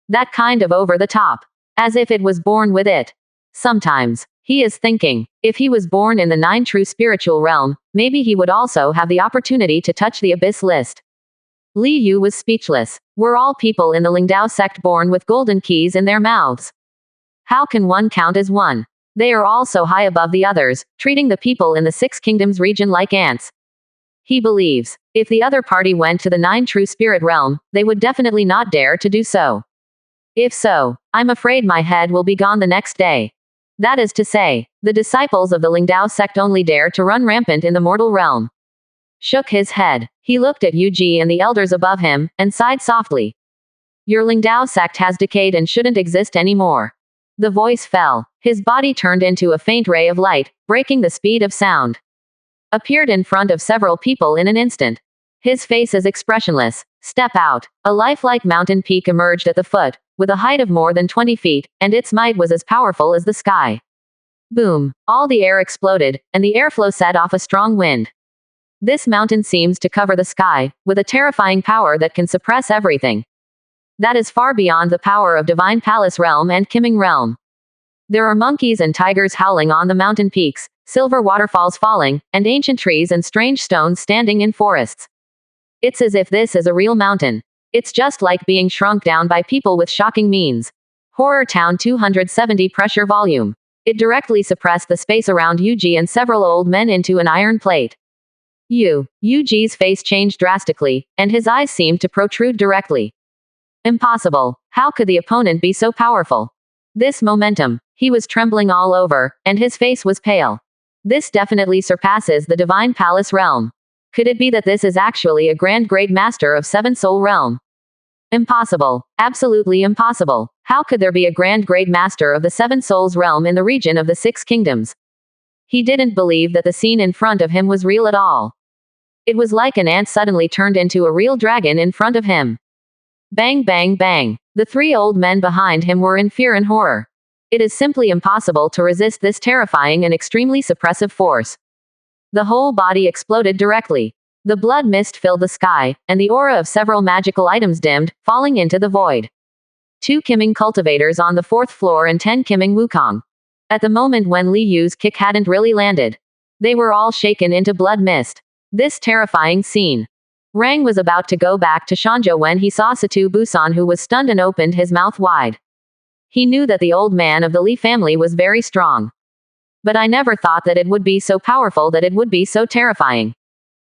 That kind of over the top. As if it was born with it. Sometimes, he is thinking, if he was born in the 9 True Spiritual realm, maybe he would also have the opportunity to touch the Abyss list. Li Yu was speechless. Were all people in the Lingdao sect born with golden keys in their mouths? How can one count as one? They are all so high above the others, treating the people in the 6 Kingdoms region like ants. He believes, if the other party went to the 9 True Spirit realm, they would definitely not dare to do so. If so, I'm afraid my head will be gone the next day. That is to say, the disciples of the Lingdao sect only dare to run rampant in the mortal realm. Shook his head. He looked at Yu Ji and the elders above him, and sighed softly. Your Lingdao sect has decayed and shouldn't exist anymore. The voice fell. His body turned into a faint ray of light, breaking the speed of sound. Appeared in front of several people in an instant. His face is expressionless. Step out. A lifelike mountain peak emerged at the foot, with a height of more than 20 feet, and its might was as powerful as the sky. Boom. All the air exploded, and the airflow set off a strong wind. This mountain seems to cover the sky, with a terrifying power that can suppress everything. That is far beyond the power of Divine Palace realm and Qiming realm. There are monkeys and tigers howling on the mountain peaks, silver waterfalls falling, and ancient trees and strange stones standing in forests. It's as if this is a real mountain. It's just like being shrunk down by people with shocking means. Horror Town 270 pressure volume. It directly suppressed the space around Yuji and several old men into an iron plate. Yuji's face changed drastically, and his eyes seemed to protrude directly. Impossible. How could the opponent be so powerful? This momentum. He was trembling all over, and his face was pale. This definitely surpasses the Divine Palace realm. Could it be that this is actually a Grand Great Master of Seven Soul Realm? Impossible. Absolutely impossible. How could there be a Grand Great Master of the Seven Souls realm in the region of the Six Kingdoms? He didn't believe that the scene in front of him was real at all. It was like an ant suddenly turned into a real dragon in front of him. Bang bang bang. The three old men behind him were in fear and horror. It is simply impossible to resist this terrifying and extremely suppressive force. The whole body exploded directly. The blood mist filled the sky, and the aura of several magical items dimmed, falling into the void. 2 Kiming cultivators on the 4th floor and 10 Kiming Wukong. At the moment when Li Yu's kick hadn't really landed, they were all shaken into blood mist. This terrifying scene. Rang was about to go back to Shanzhou when he saw Satu Busan, who was stunned and opened his mouth wide. He knew that the old man of the Li family was very strong. But I never thought that it would be so powerful, that it would be so terrifying.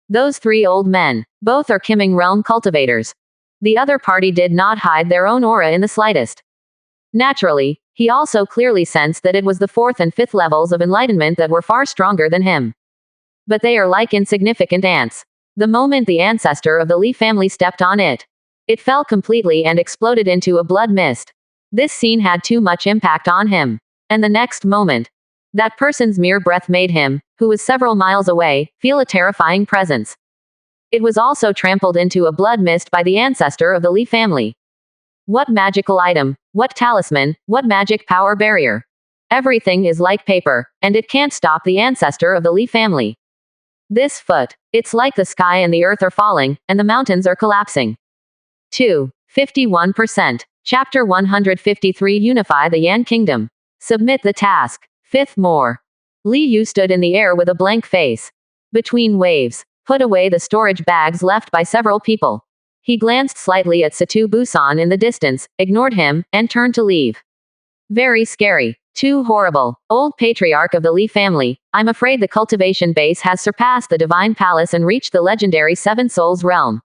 Those 3 old men, both are Kiming realm cultivators. The other party did not hide their own aura in the slightest. Naturally, he also clearly sensed that it was the 4th and 5th levels of enlightenment that were far stronger than him. But they are like insignificant ants. The moment the ancestor of the Li family stepped on it, it fell completely and exploded into a blood mist. This scene had too much impact on him. And the next moment, that person's mere breath made him, who was several miles away, feel a terrifying presence. It was also trampled into a blood mist by the ancestor of the Li family. What magical item, what talisman, what magic power barrier. Everything is like paper, and it can't stop the ancestor of the Li family. This foot, it's like the sky and the earth are falling, and the mountains are collapsing. 51%. Chapter 153. Unify the Yan Kingdom. Submit the task. 5th more. Li Yu stood in the air with a blank face. Between waves, put away the storage bags left by several people. He glanced slightly at Satu Busan in the distance, ignored him, and turned to leave. Very scary. Too horrible. Old patriarch of the Li family, I'm afraid the cultivation base has surpassed the Divine Palace and reached the legendary Seven Souls realm.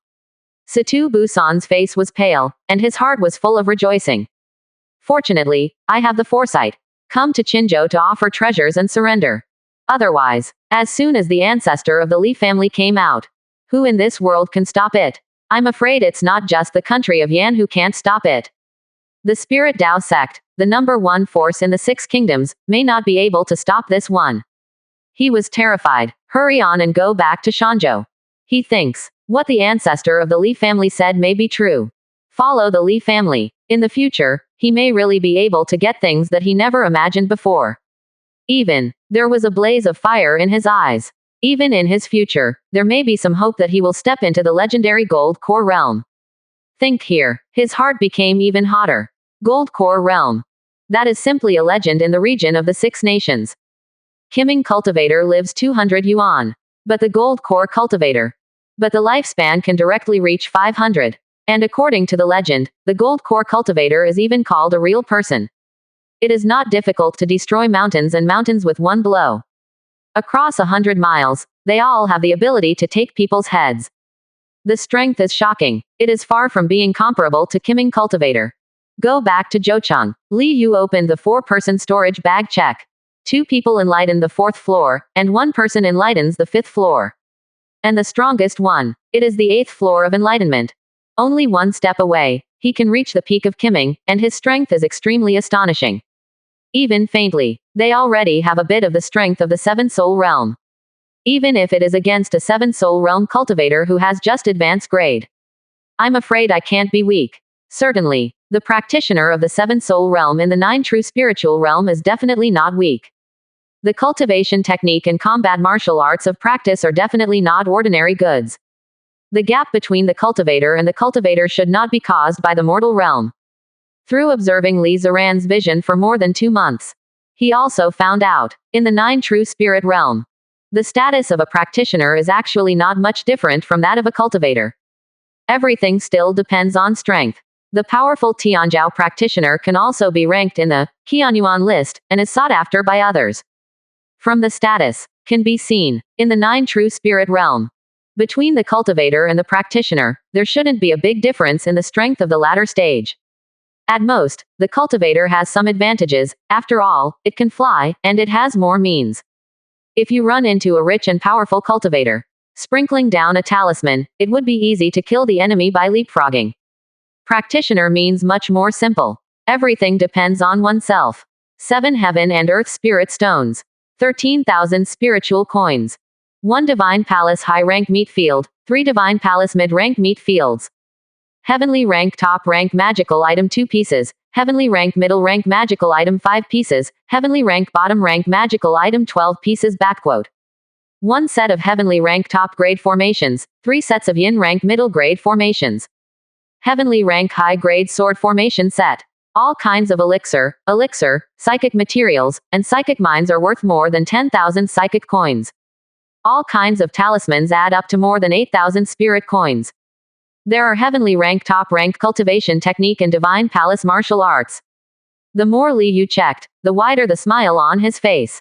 Satu Busan's face was pale, and his heart was full of rejoicing. Fortunately, I have the foresight. Come to Qinzhou to offer treasures and surrender. Otherwise, as soon as the ancestor of the Li family came out, who in this world can stop it? I'm afraid it's not just the country of Yan who can't stop it. The Spirit Dao sect, the #1 force in the 6 kingdoms, may not be able to stop this one. He was terrified. Hurry on and go back to Shanzhou. He thinks, what the ancestor of the Li family said may be true. Follow the Li family. In the future, he may really be able to get things that he never imagined before. There was a blaze of fire in his eyes. Even in his future, there may be some hope that he will step into the legendary Gold Core realm. Think here. His heart became even hotter. Gold Core realm. That is simply a legend in the region of the 6 nations. Kiming cultivator lives 200 yuan. But the Gold Core cultivator. But the lifespan can directly reach 500. And according to the legend, the Gold Core cultivator is even called a real person. It is not difficult to destroy mountains and mountains with one blow. Across 100 miles, they all have the ability to take people's heads. The strength is shocking. It is far from being comparable to Kiming cultivator. Go back to Zhoucheng. Li Yu opened the 4-person storage bag check. 2 people enlighten the 4th floor, and 1 person enlightens the 5th floor. And the strongest one, it is the 8th floor of enlightenment. Only 1 step away, he can reach the peak of Kiming, and his strength is extremely astonishing. Even faintly, they already have a bit of the strength of the 7 soul realm. Even if it is against a 7 soul realm cultivator who has just advanced grade. I'm afraid I can't be weak. Certainly, the practitioner of the 7 soul realm in the 9 true spiritual realm is definitely not weak. The cultivation technique and combat martial arts of practice are definitely not ordinary goods. The gap between the cultivator and the cultivator should not be caused by the mortal realm. Through observing Li Ziran's vision for more than 2 months, he also found out, in the 9 true spirit realm, the status of a practitioner is actually not much different from that of a cultivator. Everything still depends on strength. The powerful Tianjiao practitioner can also be ranked in the Qianyuan list, and is sought after by others. from the status, can be seen in the 9 true spirit realm. Between the cultivator and the practitioner, there shouldn't be a big difference in the strength of the latter stage. At most, the cultivator has some advantages. After all, it can fly, and it has more means. If you run into a rich and powerful cultivator, sprinkling down a talisman, it would be easy to kill the enemy by leapfrogging. Practitioner means much more simple. Everything depends on oneself. 7 heaven and earth spirit stones. 13,000 spiritual coins. 1 divine palace high rank meat field. 3 divine palace mid rank meat fields. Heavenly rank top rank magical item 2 pieces. Heavenly rank middle rank magical item 5 pieces. Heavenly rank bottom rank magical item 12 pieces. Backquote. 1 set of heavenly rank top grade formations. 3 sets of yin rank middle grade formations. Heavenly rank high grade sword formation set. All kinds of elixir, psychic materials, and psychic mines are worth more than 10,000 psychic coins. All kinds of talismans add up to more than 8,000 spirit coins. There are heavenly rank top rank cultivation technique and divine palace martial arts. The more Li Yu checked, the wider the smile on his face.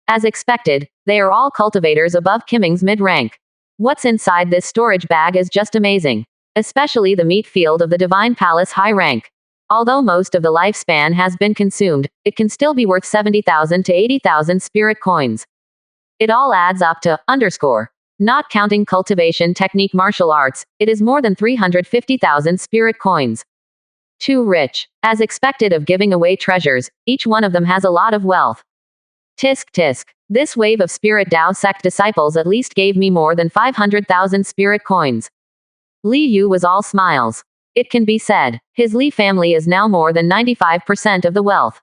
As expected, they are all cultivators above Kiming's mid-rank. What's inside this storage bag is just amazing. Especially the meat field of the divine palace high rank. Although most of the lifespan has been consumed, it can still be worth 70,000 to 80,000 spirit coins. It all adds up to, not counting cultivation technique martial arts, it is more than 350,000 spirit coins. Too rich. As expected of giving away treasures, each one of them has a lot of wealth. Tisk tisk. This wave of spirit Dao sect disciples at least gave me more than 500,000 spirit coins. Li Yu was all smiles. It can be said, his Li family is now more than 95% of the wealth.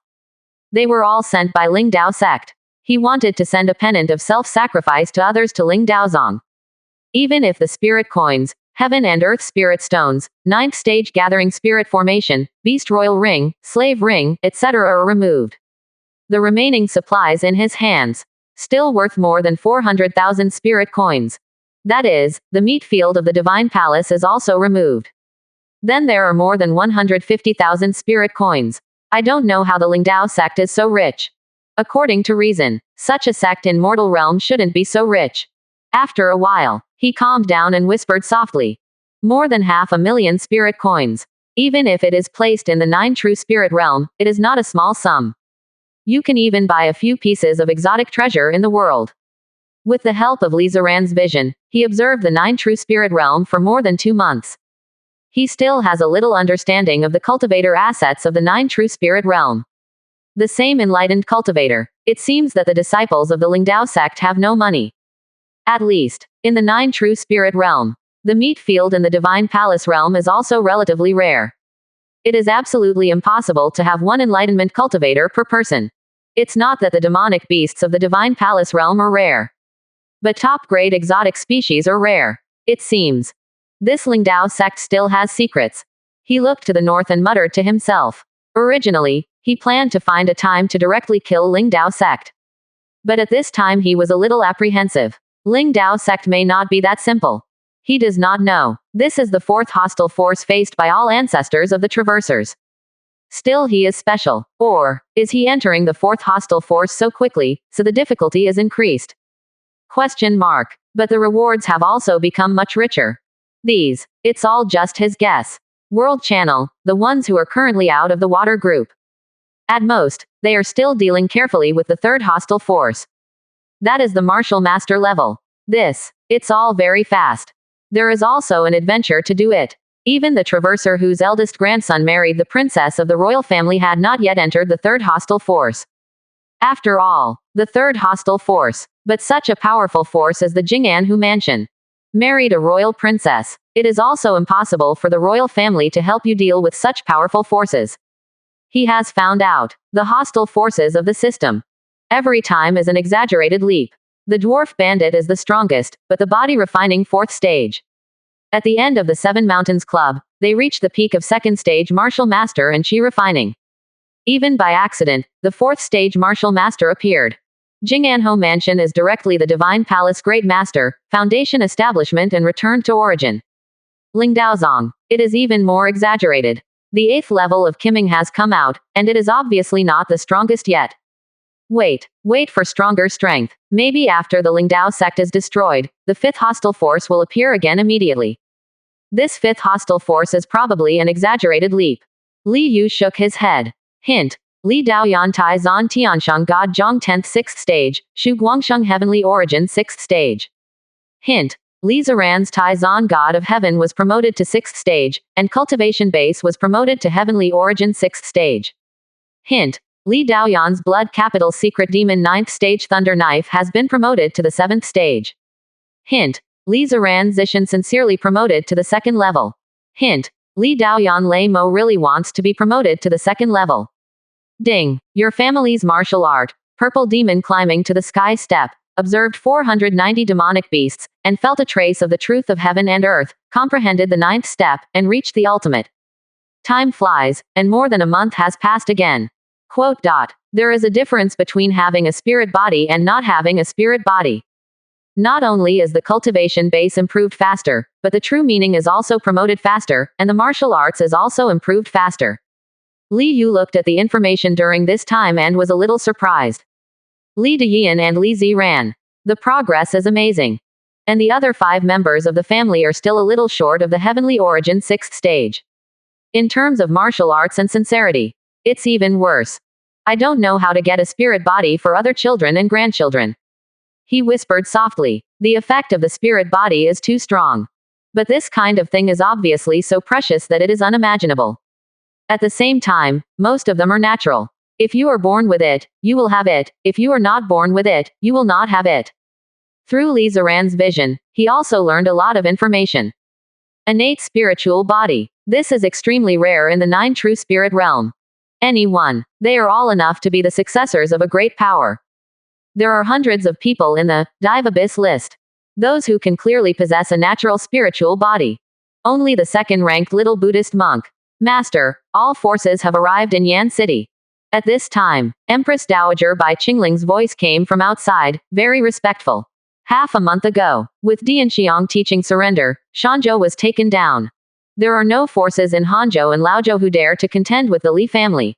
They were all sent by Ling Dao sect. He wanted to send a pennant of self-sacrifice to others to Ling Daozong. Even if the spirit coins, heaven and earth spirit stones, 9th stage gathering spirit formation, beast royal ring, slave ring, etc. are removed. The remaining supplies in his hands, still worth more than 400,000 spirit coins. That is, the meat field of the divine palace is also removed. Then there are more than 150,000 spirit coins. I don't know how the Lingdao sect is so rich. According to reason, such a sect in mortal realm shouldn't be so rich. After a while, he calmed down and whispered softly. More than 500,000 spirit coins. Even if it is placed in the 9 true spirit realm, it is not a small sum. You can even buy a few pieces of exotic treasure in the world. With the help of Li Ziran's vision, he observed the 9 true spirit realm for more than 2 months. He still has a little understanding of the cultivator assets of the 9 true spirit realm. The same enlightened cultivator. It seems that the disciples of the Lingdao sect have no money. At least, in the 9 true spirit realm. The meat field in the divine palace realm is also relatively rare. It is absolutely impossible to have 1 enlightenment cultivator per person. It's not that the demonic beasts of the divine palace realm are rare. But top-grade exotic species are rare. It seems. This Lingdao sect still has secrets. He looked to the north and muttered to himself. Originally, he planned to find a time to directly kill Lingdao sect. But at this time he was a little apprehensive. Lingdao sect may not be that simple. He does not know. This is the 4th hostile force faced by all ancestors of the Traversers. Still he is special. Or, is he entering the 4th hostile force so quickly, so the difficulty is increased? Question mark. But the rewards have also become much richer. It's all just his guess. World Channel, the ones who are currently out of the water group. At most, they are still dealing carefully with the 3rd hostile force. That is the martial master level. It's all very fast. There is also an adventure to do it. Even the Traverser whose eldest grandson married the princess of the royal family had not yet entered the 3rd hostile force. After all, the 3rd hostile force, but such a powerful force as the Jing'an mansion, married a royal princess. It is also impossible for the royal family to help you deal with such powerful forces. He has found out the hostile forces of the system. Every time is an exaggerated leap. The dwarf bandit is the strongest, but the body refining 4th stage. At the end of the 7 Mountains Club, they reach the peak of 2nd stage martial master and chi refining. Even by accident, the 4th stage martial master appeared. Jing'anho Mansion is directly the Divine Palace Great Master, Foundation Establishment and Return to Origin. Lingdaozong. It is even more exaggerated. The 8th level of Qiming has come out, and it is obviously not the strongest yet. Wait for stronger strength. Maybe after the Lingdao sect is destroyed, the fifth hostile force will appear again immediately. This fifth hostile force is probably an exaggerated leap. Li Yu shook his head. Hint. Li Daoyan Tai Zan Tiansheng God Zhong 10th 6th stage, Shu Guangsheng Heavenly Origin 6th stage. Hint. Li Ziran's Tai Zan God of Heaven was promoted to 6th stage, and Cultivation Base was promoted to Heavenly Origin 6th stage. Hint. Li Daoyan's Blood Capital Secret Demon 9th stage Thunder Knife has been promoted to the 7th stage. Hint. Li Ziran Zishan sincerely promoted to the 2nd level. Hint. Li Daoyan Lei Mo really wants to be promoted to the 2nd level. Ding. Your family's martial art, Purple Demon climbing to the sky step, observed 490 demonic beasts, and felt a trace of the truth of heaven and earth, comprehended the 9th step, and reached the ultimate. Time flies, and more than a month has passed again. There is a difference between having a spirit body and not having a spirit body. Not only is the cultivation base improved faster, but the true meaning is also promoted faster, and the martial arts is also improved faster. Li Yu looked at the information during this time and was a little surprised. Li Deyan and Li Ziran. The progress is amazing. And the other 5 members of the family are still a little short of the Heavenly Origin 6th stage. In terms of martial arts and sincerity, it's even worse. I don't know how to get a spirit body for other children and grandchildren. He whispered softly. The effect of the spirit body is too strong. But this kind of thing is obviously so precious that it is unimaginable. At the same time, most of them are natural. If you are born with it, you will have it. If you are not born with it, you will not have it. Through Li Ziran's vision, he also learned a lot of information. Innate spiritual body. This is extremely rare in the 9 true spirit realm. Any one. They are all enough to be the successors of a great power. There are hundreds of people in the Dive Abyss list. Those who can clearly possess a natural spiritual body. Only the 2nd-ranked little Buddhist monk. Master, all forces have arrived in Yan City. At this time, Empress Dowager Bai Qingling's voice came from outside, very respectful. Half a month ago, with Dianxiang teaching surrender, Shanzhou was taken down. There are no forces in Hanzhou and Laozhou who dare to contend with the Li family.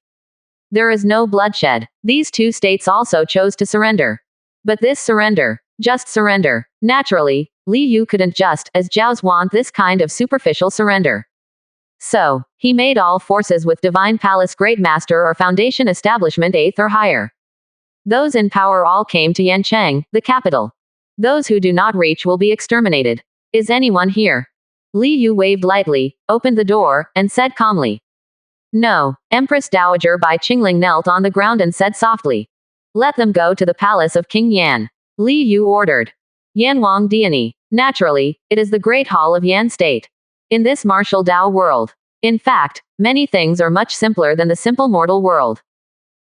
There is no bloodshed. These 2 states also chose to surrender. But this surrender, just surrender. Naturally, Li Yu couldn't just, as Zhao's want this kind of superficial surrender. So, he made all forces with Divine Palace Great Master or Foundation Establishment 8th or higher. Those in power all came to Yancheng, the capital. Those who do not reach will be exterminated. Is anyone here? Li Yu waved lightly, opened the door, and said calmly. No. Empress Dowager Bai Qingling knelt on the ground and said softly. Let them go to the palace of King Yan. Li Yu ordered. Yanwang Diani. Naturally, it is the Great Hall of Yan State. In this martial Dao world. In fact, many things are much simpler than the simple mortal world.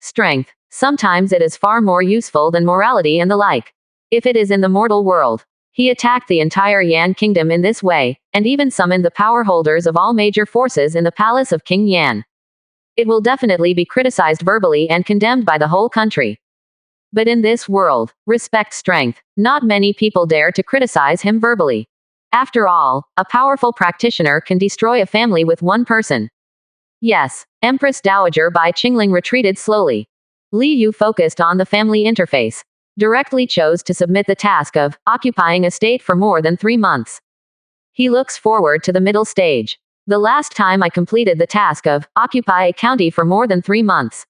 Strength. Sometimes it is far more useful than morality and the like. If it is in the mortal world. He attacked the entire Yan kingdom in this way, and even summoned the power holders of all major forces in the palace of King Yan. It will definitely be criticized verbally and condemned by the whole country. But in this world, respect strength. Not many people dare to criticize him verbally. After all, a powerful practitioner can destroy a family with one person. Yes, Empress Dowager Bai Qingling retreated slowly. Li Yu focused on the family interface. Directly chose to submit the task of occupying a state for more than 3 months. He looks forward to the middle stage. The last time I completed the task of occupy a county for more than 3 months.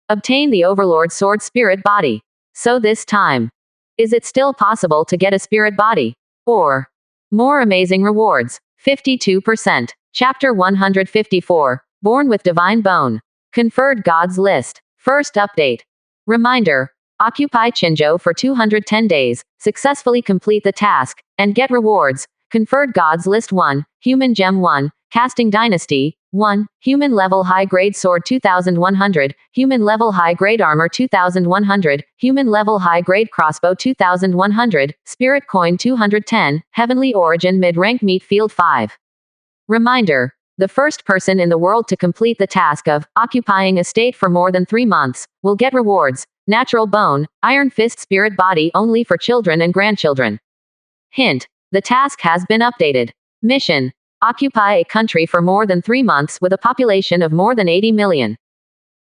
Obtain the Overlord Sword Spirit Body. So this time. Is it still possible to get a spirit body? Or more amazing rewards. 52%. Chapter 154. Born with Divine Bone. Conferred God's List. First update. Reminder. Occupy Qinzhou for 210 days, successfully complete the task, and get rewards. Conferred God's List 1, Human Gem 1, Casting Dynasty, 1, Human Level High Grade Sword 2100, Human Level High Grade Armor 2100, Human Level High Grade Crossbow 2100, Spirit Coin 210, Heavenly Origin Mid-Rank Meat Field 5. Reminder. The first person in the world to complete the task of occupying a state for more than 3 months will get rewards. Natural Bone, Iron Fist Spirit Body only for children and grandchildren. Hint. The task has been updated. Mission. Occupy a country for more than 3 months with a population of more than 80 million.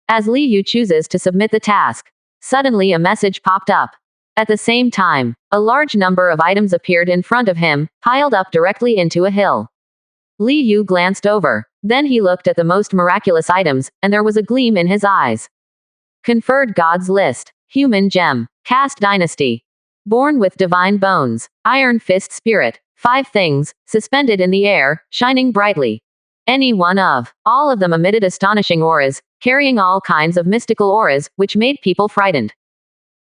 As Li Yu chooses to submit the task. Suddenly a message popped up. At the same time, a large number of items appeared in front of him, piled up directly into a hill. Li Yu glanced over. Then he looked at the most miraculous items, and there was a gleam in his eyes. Conferred God's List. Human Gem. Caste Dynasty. Born with Divine Bones. Iron Fist Spirit. 5 things, suspended in the air, shining brightly. Any one of. All of them emitted astonishing auras, carrying all kinds of mystical auras, which made people frightened.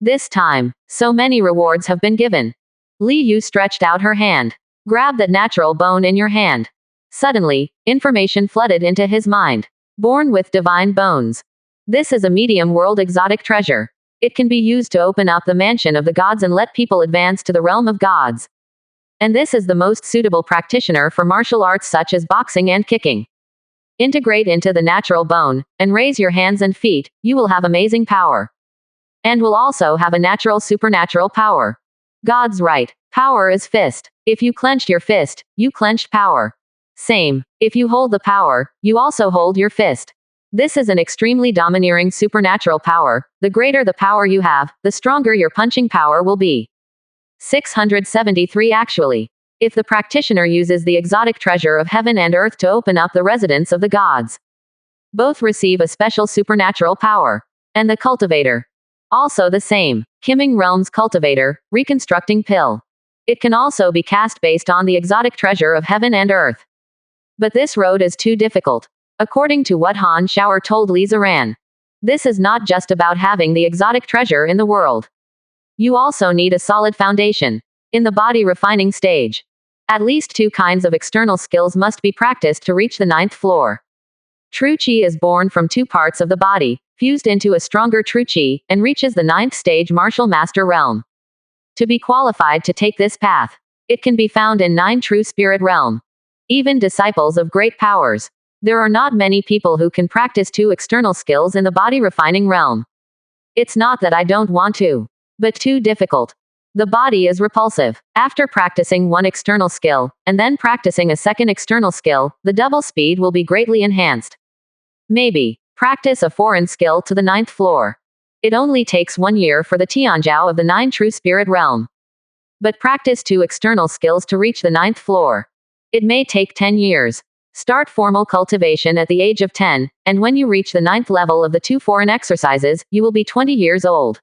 This time, so many rewards have been given. Li Yu stretched out her hand. Grab that natural bone in your hand. Suddenly, information flooded into his mind. Born with Divine Bones. This is a medium world exotic treasure. It can be used to open up the mansion of the gods and let people advance to the realm of gods. And this is the most suitable practitioner for martial arts such as boxing and kicking. Integrate into the natural bone, and raise your hands and feet, you will have amazing power. And will also have a natural supernatural power. God's right. Power is fist. If you clenched your fist, you clenched power. Same. If you hold the power, you also hold your fist. This is an extremely domineering supernatural power. The greater the power you have, the stronger your punching power will be. 673 Actually. If the practitioner uses the exotic treasure of heaven and earth to open up the residence of the gods, both receive a special supernatural power. And the cultivator. Also the same. Kiming Realm's cultivator, reconstructing pill. It can also be cast based on the exotic treasure of heaven and earth. But this road is too difficult. According to what Han Shower told Li Ziran. This is not just about having the exotic treasure in the world. You also need a solid foundation. In the body refining stage. At least 2 kinds of external skills must be practiced to reach the 9th floor. True Qi is born from 2 parts of the body, fused into a stronger True Qi, and reaches the 9th stage martial master realm. To be qualified to take this path, it can be found in 9 True Spirit realm. Even disciples of great powers. There are not many people who can practice 2 external skills in the body refining realm. It's not that I don't want to, but too difficult. The body is repulsive. After practicing 1 external skill, and then practicing a second external skill, the double speed will be greatly enhanced. Maybe. Practice a foreign skill to the 9th floor. It only takes 1 year for the Tianjiao of the 9 True Spirit realm. But practice 2 external skills to reach the 9th floor. It may take 10 years. Start formal cultivation at the age of 10, and when you reach the 9th level of the 2 foreign exercises, you will be 20 years old.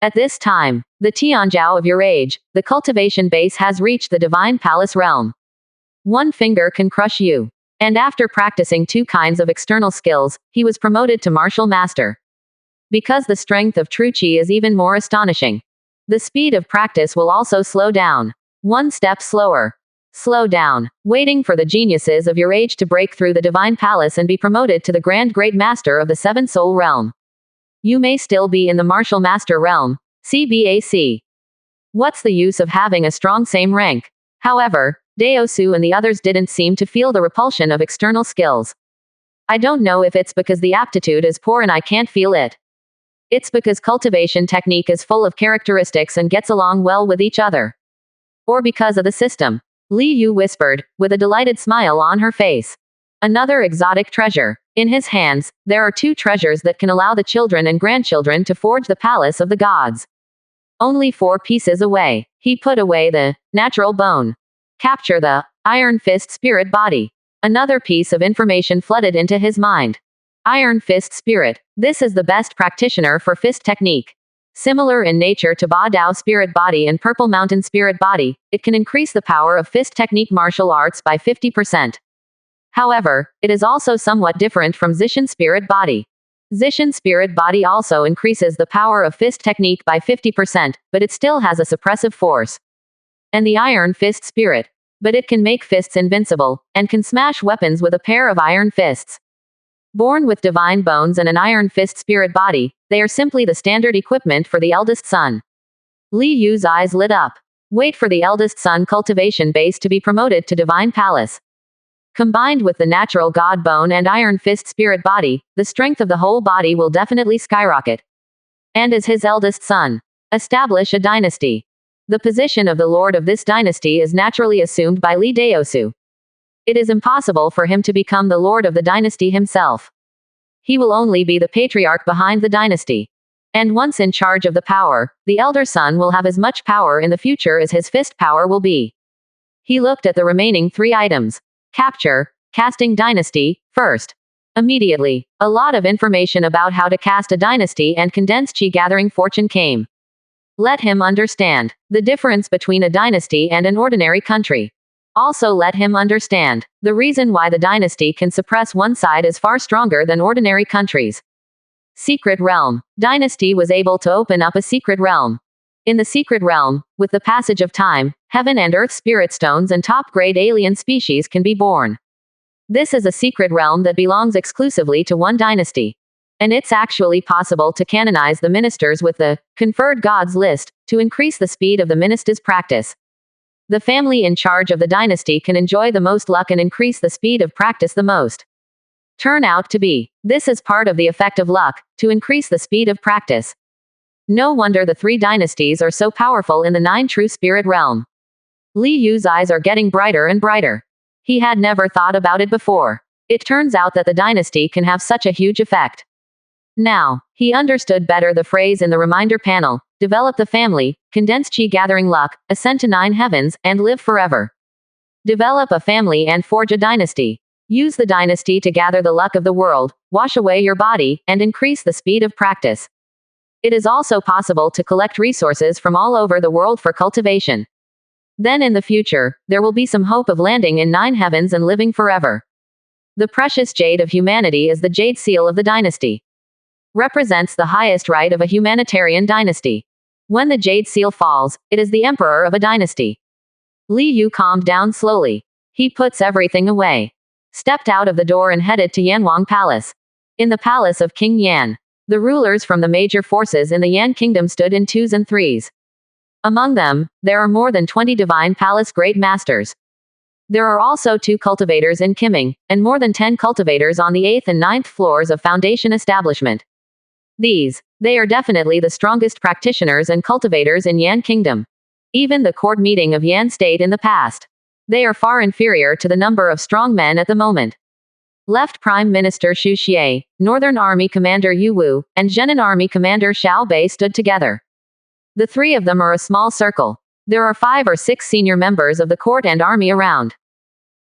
At this time, the Tianjiao of your age, the cultivation base has reached the Divine Palace realm. 1 finger can crush you. And after practicing 2 kinds of external skills, he was promoted to martial master. Because the strength of True Qi is even more astonishing. The speed of practice will also slow down. 1 step slower. Slow down, waiting for the geniuses of your age to break through the Divine Palace and be promoted to the Grand Great Master of the 7 Soul Realm. You may still be in the Martial Master Realm, CBAC. What's the use of having a strong same rank? However, Deosu and the others didn't seem to feel the repulsion of external skills. I don't know if it's because the aptitude is poor and I can't feel it. It's because cultivation technique is full of characteristics and gets along well with each other. Or because of the system. Li Yu whispered, with a delighted smile on her face. Another exotic treasure. In his hands, there are 2 treasures that can allow the children and grandchildren to forge the palace of the gods. Only 4 pieces away. He put away the natural bone. Capture the Iron Fist Spirit body. Another piece of information flooded into his mind. Iron Fist Spirit. This is the best practitioner for fist technique. Similar in nature to Ba Dao Spirit Body and Purple Mountain Spirit Body, it can increase the power of fist technique martial arts by 50%. However, it is also somewhat different from Zishan Spirit Body. Zishan Spirit Body also increases the power of fist technique by 50%, but it still has a suppressive force. And the Iron Fist Spirit. But it can make fists invincible, and can smash weapons with a pair of iron fists. Born with divine bones and an iron fist spirit body, they are simply the standard equipment for the eldest son. Li Yu's eyes lit up. Wait for the eldest son cultivation base to be promoted to divine palace. Combined with the natural god bone and iron fist spirit body, the strength of the whole body will definitely skyrocket. And as his eldest son, establish a dynasty. The position of the lord of this dynasty is naturally assumed by Li Deosu. It is impossible for him to become the lord of the dynasty himself. He will only be the patriarch behind the dynasty. And once in charge of the power, the elder son will have as much power in the future as his fist power will be. He looked at the remaining 3 items. Capture, casting dynasty, first. Immediately, a lot of information about how to cast a dynasty and condense chi gathering fortune came. Let him understand the difference between a dynasty and an ordinary country. Also let him understand the reason why the dynasty can suppress one side is far stronger than ordinary countries. Secret realm. Dynasty was able to open up a secret realm. In the secret realm, with the passage of time, heaven and earth spirit stones and top-grade alien species can be born. This is a secret realm that belongs exclusively to one dynasty. And it's actually possible to canonize the ministers with the conferred gods list to increase the speed of the minister's practice. The family in charge of the dynasty can enjoy the most luck and increase the speed of practice the most. Turn out to be. This is part of the effect of luck, to increase the speed of practice. No wonder the 3 dynasties are so powerful in the 9 true spirit realm. Li Yu's eyes are getting brighter and brighter. He had never thought about it before. It turns out that the dynasty can have such a huge effect. Now, he understood better the phrase in the reminder panel, develop the family, condense chi gathering luck, ascend to 9 heavens, and live forever. Develop a family and forge a dynasty. Use the dynasty to gather the luck of the world, wash away your body, and increase the speed of practice. It is also possible to collect resources from all over the world for cultivation. Then in the future, there will be some hope of landing in 9 heavens and living forever. The precious jade of humanity is the jade seal of the dynasty. Represents the highest right of a humanitarian dynasty. When the jade seal falls, it is the emperor of a dynasty. Li Yu calmed down slowly. He puts everything away. Stepped out of the door and headed to Yanwang Palace. In the palace of King Yan, the rulers from the major forces in the Yan kingdom stood in 2s and 3s. Among them, there are more than 20 divine palace great masters. There are also 2 cultivators in Kiming, and more than 10 cultivators on the 8th and 9th floors of Foundation establishment. They are definitely the strongest practitioners and cultivators in Yan kingdom. Even the court meeting of Yan state in the past. They are far inferior to the number of strong men at the moment. Left Prime Minister Xu Xie, Northern Army Commander Yu Wu, and Zhenan Army Commander Xiao Bei stood together. The 3 of them are a small circle. There are 5 or 6 senior members of the court and army around.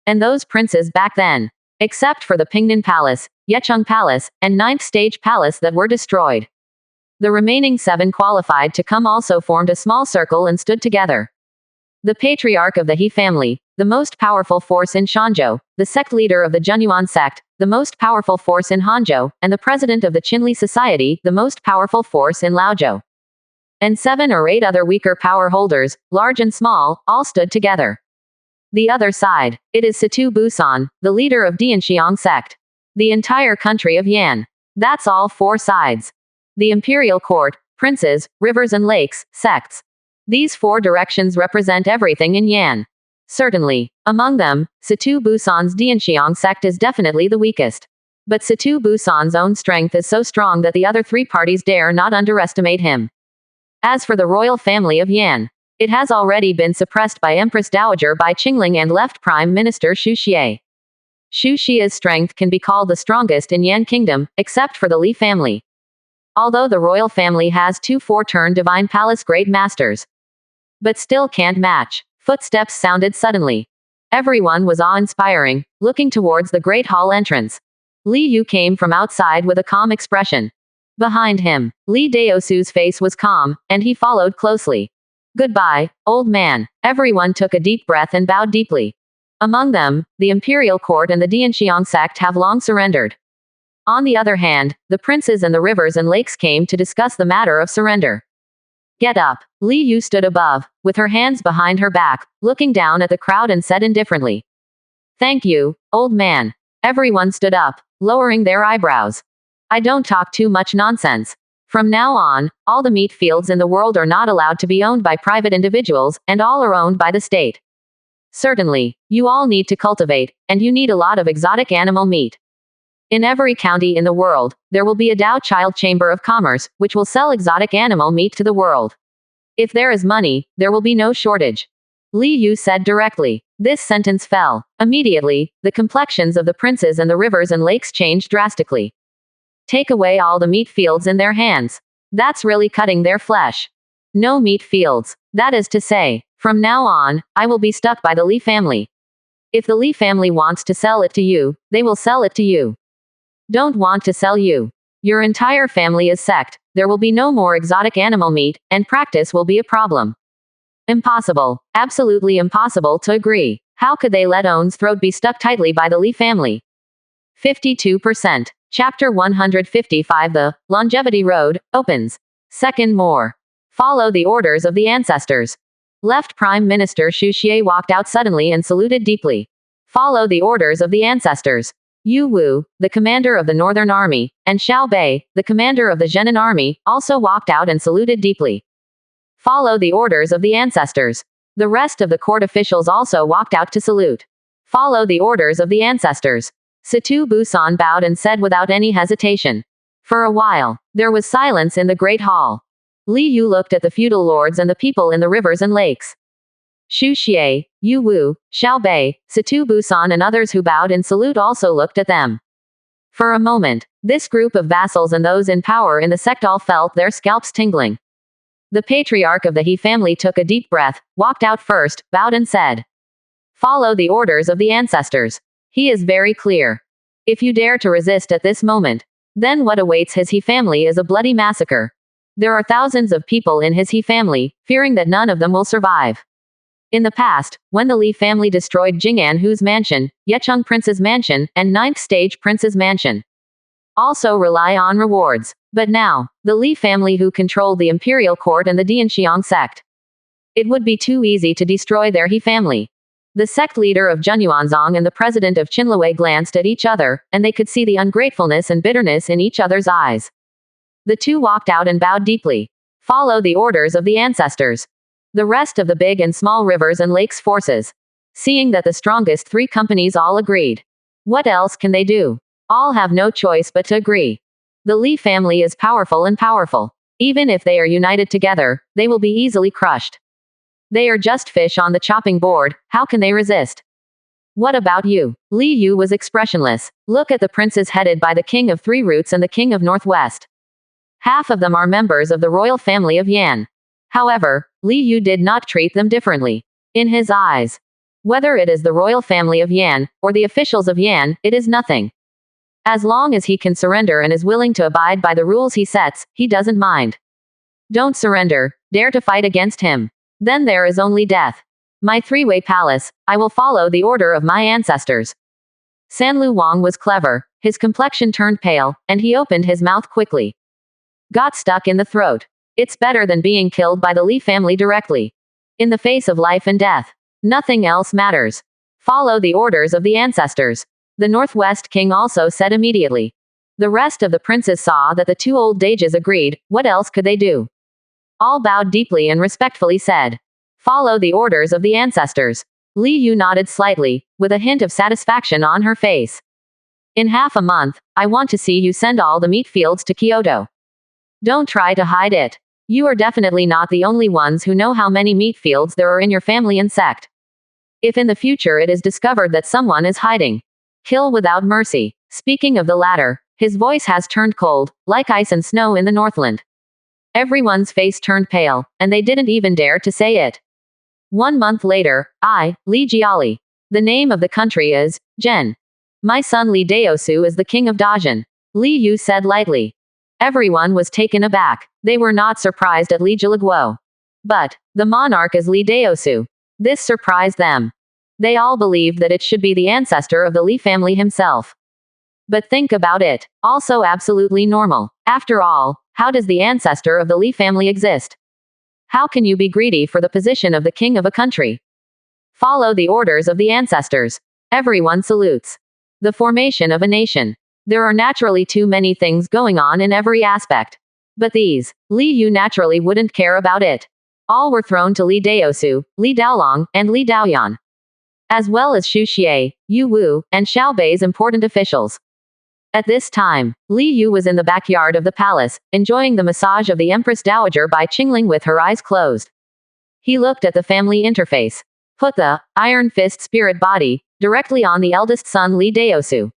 And those princes back then. Except for the Pingnan Palace, Yecheng Palace, and 9th Stage Palace that were destroyed. The remaining 7 qualified to come also formed a small circle and stood together. The patriarch of the He family, the most powerful force in Shanzhou, the sect leader of the Zhenyuan sect, the most powerful force in Hanzhou, and the president of the Qinli Society, the most powerful force in Laozhou. And 7 or 8 other weaker power holders, large and small, all stood together. The other side, it is Situ Busan, the leader of Dianxiang sect. The entire country of Yan. That's all 4 sides. The imperial court, princes, rivers and lakes, sects. These 4 directions represent everything in Yan. Certainly, among them, Situ Busan's Dianxiang sect is definitely the weakest. But Situ Busan's own strength is so strong that the other 3 parties dare not underestimate him. As for the royal family of Yan, it has already been suppressed by Empress Dowager Bai Qingling and left Prime Minister Xu Xie. Xu Xia's strength can be called the strongest in Yan Kingdom, except for the Li family. Although the royal family has 2 4-turn divine palace great masters. But still can't match. Footsteps sounded suddenly. Everyone was awe-inspiring, looking towards the great hall entrance. Li Yu came from outside with a calm expression. Behind him, Li Daosu's face was calm, and he followed closely. Goodbye, old man. Everyone took a deep breath and bowed deeply. Among them, the imperial court and the Dianxiang sect have long surrendered. On the other hand, the princes and the rivers and lakes came to discuss the matter of surrender. Get up. Li Yu stood above, with her hands behind her back, looking down at the crowd and said indifferently. Thank you, old man. Everyone stood up, lowering their eyebrows. I don't talk too much nonsense. From now on, all the meat fields in the world are not allowed to be owned by private individuals, and all are owned by the state. Certainly, you all need to cultivate, and you need a lot of exotic animal meat. In every county in the world, there will be a Dao Child Chamber of Commerce, which will sell exotic animal meat to the world. If there is money, there will be no shortage. Li Yu said directly. This sentence fell. Immediately, the complexions of the princes and the rivers and lakes changed drastically. Take away all the meat fields in their hands. That's really cutting their flesh. No meat fields. That is to say, from now on, I will be stuck by the Li family. If the Li family wants to sell it to you, they will sell it to you. Don't want to sell you. Your entire family is sacked. There will be no more exotic animal meat, and practice will be a problem. Impossible. Absolutely impossible to agree. How could they let Owen's throat be stuck tightly by the Li family? 52%. Chapter 155. The Longevity Road opens. Second more. Follow the orders of the ancestors. Left Prime Minister Xu Xie walked out suddenly and saluted deeply. Follow the orders of the ancestors. Yu Wu, the commander of the Northern Army, and Xiao Bei, the commander of the Zhenan Army, also walked out and saluted deeply. Follow the orders of the ancestors. The rest of the court officials also walked out to salute. Follow the orders of the ancestors. Situ Busan bowed and said without any hesitation. For a while, there was silence in the great hall. Li Yu looked at the feudal lords and the people in the rivers and lakes. Xu Xie, Yu Wu, Xiao Bei, Situ Busan and others who bowed in salute also looked at them. For a moment, this group of vassals and those in power in the sect all felt their scalps tingling. The patriarch of the He family took a deep breath, walked out first, bowed and said, "Follow the orders of the ancestors. He is very clear. If you dare to resist at this moment, then what awaits his He family is a bloody massacre. There are thousands of people in his He family, fearing that none of them will survive. In the past, when the Li family destroyed Jing'an Hu's mansion, Yecheng Prince's mansion, and Ninth Stage Prince's mansion, also rely on rewards. But now, the Li family who controlled the imperial court and the Dianxiang sect. It would be too easy to destroy their He family." The sect leader of Zhenyuanzong and the president of Qinluwei glanced at each other, and they could see the ungratefulness and bitterness in each other's eyes. The two walked out and bowed deeply. Follow the orders of the ancestors. The rest of the big and small rivers and lakes forces. Seeing that the strongest three companies all agreed. What else can they do? All have no choice but to agree. The Li family is powerful and powerful. Even if they are united together, they will be easily crushed. They are just fish on the chopping board, how can they resist? What about you? Li Yu was expressionless. Look at the princes headed by the King of Three Roots and the King of Northwest. Half of them are members of the royal family of Yan. However, Li Yu did not treat them differently. In his eyes, whether it is the royal family of Yan, or the officials of Yan, it is nothing. As long as he can surrender and is willing to abide by the rules he sets, he doesn't mind. Don't surrender, dare to fight against him. Then there is only death. My three-way palace, I will follow the order of my ancestors. Sanlu Wang was clever, his complexion turned pale, and he opened his mouth quickly. Got stuck in the throat. It's better than being killed by the Li family directly. In the face of life and death, nothing else matters. Follow the orders of the ancestors. The Northwest King also said immediately. The rest of the princes saw that the two old dages agreed, what else could they do? All bowed deeply and respectfully said, "Follow the orders of the ancestors." Li Yu nodded slightly, with a hint of satisfaction on her face. "In half a month, I want to see you send all the meat fields to Kyoto. Don't try to hide it. You are definitely not the only ones who know how many meat fields there are in your family and sect. If in the future it is discovered that someone is hiding, kill without mercy." Speaking of the latter, his voice has turned cold, like ice and snow in the Northland. Everyone's face turned pale, and they didn't even dare to say it. 1 month later, I, Li Jiali. The name of the country is Zhen. My son Li Daosu is the king of Dajin. Li Yu said lightly. Everyone was taken aback. They were not surprised at Li Jiliguo. But the monarch is Li Daosu. This surprised them. They all believed that it should be the ancestor of the Li family himself. But think about it. Also absolutely normal. After all, how does the ancestor of the Li family exist? How can you be greedy for the position of the king of a country? Follow the orders of the ancestors. Everyone salutes. The formation of a nation. There are naturally too many things going on in every aspect. But these, Li Yu naturally wouldn't care about it. All were thrown to Li Daosu, Li Daolong, and Li Daoyan. As well as Xu Xie, Yu Wu, and Xiao Bei's important officials. At this time, Li Yu was in the backyard of the palace, enjoying the massage of the Empress Dowager by Qingling with her eyes closed. He looked at the family interface. Put the Iron Fist spirit body directly on the eldest son Li Daosu.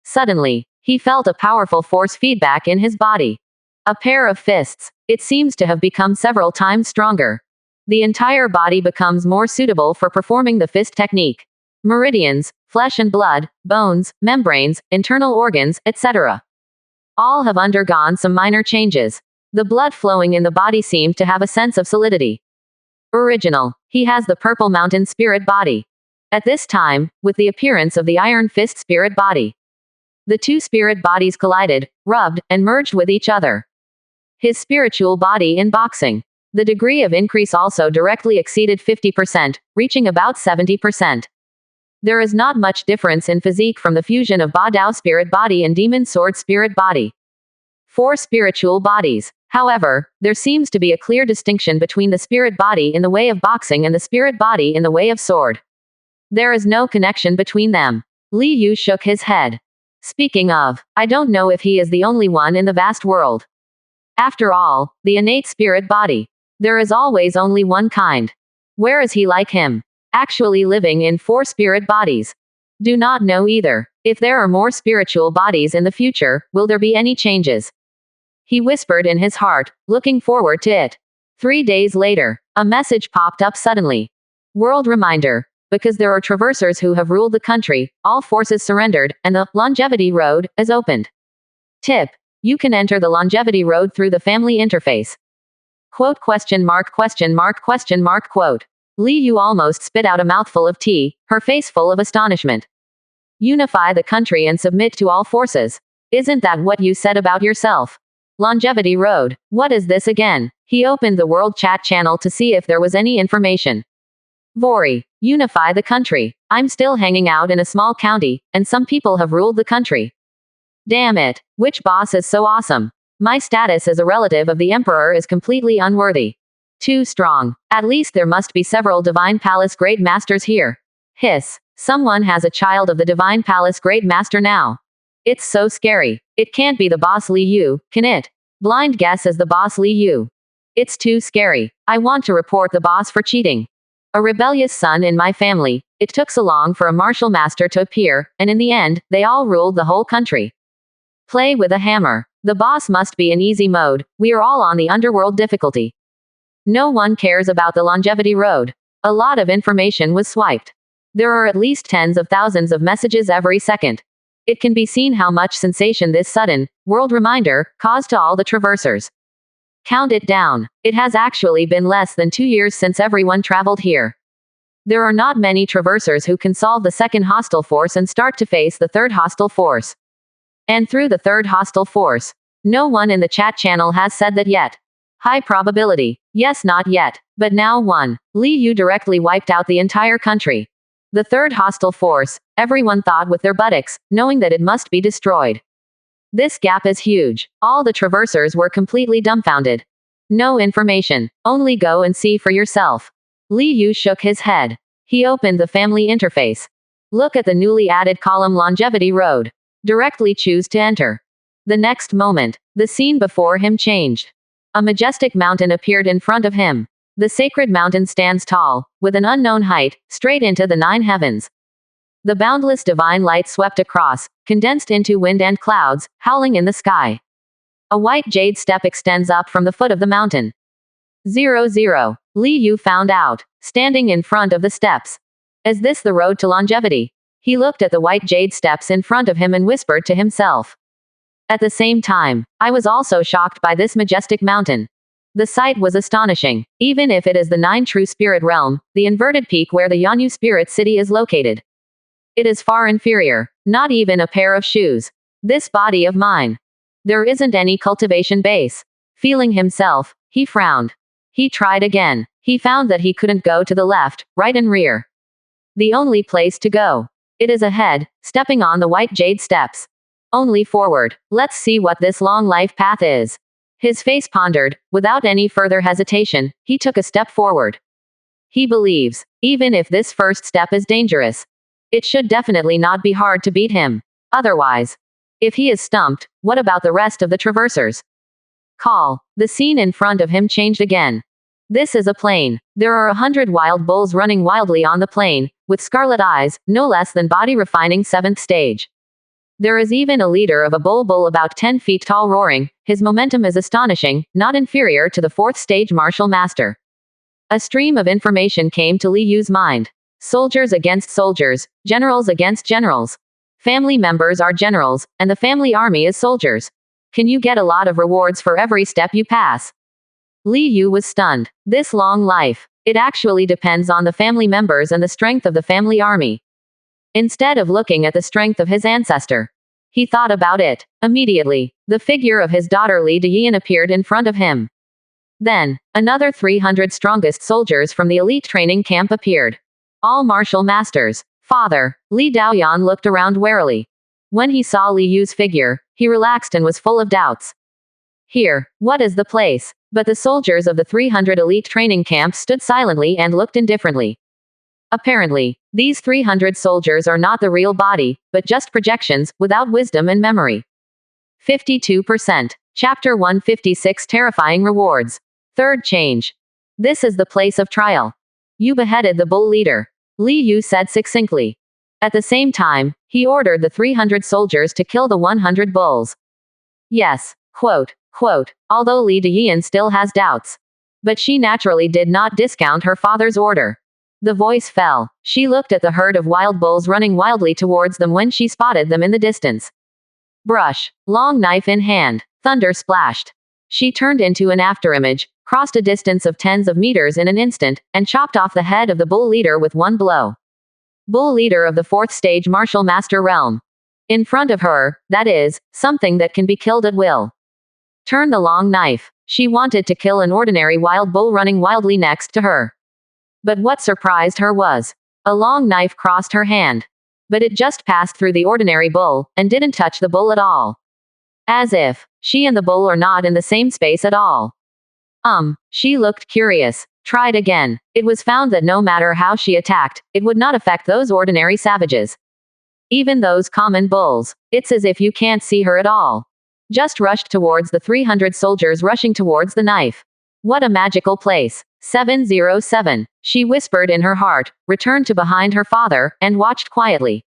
Suddenly, he felt a powerful force feedback in his body. A pair of fists. It seems to have become several times stronger. The entire body becomes more suitable for performing the fist technique. Meridians, flesh and blood, bones, membranes, internal organs, etc. all have undergone some minor changes. The blood flowing in the body seemed to have a sense of solidity. Original. He has the purple mountain spirit body. At this time, with the appearance of the iron fist spirit body, the two spirit bodies collided, rubbed, and merged with each other. His spiritual body in boxing. The degree of increase also directly exceeded 50%, reaching about 70%. There is not much difference in physique from the fusion of Ba Dao spirit body and demon sword spirit body. 4 spiritual bodies. However, there seems to be a clear distinction between the spirit body in the way of boxing and the spirit body in the way of sword. There is no connection between them. Li Yu shook his head. Speaking of, I don't know if he is the only one in the vast world. After all, the innate spirit body. There is always only one kind. Where is he like him? Actually living in 4 spirit bodies. Do not know either. If there are more spiritual bodies in the future, will there be any changes? He whispered in his heart, looking forward to it. 3 days later, a message popped up suddenly. World reminder. Because there are traversers who have ruled the country, all forces surrendered, and the longevity road is opened. Tip. You can enter the longevity road through the family interface. Quote question mark question mark question mark quote. Li Yu almost spit out a mouthful of tea, her face full of astonishment. Unify the country and submit to all forces. Isn't that what you said about yourself? Longevity Road. What is this again? He opened the world chat channel to see if there was any information. Vori. Unify the country. I'm still hanging out in a small county, and some people have ruled the country. Damn it. Which boss is so awesome? My status as a relative of the emperor is completely unworthy. Too strong. At least there must be several Divine Palace Great Masters here. Hiss. Someone has a child of the Divine Palace Great Master now. It's so scary. It can't be the boss Li Yu, can it? Blind guess as the boss Li Yu. It's too scary. I want to report the boss for cheating. A rebellious son in my family. It took so long for a martial master to appear, and in the end, they all ruled the whole country. Play with a hammer. The boss must be in easy mode. We are all on the underworld difficulty. No one cares about the longevity road. A lot of information was swiped. There are at least tens of thousands of messages every second. It can be seen how much sensation this sudden world reminder caused to all the traversers. Count it down. It has actually been less than 2 years since everyone traveled here. There are not many traversers who can solve the second hostile force and start to face the third hostile force. And through the third hostile force. No one in the chat channel has said that yet. High probability. Yes, not yet. But now one. Li Yu directly wiped out the entire country. The third hostile force, everyone thought with their buttocks, knowing that it must be destroyed. This gap is huge. All the traversers were completely dumbfounded. No information. Only go and see for yourself. Li Yu shook his head. He opened the family interface. Look at the newly added column Longevity Road. Directly choose to enter. The next moment, the scene before him changed. A majestic mountain appeared in front of him. The sacred mountain stands tall, with an unknown height, straight into the 9 heavens. The boundless divine light swept across, condensed into wind and clouds, howling in the sky. A white jade step extends up from the foot of the mountain. 00. Li Yu found out, standing in front of the steps. Is this the road to longevity? He looked at the white jade steps in front of him and whispered to himself. At the same time, I was also shocked by this majestic mountain. The sight was astonishing. Even if it is the 9 true spirit realm, the inverted peak where the Yanyu spirit city is located. It is far inferior. Not even a pair of shoes. This body of mine. There isn't any cultivation base. Feeling himself, he frowned. He tried again. He found that he couldn't go to the left, right and rear. The only place to go. It is ahead, stepping on the white jade steps. Only forward. Let's see what this long life path is. His face pondered. Without any further hesitation, he took a step forward. He believes, even if this first step is dangerous, it should definitely not be hard to beat him. Otherwise, if he is stumped, what about the rest of the traversers? Call. The scene in front of him changed again. This is a plain. There are 100 wild bulls running wildly on the plain, with scarlet eyes, no less than body refining 7th stage. There is even a leader of a bull about 10 feet tall roaring. His momentum is astonishing, not inferior to the fourth stage martial master. A stream of information came to Li Yu's mind. Soldiers against soldiers, generals against generals. Family members are generals, and the family army is soldiers. Can you get a lot of rewards for every step you pass? Li Yu was stunned. This long life. It actually depends on the family members and the strength of the family army. Instead of looking at the strength of his ancestor, he thought about it. Immediately, the figure of his daughter Li Diyan appeared in front of him. Then, another 300 strongest soldiers from the elite training camp appeared. All martial masters. Father, Li Daoyan looked around warily. When he saw Li Yu's figure, he relaxed and was full of doubts. Here, what is the place? But the soldiers of the 300 elite training camp stood silently and looked indifferently. Apparently, these 300 soldiers are not the real body, but just projections, without wisdom and memory. 52%. Chapter 156 Terrifying Rewards. Third change. This is the place of trial. You beheaded the bull leader. Li Yu said succinctly. At the same time, he ordered the 300 soldiers to kill the 100 bulls. Yes, quote, although Li Diyan still has doubts. But she naturally did not discount her father's order. The voice fell. She looked at the herd of wild bulls running wildly towards them when she spotted them in the distance. Brush. Long knife in hand. Thunder splashed. She turned into an afterimage, crossed a distance of tens of meters in an instant, and chopped off the head of the bull leader with one blow. Bull leader of the fourth stage martial master realm. In front of her, that is, something that can be killed at will. Turn the long knife. She wanted to kill an ordinary wild bull running wildly next to her. But what surprised her was, a long knife crossed her hand. But it just passed through the ordinary bull, and didn't touch the bull at all. As if, she and the bull are not in the same space at all. She looked curious. Tried again. It was found that no matter how she attacked, it would not affect those ordinary savages. Even those common bulls. It's as if you can't see her at all. Just rushed towards the 300 soldiers rushing towards the knife. What a magical place. 707. She whispered in her heart, returned to behind her father, and watched quietly.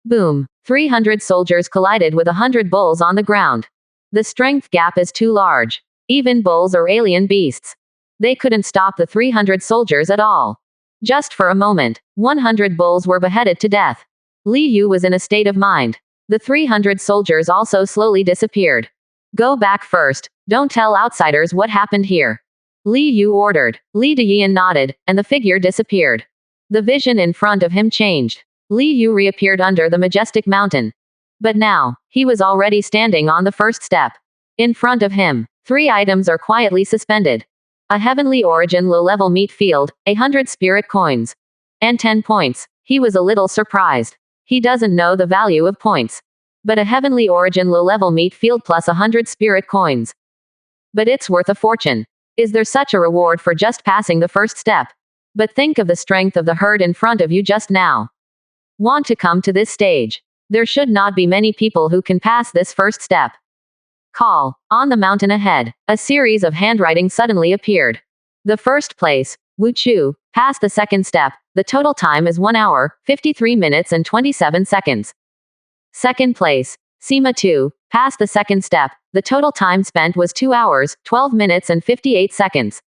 Boom. 300 soldiers collided with 100 bulls on the ground. The strength gap is too large. Even bulls are alien beasts. They couldn't stop the 300 soldiers at all. Just for a moment, 100 bulls were beheaded to death. Li Yu was in a state of mind. The 300 soldiers also slowly disappeared. Go back first. Don't tell outsiders what happened here. Li Yu ordered. Li Diyan nodded, and the figure disappeared. The vision in front of him changed. Li Yu reappeared under the majestic mountain. But now, he was already standing on the first step. In front of him, 3 items are quietly suspended. A heavenly origin low-level meat field, 100 spirit coins. And 10 points. He was a little surprised. He doesn't know the value of points. But a heavenly origin low-level meat field plus 100 spirit coins. But it's worth a fortune. Is there such a reward for just passing the first step? But think of the strength of the herd in front of you just now. Want to come to this stage? There should not be many people who can pass this first step. Call. On the mountain ahead, a series of handwriting suddenly appeared. The first place, Wu Chu, passed the second step. The total time is 1 hour, 53 minutes and 27 seconds. Second place, Sima 2, passed the second step. The total time spent was 2 hours, 12 minutes and 58 seconds.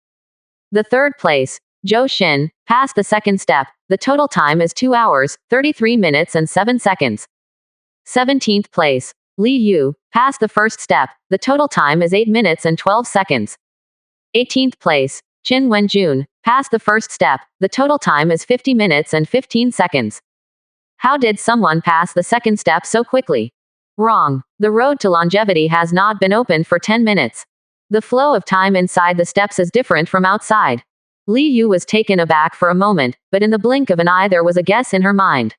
The third place, Zhou Xin, passed the second step. The total time is 2 hours, 33 minutes and 7 seconds. 17th place, Li Yu, passed the first step. The total time is 8 minutes and 12 seconds. 18th place, Qin Wenjun, passed the first step. The total time is 50 minutes and 15 seconds. How did someone pass the second step so quickly? Wrong. The road to longevity has not been opened for 10 minutes. The flow of time inside the steps is different from outside. Li Yu was taken aback for a moment, but in the blink of an eye there was a guess in her mind.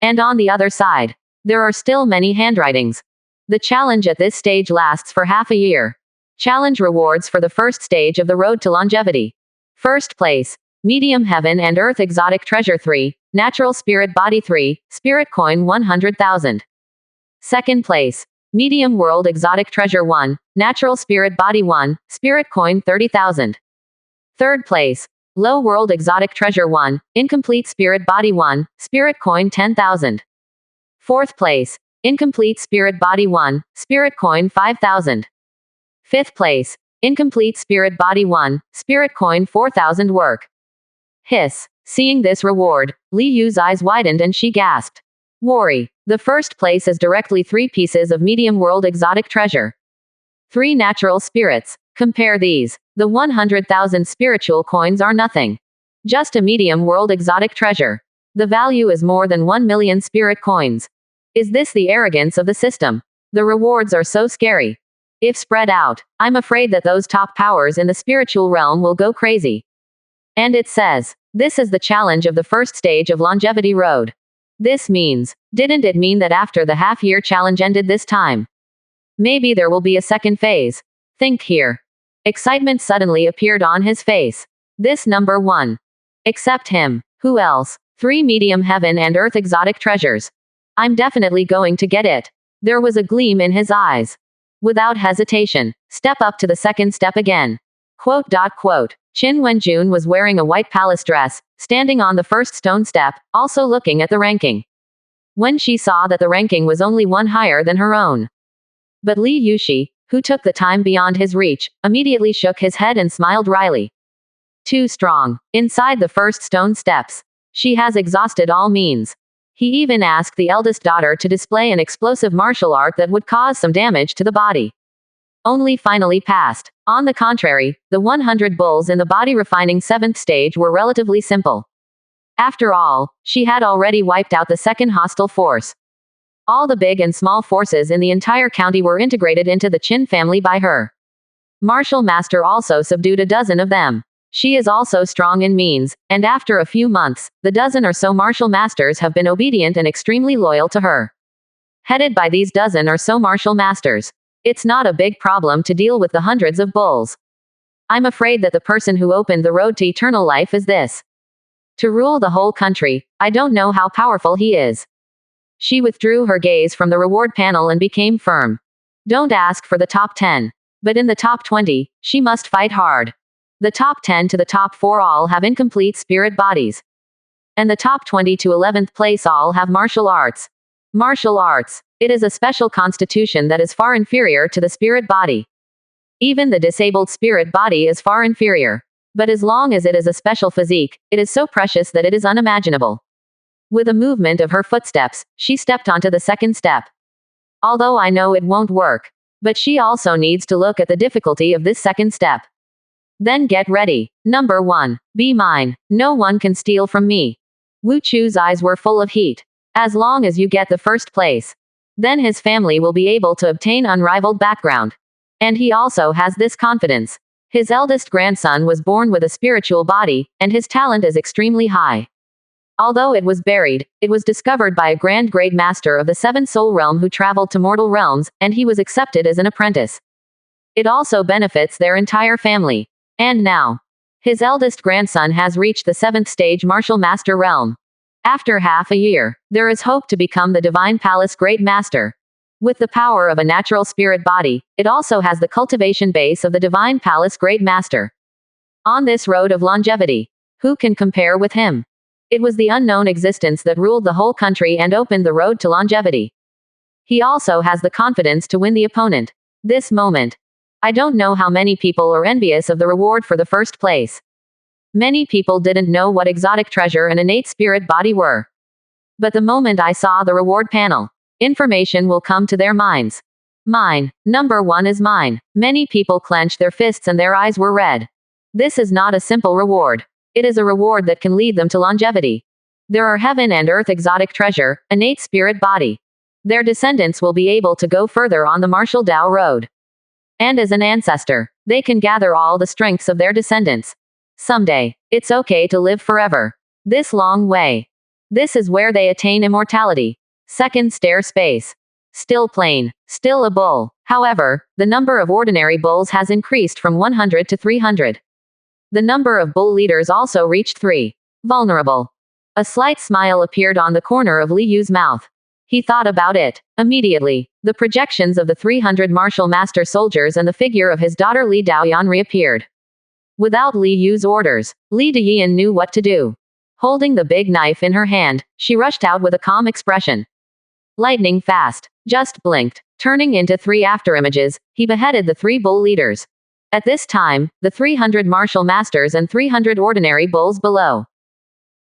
And on the other side, there are still many handwritings. The challenge at this stage lasts for half a year. Challenge rewards for the first stage of the road to longevity. First place, Medium Heaven and Earth Exotic Treasure 3, Natural Spirit Body 3, Spirit Coin 100,000. Second place, Medium World Exotic Treasure 1, Natural Spirit Body 1, Spirit Coin 30,000. Third place, Low World Exotic Treasure 1, Incomplete Spirit Body 1, Spirit Coin 10,000. Fourth place, Incomplete Spirit Body 1, Spirit Coin 5000. 5th place. Incomplete Spirit Body 1, Spirit Coin 4000 work. Hiss. Seeing this reward, Li Yu's eyes widened and she gasped. Worry. The first place is directly 3 pieces of medium world exotic treasure. 3 natural spirits. Compare these. The 100,000 spiritual coins are nothing. Just a medium world exotic treasure. The value is more than 1 million spirit coins. Is this the arrogance of the system? The rewards are so scary. If spread out, I'm afraid that those top powers in the spiritual realm will go crazy. And it says, this is the challenge of the first stage of Longevity Road. This means, didn't it mean that after the half-year challenge ended this time? Maybe there will be a second phase. Think here. Excitement suddenly appeared on his face. This number 1. Except him. Who else? 3 medium heaven and earth exotic treasures. I'm definitely going to get it. There was a gleam in his eyes. Without hesitation, step up to the second step again. Quote. Qin Wenjun was wearing a white palace dress, standing on the first stone step, also looking at the ranking. When she saw that the ranking was only 1 higher than her own. But Li Yushi, who took the time beyond his reach, immediately shook his head and smiled wryly. Too strong. Inside the first stone steps. She has exhausted all means. He even asked the eldest daughter to display an explosive martial art that would cause some damage to the body. Only finally passed. On the contrary, the 100 bulls in the body refining 7th stage were relatively simple. After all, she had already wiped out the second hostile force. All the big and small forces in the entire county were integrated into the Qin family by her. Martial Master also subdued a dozen of them. She is also strong in means, and after a few months, the dozen or so martial masters have been obedient and extremely loyal to her. Headed by these dozen or so martial masters, it's not a big problem to deal with the hundreds of bulls. I'm afraid that the person who opened the road to eternal life is this. To rule the whole country, I don't know how powerful he is. She withdrew her gaze from the reward panel and became firm. Don't ask for the top 10. But in the top 20, she must fight hard. The top 10 to the top 4 all have incomplete spirit bodies. And the top 20 to 11th place all have martial arts. Martial arts. It is a special constitution that is far inferior to the spirit body. Even the disabled spirit body is far inferior. But as long as it is a special physique, it is so precious that it is unimaginable. With a movement of her footsteps, she stepped onto the second step. Although I know it won't work. But she also needs to look at the difficulty of this second step. Then get ready. Number 1. Be mine. No one can steal from me. Wu Chu's eyes were full of heat. As long as you get the first place. Then his family will be able to obtain unrivaled background. And he also has this confidence. His eldest grandson was born with a spiritual body, and his talent is extremely high. Although it was buried, it was discovered by a grand great master of the 7th soul realm who traveled to mortal realms, and he was accepted as an apprentice. It also benefits their entire family. And now, his eldest grandson has reached the 7th stage martial master realm. After half a year, there is hope to become the Divine Palace Great Master. With the power of a natural spirit body, it also has the cultivation base of the Divine Palace Great Master. On this road of longevity, who can compare with him? It was the unknown existence that ruled the whole country and opened the road to longevity. He also has the confidence to win the opponent. This moment. I don't know how many people are envious of the reward for the first place. Many people didn't know what exotic treasure and innate spirit body were. But the moment I saw the reward panel, information will come to their minds. Mine. Number 1 is mine. Many people clenched their fists and their eyes were red. This is not a simple reward. It is a reward that can lead them to longevity. There are heaven and earth exotic treasure, innate spirit body. Their descendants will be able to go further on the martial Tao road. And as an ancestor, they can gather all the strengths of their descendants. Someday, it's okay to live forever. This long way. This is where they attain immortality. Second stair space. Still plain. Still a bull. However, the number of ordinary bulls has increased from 100 to 300. The number of bull leaders also reached 3. Vulnerable. A slight smile appeared on the corner of Li Yu's mouth. He thought about it. Immediately, the projections of the 300 martial master soldiers and the figure of his daughter Li Daoyan reappeared. Without Li Yu's orders, Li Dayan knew what to do. Holding the big knife in her hand, she rushed out with a calm expression. Lightning fast. Just blinked. Turning into 3 afterimages, he beheaded the 3 bull leaders. At this time, the 300 martial masters and 300 ordinary bulls below.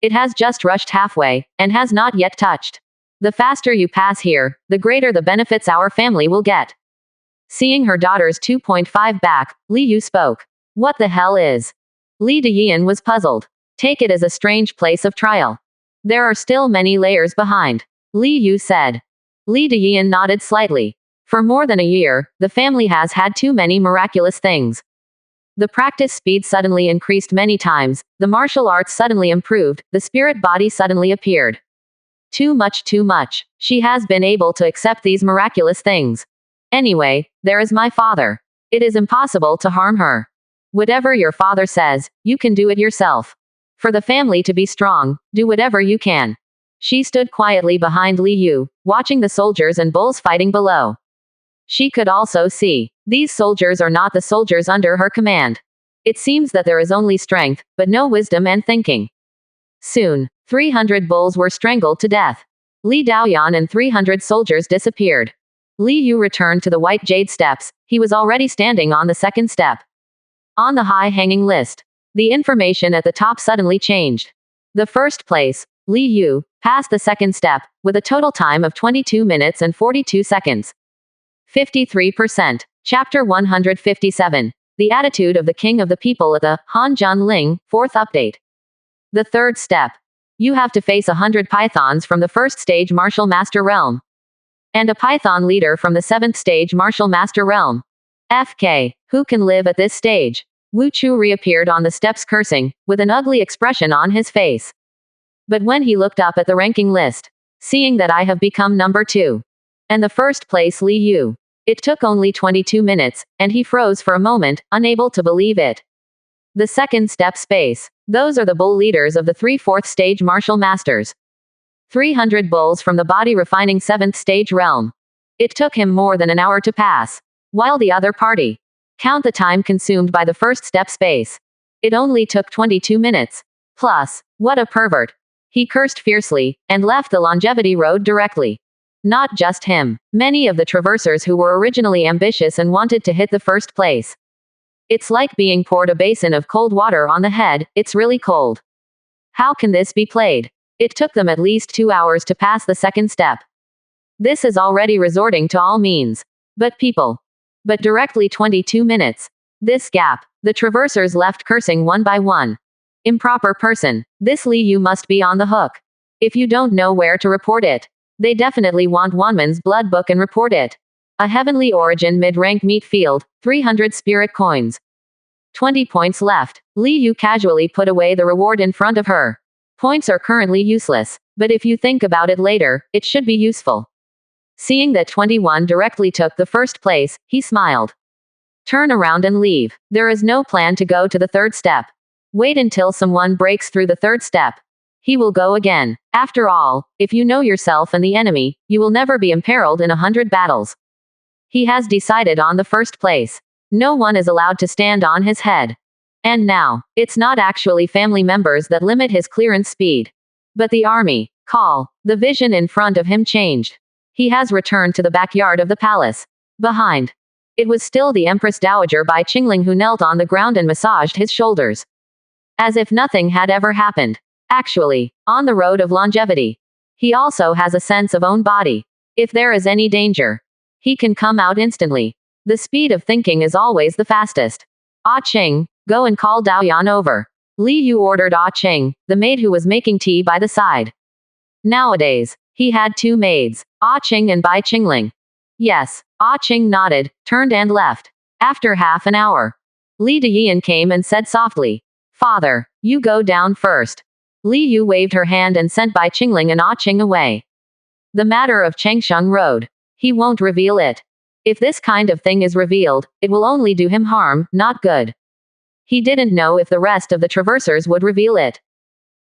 It has just rushed halfway, and has not yet touched. The faster you pass here, the greater the benefits our family will get. Seeing her daughter's 2.5 back, Li Yu spoke. What the hell is? Li Deyan was puzzled. Take it as a strange place of trial. There are still many layers behind. Li Yu said. Li Deyan nodded slightly. For more than a year, the family has had too many miraculous things. The practice speed suddenly increased many times, the martial arts suddenly improved, the spirit body suddenly appeared. Too much, too much. She has been able to accept these miraculous things. Anyway, there is my father. It is impossible to harm her. Whatever your father says, you can do it yourself. For the family to be strong, do whatever you can. She stood quietly behind Li Yu, watching the soldiers and bulls fighting below. She could also see. These soldiers are not the soldiers under her command. It seems that there is only strength, but no wisdom and thinking. Soon, 300 bulls were strangled to death. Li Daoyan and 300 soldiers disappeared. Li Yu returned to the white jade steps. He was already standing on the second step. On the high-hanging list, the information at the top suddenly changed. The first place, Li Yu, passed the second step, with a total time of 22 minutes and 42 seconds. 53%. Chapter 157. The Attitude of the King of the People at the Han Jun Ling, 4th update. The third step. You have to face 100 pythons from the first stage Martial Master Realm. And a python leader from the 7th stage Martial Master Realm. FK. Who can live at this stage? Wu Chu reappeared on the steps cursing, with an ugly expression on his face. But when he looked up at the ranking list, seeing that I have become number 2. And the first place Li Yu. It took only 22 minutes, and he froze for a moment, unable to believe it. The second step space. Those are the bull leaders of the 3/4 stage martial masters. 300 bulls from the body refining 7th stage realm. It took him more than an hour to pass. While the other party. Count the time consumed by the first step space. It only took 22 minutes. Plus, what a pervert. He cursed fiercely, and left the longevity road directly. Not just him. Many of the traversers who were originally ambitious and wanted to hit the first place. It's like being poured a basin of cold water on the head, it's really cold. How can this be played? It took them at least 2 hours to pass the second step. This is already resorting to all means. But directly 22 minutes. This gap. The traversers left cursing one by one. Improper person. This Li Yu must be on the hook. If you don't know where to report it. They definitely want Wanman's blood book and report it. A heavenly origin mid-rank meat field, 300 spirit coins. 20 points left. Li Yu casually put away the reward in front of her. Points are currently useless, but if you think about it later, it should be useful. Seeing that 21 directly took the first place, he smiled. Turn around and leave. There is no plan to go to the third step. Wait until someone breaks through the third step. He will go again. After all, if you know yourself and the enemy, you will never be imperiled in 100 battles. He has decided on the first place. No one is allowed to stand on his head. And now, it's not actually family members that limit his clearance speed. But the army. Call. The vision in front of him changed. He has returned to the backyard of the palace. Behind. It was still the Empress Dowager Bai Qingling who knelt on the ground and massaged his shoulders. As if nothing had ever happened. Actually, on the road of longevity. He also has a sense of own body. If there is any danger, he can come out instantly. The speed of thinking is always the fastest. Ah Qing, go and call Daoyan over. Li Yu ordered Ah Qing, the maid who was making tea by the side. Nowadays, he had 2 maids, Ah Qing and Bai Qingling. Yes, Ah Qing nodded, turned and left. After half an hour, Li Deyan came and said softly, Father, you go down first. Li Yu waved her hand and sent Bai Qingling and Ah Qing away. The matter of Changsheng Road. He won't reveal it. If this kind of thing is revealed, it will only do him harm, not good. He didn't know if the rest of the traversers would reveal it.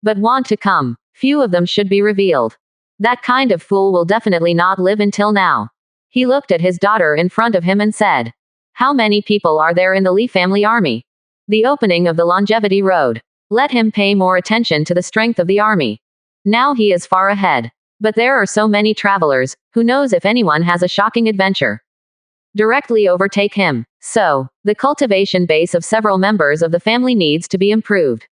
But want to come. Few of them should be revealed. That kind of fool will definitely not live until now. He looked at his daughter in front of him and said, How many people are there in the Li family army? The opening of the longevity road. Let him pay more attention to the strength of the army. Now he is far ahead. But there are so many travelers, who knows if anyone has a shocking adventure. Directly overtake him. So, the cultivation base of several members of the family needs to be improved.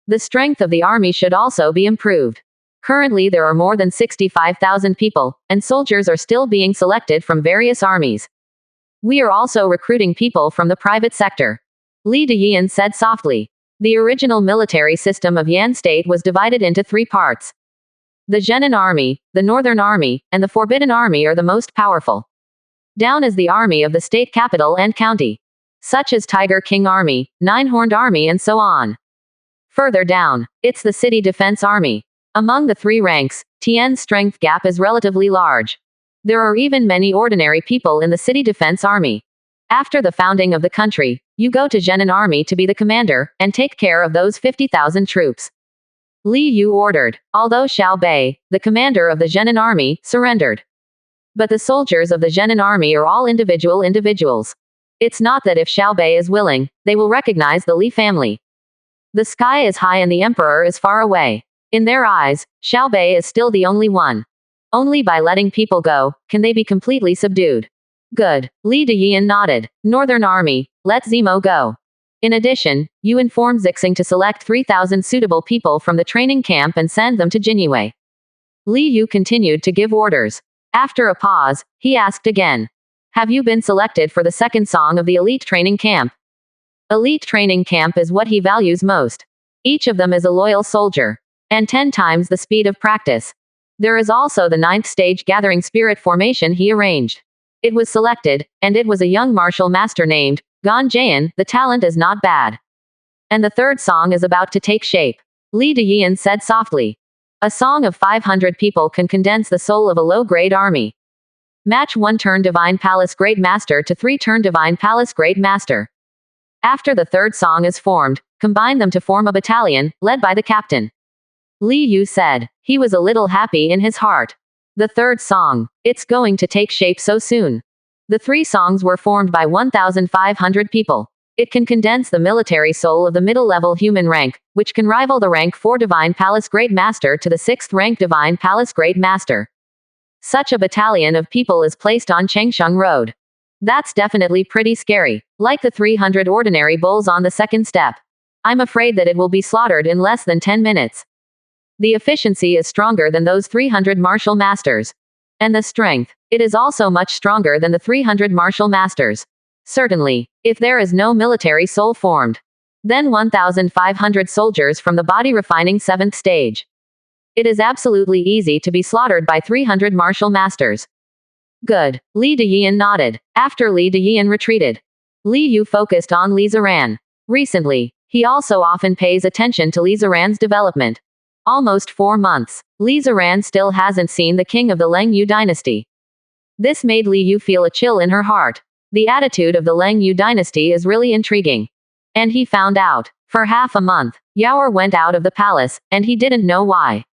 The strength of the army should also be improved. Currently there are more than 65,000 people, and soldiers are still being selected from various armies. We are also recruiting people from the private sector. Li Deyan said softly. The original military system of Yan State was divided into 3 parts. The Zhenan Army, the Northern Army, and the Forbidden Army are the most powerful. Down is the army of the state capital and county, such as Tiger King Army, Nine-Horned Army and so on. Further down, it's the City Defense Army. Among the 3 ranks, Tian's strength gap is relatively large. There are even many ordinary people in the City Defense Army. After the founding of the country, you go to Zhenan Army to be the commander, and take care of those 50,000 troops. Li Yu ordered, although Xiao Bei, the commander of the Zhenan Army, surrendered. But the soldiers of the Zhenan Army are all individuals. It's not that if Xiao Bei is willing, they will recognize the Li family. The sky is high and the emperor is far away. In their eyes, Xiao Bei is still the only one. Only by letting people go, can they be completely subdued. Good. Li Deyan nodded. Northern Army, let Zemo go. In addition, you inform Zixing to select 3,000 suitable people from the training camp and send them to Jinyue. Li Yu continued to give orders. After a pause, he asked again. Have you been selected for the second song of the elite training camp? Elite training camp is what he values most. Each of them is a loyal soldier. And 10 times the speed of practice. There is also the 9th stage gathering spirit formation he arranged. It was selected, and it was a young martial master named Gan Jian. The talent is not bad. And the third song is about to take shape. Li Deyan said softly. A song of 500 people can condense the soul of a low-grade army. Match 1-turn Divine Palace Great Master to 3-turn Divine Palace Great Master. After the third song is formed, combine them to form a battalion, led by the captain. Li Yu said. He was a little happy in his heart. The third song. It's going to take shape so soon. The 3 songs were formed by 1,500 people. It can condense the military soul of the middle-level human rank, which can rival the rank 4 Divine Palace Great Master to the 6th rank Divine Palace Great Master. Such a battalion of people is placed on Changsheng Road. That's definitely pretty scary, like the 300 ordinary bulls on the second step. I'm afraid that it will be slaughtered in less than 10 minutes. The efficiency is stronger than those 300 martial masters. And the strength, it is also much stronger than the 300 martial masters. Certainly, if there is no military soul formed, then 1,500 soldiers from the body refining 7th stage. It is absolutely easy to be slaughtered by 300 martial masters. Good. Li Deyan nodded. After Li Deyan retreated, Li Yu focused on Li Ziran. Recently, he also often pays attention to Li Ziran's development. Almost 4 months, Li Ziran still hasn't seen the king of the Leng Yu dynasty. This made Li Yu feel a chill in her heart. The attitude of the Leng Yu dynasty is really intriguing. And he found out. For half a month, Yaoer went out of the palace, and he didn't know why.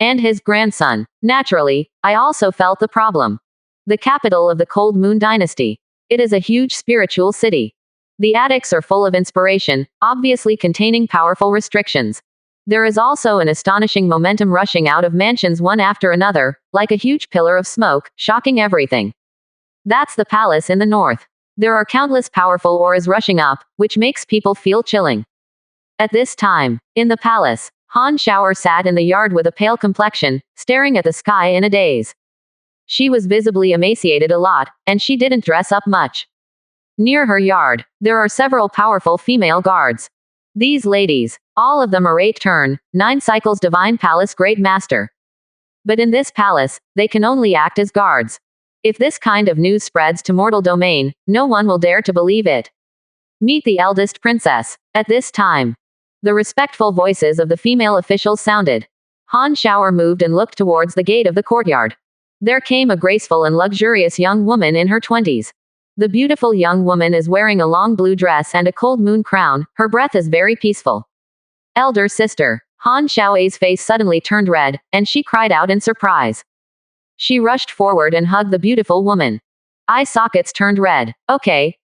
And his grandson. Naturally, I also felt the problem. The capital of the Cold Moon dynasty. It is a huge spiritual city. The attics are full of inspiration, obviously containing powerful restrictions. There is also an astonishing momentum rushing out of mansions one after another, like a huge pillar of smoke, shocking everything. That's the palace in the north. There are countless powerful auras rushing up, which makes people feel chilling. At this time, in the palace, Han Xiaoer sat in the yard with a pale complexion, staring at the sky in a daze. She was visibly emaciated a lot, and she didn't dress up much. Near her yard, there are several powerful female guards. These ladies, all of them are 8-turn, 9 cycles Divine Palace Great Master. But in this palace, they can only act as guards. If this kind of news spreads to mortal domain, no one will dare to believe it. Meet the eldest princess. At this time, the respectful voices of the female officials sounded. Han Xiaoer moved and looked towards the gate of the courtyard. There came a graceful and luxurious young woman in her 20s. The beautiful young woman is wearing a long blue dress and a cold moon crown. Her breath is very peaceful. Elder sister. Han Xiaoer's face suddenly turned red, and she cried out in surprise. She rushed forward and hugged the beautiful woman. Eye sockets turned red. Okay,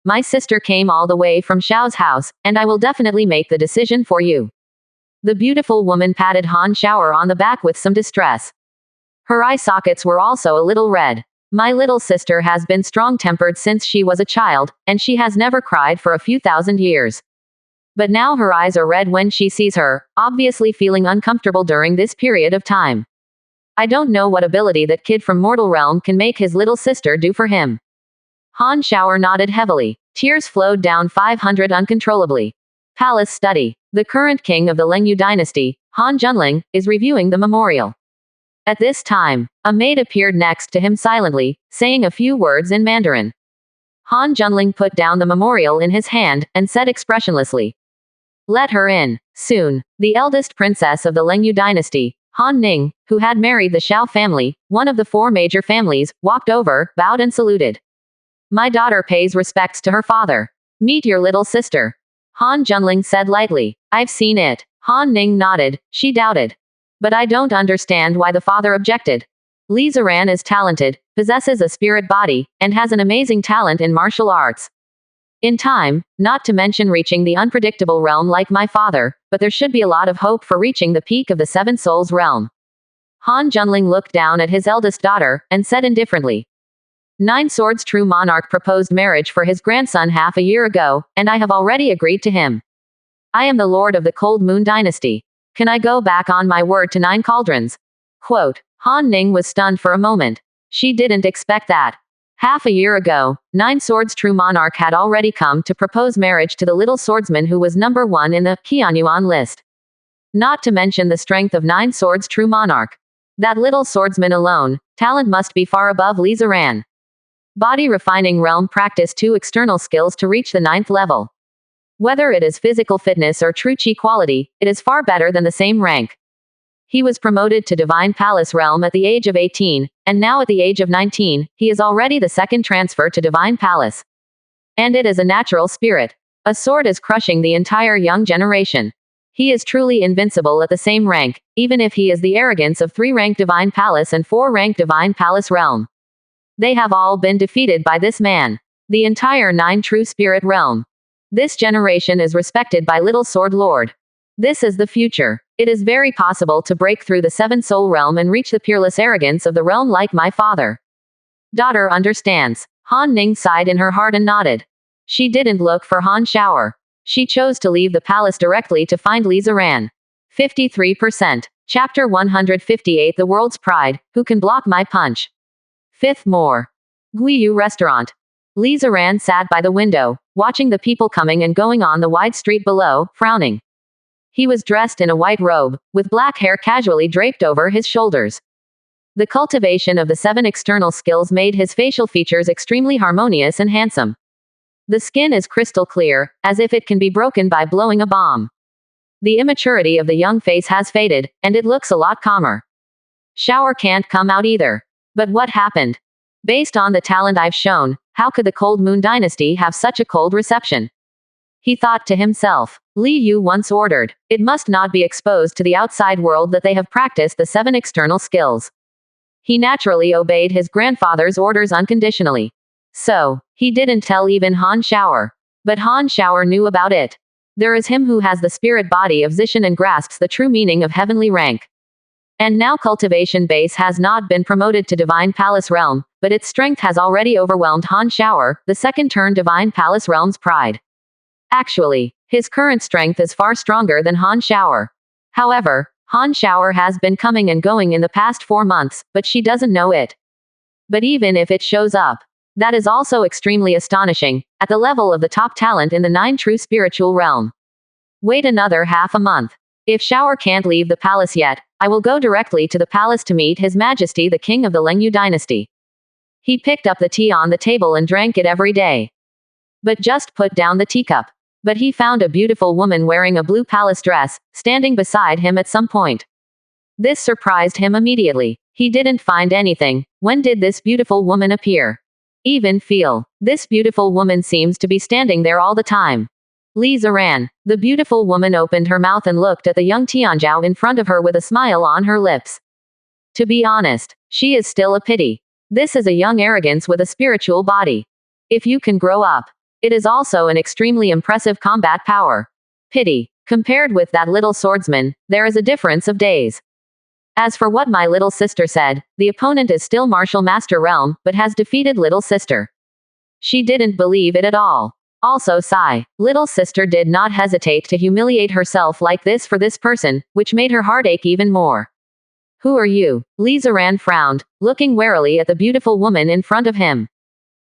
my sister came all the way from Xiao's house, and I will definitely make the decision for you. The beautiful woman patted Han Xiaoer on the back with some distress. Her eye sockets were also a little red. My little sister has been strong-tempered since she was a child, and she has never cried for a few thousand years. But now her eyes are red when she sees her, obviously feeling uncomfortable during this period of time. I don't know what ability that kid from mortal realm can make his little sister do for him. Han Shower nodded heavily. Tears flowed down 500 uncontrollably. Palace study. The current king of the Lengyu dynasty, Han Junling, is reviewing the memorial. At this time, a maid appeared next to him silently, saying a few words in Mandarin. Han Junling put down the memorial in his hand, and said expressionlessly, "Let her in." Soon, the eldest princess of the Lengyu dynasty, Han Ning, who had married the Xiao family, one of the 4 major families, walked over, bowed and saluted. "My daughter pays respects to her father. Meet your little sister." Han Junling said lightly. "I've seen it." Han Ning nodded. She doubted. "But I don't understand why the father objected. Li Ziran is talented, possesses a spirit body, and has an amazing talent in martial arts. In time, not to mention reaching the unpredictable realm like my father, but there should be a lot of hope for reaching the peak of the 7 Souls realm." Han Junling looked down at his eldest daughter, and said indifferently, "Nine Swords True Monarch proposed marriage for his grandson half a year ago, and I have already agreed to him. I am the lord of the Cold Moon dynasty. Can I go back on my word to 9 cauldrons?" Quote. Han Ning was stunned for a moment. She didn't expect that. Half a year ago, 9 Swords True Monarch had already come to propose marriage to the little swordsman who was number 1 in the Qianyuan list. Not to mention the strength of 9 Swords True Monarch. That little swordsman alone, talent must be far above Li Ziran. Body Refining Realm practiced 2 external skills to reach the 9th level. Whether it is physical fitness or true chi quality, it is far better than the same rank. He was promoted to Divine Palace Realm at the age of 18, and now at the age of 19, he is already the 2nd transfer to Divine Palace. And it is a natural spirit. A sword is crushing the entire young generation. He is truly invincible at the same rank, even if he is the arrogance of 3-rank Divine Palace and 4-rank Divine Palace Realm. They have all been defeated by this man. The entire 9 True Spirit Realm. This generation is respected by Little Sword Lord. This is the future. It is very possible to break through the 7 Soul Realm and reach the peerless arrogance of the realm like my father. Daughter understands. Han Ning sighed in her heart and nodded. She didn't look for Han Shower. She chose to leave the palace directly to find Li Ziran. 53%. Chapter 158 The World's Pride, Who Can Block My Punch? 5th More. Guiyu Restaurant. Li Ziran sat by the window, watching the people coming and going on the wide street below, frowning. He was dressed in a white robe, with black hair casually draped over his shoulders. The cultivation of the 7 external skills made his facial features extremely harmonious and handsome. The skin is crystal clear, as if it can be broken by blowing a bomb. The immaturity of the young face has faded, and it looks a lot calmer. Shower can't come out either. But what happened? Based on the talent I've shown, how could the Cold Moon dynasty have such a cold reception? He thought to himself. Li Yu once ordered, it must not be exposed to the outside world that they have practiced the 7 external skills. He naturally obeyed his grandfather's orders unconditionally. So, he didn't tell even Han Shower. But Han Shower knew about it. There is him who has the spirit body of Zishan and grasps the true meaning of heavenly rank. And now cultivation base has not been promoted to Divine Palace Realm, but its strength has already overwhelmed Han Shower, the 2nd turn Divine Palace Realm's pride. Actually, his current strength is far stronger than Han Shower. However, Han Shower has been coming and going in the past 4 months, but she doesn't know it. But even if it shows up, that is also extremely astonishing, at the level of the top talent in the 9 True Spiritual Realm. Wait another half a month. If Shower can't leave the palace yet, I will go directly to the palace to meet His Majesty the King of the Lengyu dynasty. He picked up the tea on the table and drank it every day. But just put down the teacup. But he found a beautiful woman wearing a blue palace dress, standing beside him at some point. This surprised him immediately. He didn't find anything. When did this beautiful woman appear? Even feel. This beautiful woman seems to be standing there all the time. Li Ziran. The beautiful woman opened her mouth and looked at the young Tianzhao in front of her with a smile on her lips. To be honest, she is still a pity. This is a young arrogance with a spiritual body. If you can grow up. It is also an extremely impressive combat power. Pity. Compared with that little swordsman, there is a difference of days. As for what my little sister said, the opponent is still Martial Master Realm, but has defeated little sister. She didn't believe it at all. Also sigh. Little sister did not hesitate to humiliate herself like this for this person, which made her heart ache even more. Who are you? Li Ziran frowned, looking warily at the beautiful woman in front of him.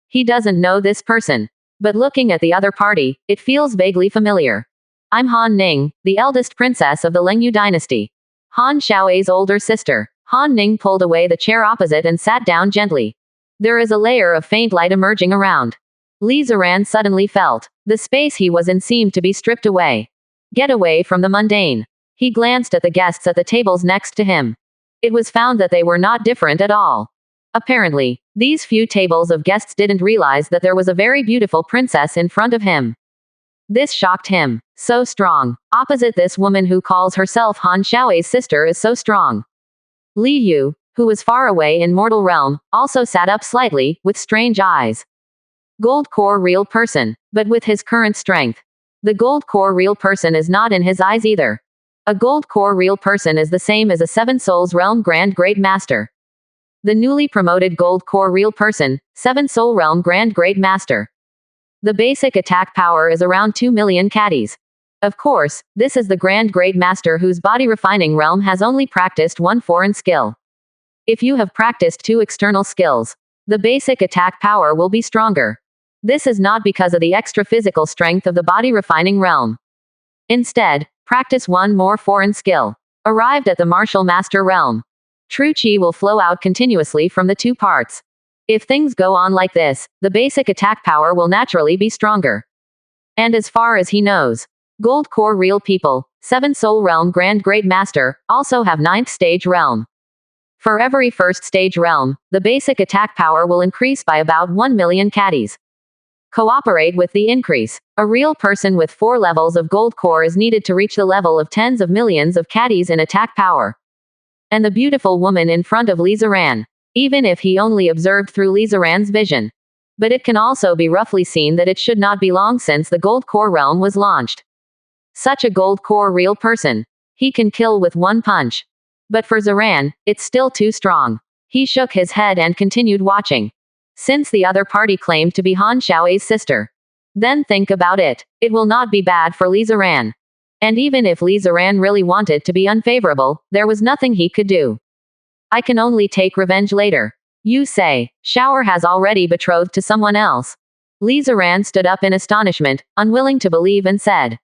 He doesn't know this person. But looking at the other party, it feels vaguely familiar. I'm Han Ning, the eldest princess of the Lengyu dynasty. Han Xiao's older sister. Han Ning pulled away the chair opposite and sat down gently. There is a layer of faint light emerging around. Li Ziran suddenly felt. The space he was in seemed to be stripped away. Get away from the mundane. He glanced at the guests at the tables next to him. It was found that they were not different at all. Apparently, these few tables of guests didn't realize that there was a very beautiful princess in front of him. This shocked him. So strong. Opposite this woman who calls herself Han Xiao's sister is so strong. Li Yu, who was far away in mortal realm, also sat up slightly, with strange eyes. Gold core real person. But with his current strength. The gold core real person is not in his eyes either. A gold core real person is the same as a Seven Souls Realm Grand Great Master. The newly promoted gold core real person, Seven Soul Realm Grand Great Master. The basic attack power is around 2 million caddies. Of course, this is the Grand Great Master whose body refining realm has only practiced one foreign skill. If you have practiced 2 external skills, the basic attack power will be stronger. This is not because of the extra physical strength of the body refining realm. Instead, practice 1 more foreign skill. Arrived at the Martial Master realm. True Qi will flow out continuously from the 2 parts. If things go on like this, the basic attack power will naturally be stronger. And as far as he knows, Gold Core real people, 7 Soul Realm Grand Great Master, also have 9th stage realm. For every 1st stage realm, the basic attack power will increase by about 1 million caddies. Cooperate with the increase. A real person with 4 levels of gold core is needed to reach the level of tens of millions of caddies in attack power. And the beautiful woman in front of Li Ziran. Even if he only observed through Li Ziran's vision. But it can also be roughly seen that it should not be long since the gold core realm was launched. Such a gold core real person. He can kill with 1 punch. But for Ziran, it's still too strong. He shook his head and continued watching. Since the other party claimed to be Han Xiao's sister. Then think about it. It will not be bad for Li Ziran. And even if Li Ziran really wanted to be unfavorable, there was nothing he could do. I can only take revenge later. You say, Xiao has already betrothed to someone else. Li Ziran stood up in astonishment, unwilling to believe and said.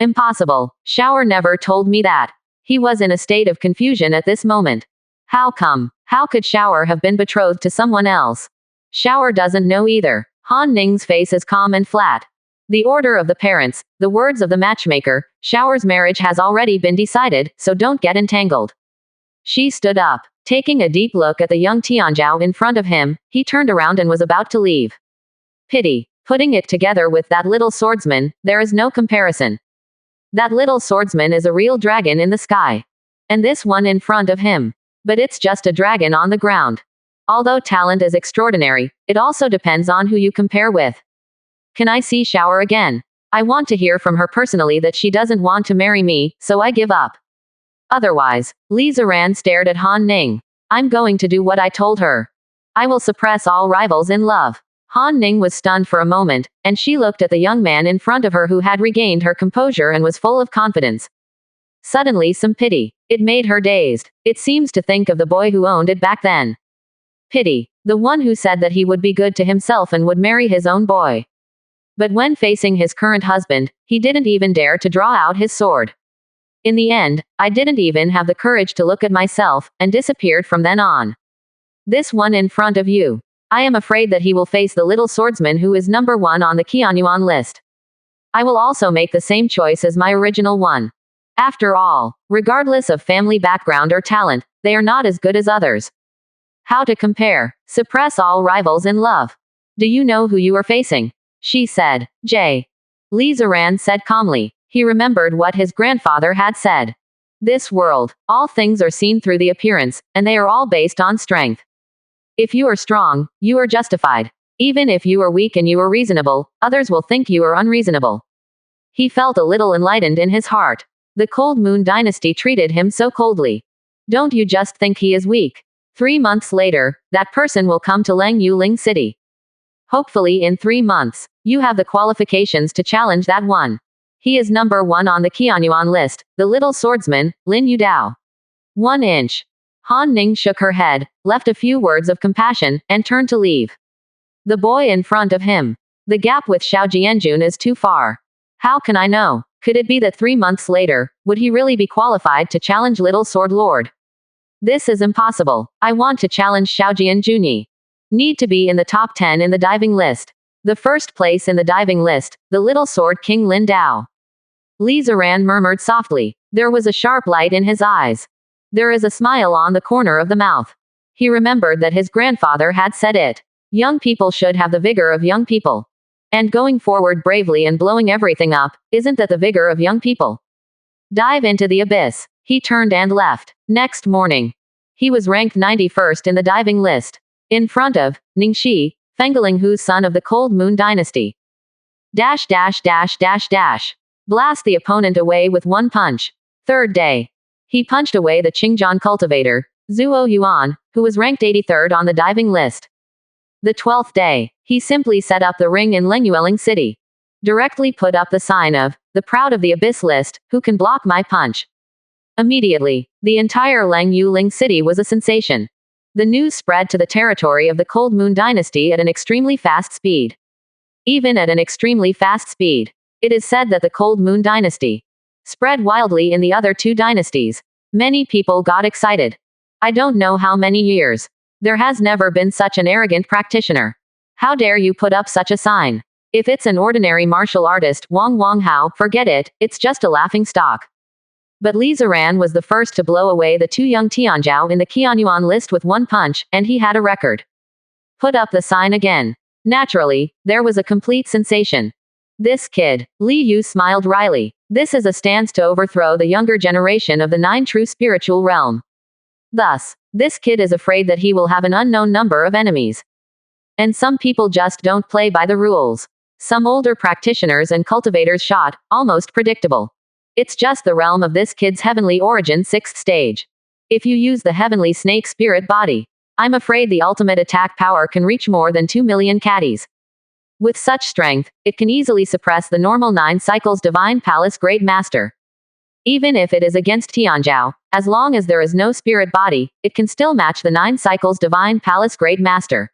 Impossible. Xiao never told me that. He was in a state of confusion at this moment. How come? How could Xiao have been betrothed to someone else? Xiao doesn't know either. Han Ning's face is calm and flat. The order of the parents, the words of the matchmaker, Xiao's marriage has already been decided, so don't get entangled. She stood up. Taking a deep look at the young Tianzhao in front of him, he turned around and was about to leave. Pity. Putting it together with that little swordsman, there is no comparison. That little swordsman is a real dragon in the sky. And this one in front of him. But it's just a dragon on the ground. Although talent is extraordinary, it also depends on who you compare with. Can I see Xiao again? I want to hear from her personally that she doesn't want to marry me, so I give up. Otherwise, Li Ziran stared at Han Ning. I'm going to do what I told her. I will suppress all rivals in love. Han Ning was stunned for a moment, and she looked at the young man in front of her who had regained her composure and was full of confidence. Suddenly some pity. It made her dazed. It seems to think of the boy who owned it back then. Pity. The one who said that he would be good to himself and would marry his own boy. But when facing his current husband, he didn't even dare to draw out his sword. In the end, I didn't even have the courage to look at myself, and disappeared from then on. This one in front of you. I am afraid that he will face the little swordsman who is number 1 on the Qianyuan list. I will also make the same choice as my original one. After all, regardless of family background or talent, they are not as good as others. How to compare? Suppress all rivals in love. Do you know who you are facing? She said. J. Li Ziran said calmly. He remembered what his grandfather had said. This world, all things are seen through the appearance, and they are all based on strength. If you are strong, you are justified. Even if you are weak and you are reasonable, others will think you are unreasonable. He felt a little enlightened in his heart. The Cold Moon dynasty treated him so coldly. Don't you just think he is weak? 3 months later, that person will come to Lang Yuling City. Hopefully in 3 months, you have the qualifications to challenge that one. He is number 1 on the Qianyuan list, the little swordsman, Lin Yudao. 1 inch. Han Ning shook her head, left a few words of compassion, and turned to leave. The boy in front of him. The gap with Xiao Jianjun is too far. How can I know? Could it be that 3 months later, would he really be qualified to challenge Little Sword Lord? This is impossible. I want to challenge Xiao Jianjuni. Need to be in the top 10 in the diving list. The first place in the diving list, the Little Sword King Lin Dao. Li Ziran murmured softly. There was a sharp light in his eyes. There is a smile on the corner of the mouth. He remembered that his grandfather had said it. Young people should have the vigor of young people. And going forward bravely and blowing everything up, isn't that the vigor of young people? Dive into the abyss. He turned and left. Next morning, he was ranked 91st in the diving list. In front of Ningxi, Fengelinghu's son of the Cold Moon Dynasty. Dash dash dash dash dash. Blast the opponent away with 1 punch. Third day. He punched away the Qingjian cultivator, Zhuo Yuan, who was ranked 83rd on the diving list. The 12th day, he simply set up the ring in Lengyueling City. Directly put up the sign of, the proud of the abyss list, who can block my punch. Immediately, the entire Lang Yuling City was a sensation. The news spread to the territory of the Cold Moon Dynasty at an extremely fast speed. Even at an extremely fast speed, it is said that the Cold Moon Dynasty spread wildly in the other 2 dynasties. Many people got excited. I don't know how many years. There has never been such an arrogant practitioner. How dare you put up such a sign? If it's an ordinary martial artist, Wang Hao, forget it, it's just a laughing stock. But Li Ziran was the first to blow away the 2 young Tianzhao in the Qianyuan list with 1 punch, and he had a record. Put up the sign again. Naturally, there was a complete sensation. This kid, Li Yu smiled wryly. This is a stance to overthrow the younger generation of the 9 true spiritual realm. Thus, this kid is afraid that he will have an unknown number of enemies. And some people just don't play by the rules. Some older practitioners and cultivators shot, almost predictable. It's just the realm of this kid's heavenly origin 6th stage. If you use the heavenly snake spirit body, I'm afraid the ultimate attack power can reach more than 2 million caddies. With such strength, it can easily suppress the normal 9 cycles Divine Palace Great Master. Even if it is against Tianzhao, as long as there is no spirit body, it can still match the 9 cycles Divine Palace Great Master.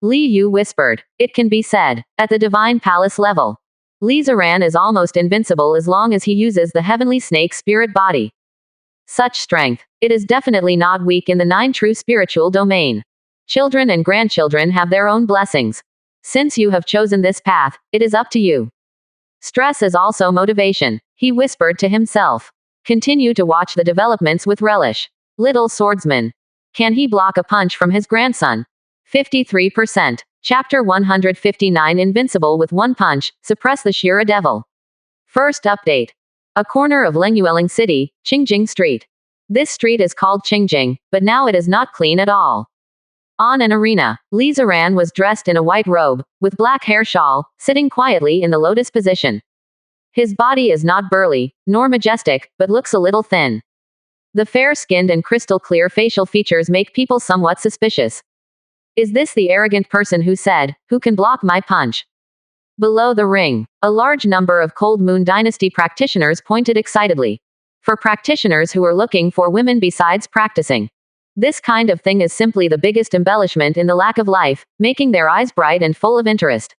Li Yu whispered. It can be said, at the Divine Palace level, Li Ziran is almost invincible as long as he uses the heavenly snake spirit body. Such strength, it is definitely not weak in the 9 true spiritual domain. Children and grandchildren have their own blessings. Since you have chosen this path, it is up to you. Stress is also motivation, he whispered to himself. Continue to watch the developments with relish. Little swordsman. Can he block a punch from his grandson? 53%. Chapter 159 Invincible with 1 punch, suppress the Shira Devil. First update. A corner of Lengyueling City, Qingjing Street. This street is called Qingjing, but now it is not clean at all. On an arena, Li Ziran was dressed in a white robe, with black hair shawl, sitting quietly in the lotus position. His body is not burly, nor majestic, but looks a little thin. The fair-skinned and crystal-clear facial features make people somewhat suspicious. Is this the arrogant person who said, "Who can block my punch?" Below the ring, a large number of Cold Moon Dynasty practitioners pointed excitedly. For practitioners who are looking for women besides practicing, this kind of thing is simply the biggest embellishment in the lack of life, making their eyes bright and full of interest.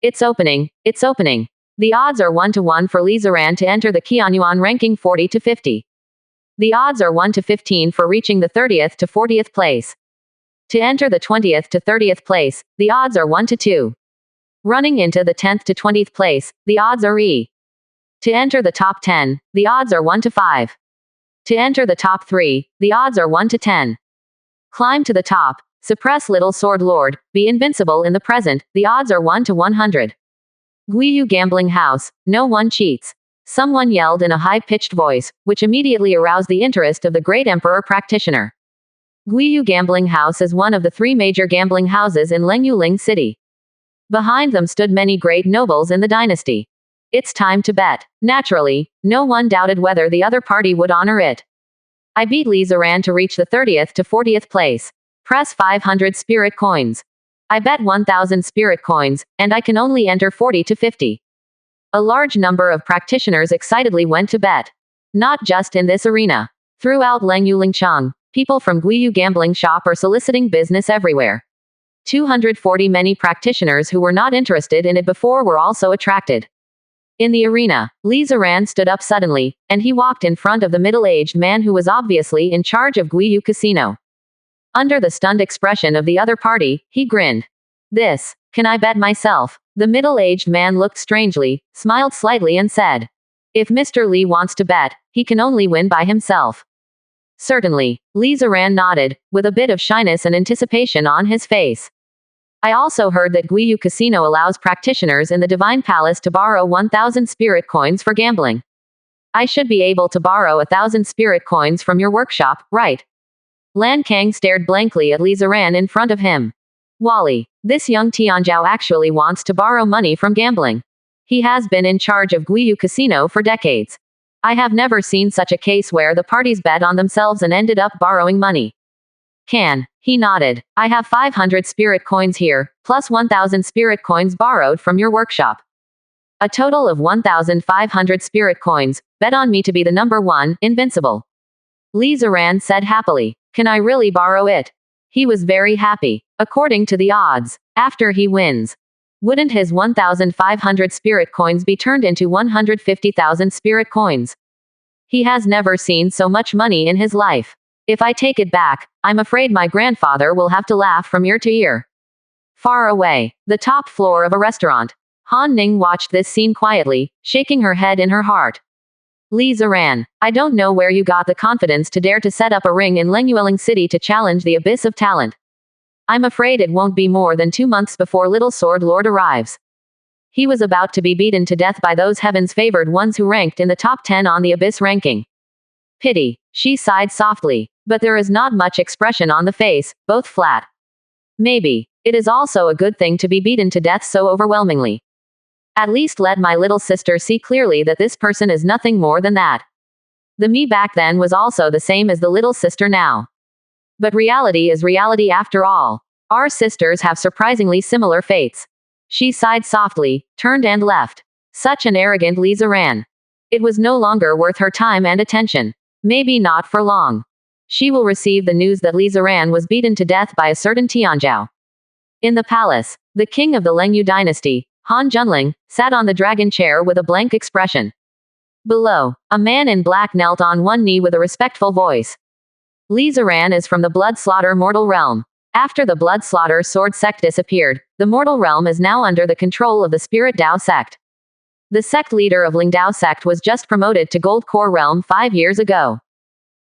It's opening, it's opening. The odds are 1 to 1 for Li Ziran to enter the Qianyuan ranking 40 to 50. The odds are 1 to 15 for reaching the 30th to 40th place. To enter the 20th to 30th place, the odds are 1 to 2. Running into the 10th to 20th place, the odds are E. To enter the top 10, the odds are 1 to 5. To enter the top 3, the odds are 1 to 10. Climb to the top, suppress Little Sword Lord, be invincible in the present, the odds are 1 to 100. Guiyu Gambling House, no one cheats. Someone yelled in a high-pitched voice, which immediately aroused the interest of the great emperor practitioner. Guiyu Gambling House is one of the 3 major gambling houses in Lengyuling City. Behind them stood many great nobles in the dynasty. It's time to bet. Naturally, no one doubted whether the other party would honor it. I beat Li Ziran to reach the 30th to 40th place. Press 500 spirit coins. I bet 1,000 spirit coins, and I can only enter 40 to 50. A large number of practitioners excitedly went to bet. Not just in this arena. Throughout Lengyu Lingchang, people from Guiyu gambling shop are soliciting business everywhere. 240 many practitioners who were not interested in it before were also attracted. In the arena, Li Ziran stood up suddenly, and he walked in front of the middle-aged man who was obviously in charge of Guiyu Casino. Under the stunned expression of the other party, he grinned. This, can I bet myself? The middle-aged man looked strangely, smiled slightly and said. If Mr. Li wants to bet, he can only win by himself. Certainly, Li Ziran nodded, with a bit of shyness and anticipation on his face. I also heard that Guiyu Casino allows practitioners in the Divine Palace to borrow 1,000 spirit coins for gambling. I should be able to borrow 1,000 spirit coins from your workshop, right? Lan Kang stared blankly at Li Ziran in front of him. Wally, this young Tianzhao actually wants to borrow money from gambling. He has been in charge of Guiyu Casino for decades. I have never seen such a case where the parties bet on themselves and ended up borrowing money. He nodded. I have 500 spirit coins here, plus 1,000 spirit coins borrowed from your workshop. A total of 1,500 spirit coins, bet on me to be the number one, invincible. Li Ziran said happily. Can I really borrow it? He was very happy. According to the odds, after he wins, wouldn't his 1,500 spirit coins be turned into 150,000 spirit coins? He has never seen so much money in his life. If I take it back, I'm afraid my grandfather will have to laugh from ear to ear. Far away, the top floor of a restaurant. Han Ning watched this scene quietly, shaking her head in her heart. Li Ziran, I don't know where you got the confidence to dare to set up a ring in Lengyueling City to challenge the abyss of talent. I'm afraid it won't be more than 2 months before Little Sword Lord arrives. He was about to be beaten to death by those heaven's favored ones who ranked in the top 10 on the abyss ranking. Pity, she sighed softly, but there is not much expression on the face, both flat. Maybe, it is also a good thing to be beaten to death so overwhelmingly. At least let my little sister see clearly that this person is nothing more than that. The me back then was also the same as the little sister now. But reality is reality after all. Our sisters have surprisingly similar fates. She sighed softly, turned and left. Such an arrogant Li Ziran. It was no longer worth her time and attention. Maybe not for long. She will receive the news that Li Ziran was beaten to death by a certain Tianzhao. In the palace, the king of the Lengyu dynasty, Han Junling, sat on the dragon chair with a blank expression. Below, a man in black knelt on one knee with a respectful voice. Li Ziran is from the Blood Slaughter mortal realm. After the Blood Slaughter sword sect disappeared, the mortal realm is now under the control of the Spirit Dao sect. The sect leader of Lingdao sect was just promoted to Gold Core realm 5 years ago.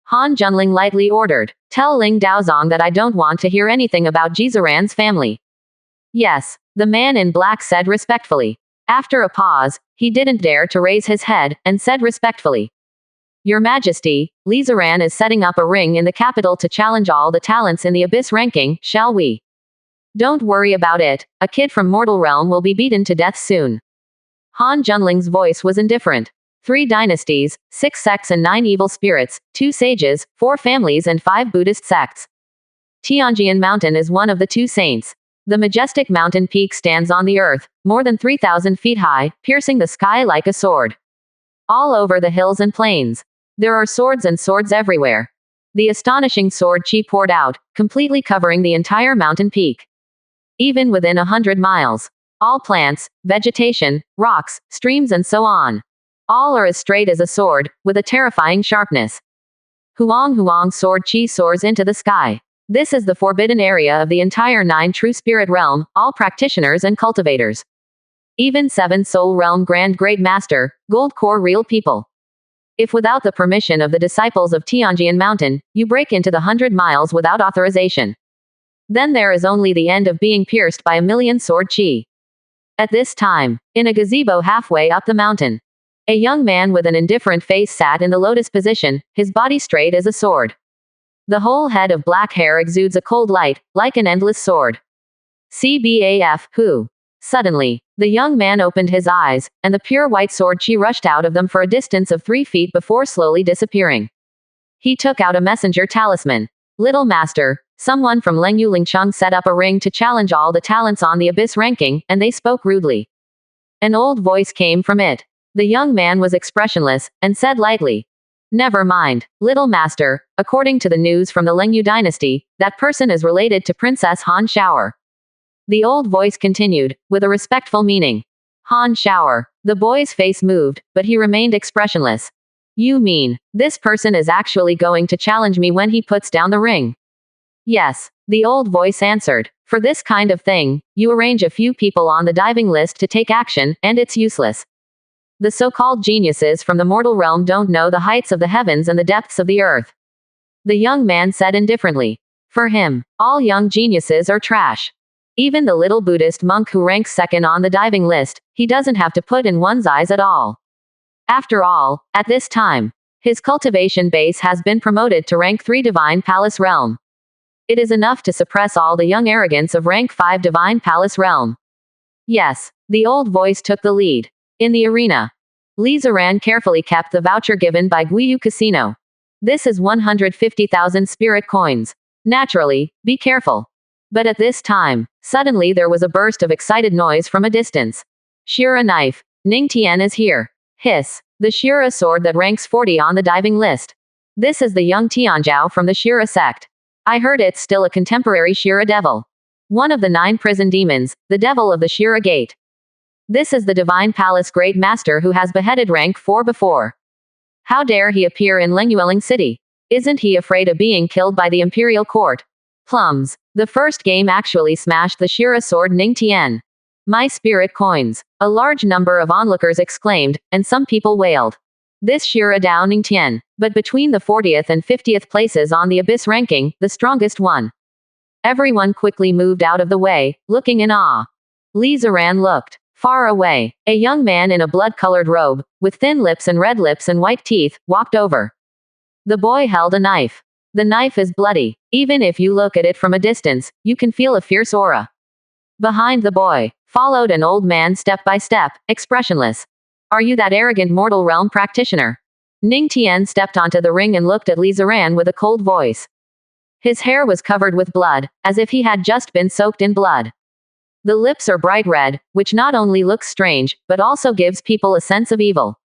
Han Junling lightly ordered, tell Ling Daozong that I don't want to hear anything about Jiziran's family. Yes, the man in black said respectfully. After a pause, he didn't dare to raise his head, and said respectfully. Your Majesty, Li Ziran is setting up a ring in the capital to challenge all the talents in the Abyss ranking, shall we? Don't worry about it, a kid from Mortal Realm will be beaten to death soon. Han Junling's voice was indifferent. 3 dynasties, 6 sects and 9 evil spirits, 2 sages, 4 families and 5 Buddhist sects. Tianjian Mountain is one of the 2 saints. The majestic mountain peak stands on the earth, more than 3,000 feet high, piercing the sky like a sword. All over the hills and plains, there are swords and swords everywhere. The astonishing sword chi poured out, completely covering the entire mountain peak. Even within 100 miles, all plants, vegetation, rocks, streams and so on. All are as straight as a sword, with a terrifying sharpness. Huang Huang sword chi soars into the sky. This is the forbidden area of the entire 9 true spirit realm, all practitioners and cultivators. Even 7 soul realm grand great master, gold core real people. If without the permission of the disciples of Tianjian Mountain, you break into the 100 miles without authorization, then there is only the end of being pierced by 1,000,000 sword chi. At this time, in a gazebo halfway up the mountain, a young man with an indifferent face sat in the lotus position, his body straight as a sword. The whole head of black hair exudes a cold light, like an endless sword. CBAF, who? Suddenly, the young man opened his eyes, and the pure white sword chi rushed out of them for a distance of 3 feet before slowly disappearing. He took out a messenger talisman. Little master, someone from Lengyu Lingcheng set up a ring to challenge all the talents on the abyss ranking, and they spoke rudely. An old voice came from it. The young man was expressionless, and said lightly, "Never mind, little master, according to the news from the Lengyu dynasty, that person is related to Princess Han Shower." The old voice continued, with a respectful meaning. Han Shower. The boy's face moved, but he remained expressionless. "You mean, this person is actually going to challenge me when he puts down the ring?" "Yes," the old voice answered. "For this kind of thing, you arrange a few people on the diving list to take action, and it's useless. The so-called geniuses from the mortal realm don't know the heights of the heavens and the depths of the earth." The young man said indifferently. For him, all young geniuses are trash. Even the little Buddhist monk who ranks second on the diving list, he doesn't have to put in one's eyes at all. After all, at this time, his cultivation base has been promoted to rank 3 Divine Palace Realm. It is enough to suppress all the young arrogance of rank 5 Divine Palace Realm. Yes, the old voice took the lead. In the arena, Li Ziran carefully kept the voucher given by Guiyu Casino. This is 150,000 spirit coins. Naturally, be careful. But at this time, suddenly there was a burst of excited noise from a distance. "Shira knife. Ning Tian is here." Hiss. The Shira sword that ranks 40 on the diving list. This is the young Tianzhao from the Shira sect. I heard it's still a contemporary Shira devil. One of the 9 prison demons, the devil of the Shira gate. This is the Divine Palace Great Master who has beheaded rank 4 before. How dare he appear in Lengyueling City? Isn't he afraid of being killed by the Imperial Court? Plums. The first game actually smashed the Shira sword Ning Tian. My spirit coins. A large number of onlookers exclaimed, and some people wailed. This Shira Dao Ning Tian. But between the 40th and 50th places on the abyss ranking, the strongest won. Everyone quickly moved out of the way, looking in awe. Li Ziran looked. Far away, a young man in a blood-colored robe, with thin lips and red lips and white teeth, walked over. The boy held a knife. The knife is bloody. Even if you look at it from a distance, you can feel a fierce aura. Behind the boy, followed an old man step by step, expressionless. "Are you that arrogant mortal realm practitioner?" Ning Tian stepped onto the ring and looked at Li Ziran with a cold voice. His hair was covered with blood, as if he had just been soaked in blood. The lips are bright red, which not only looks strange, but also gives people a sense of evil.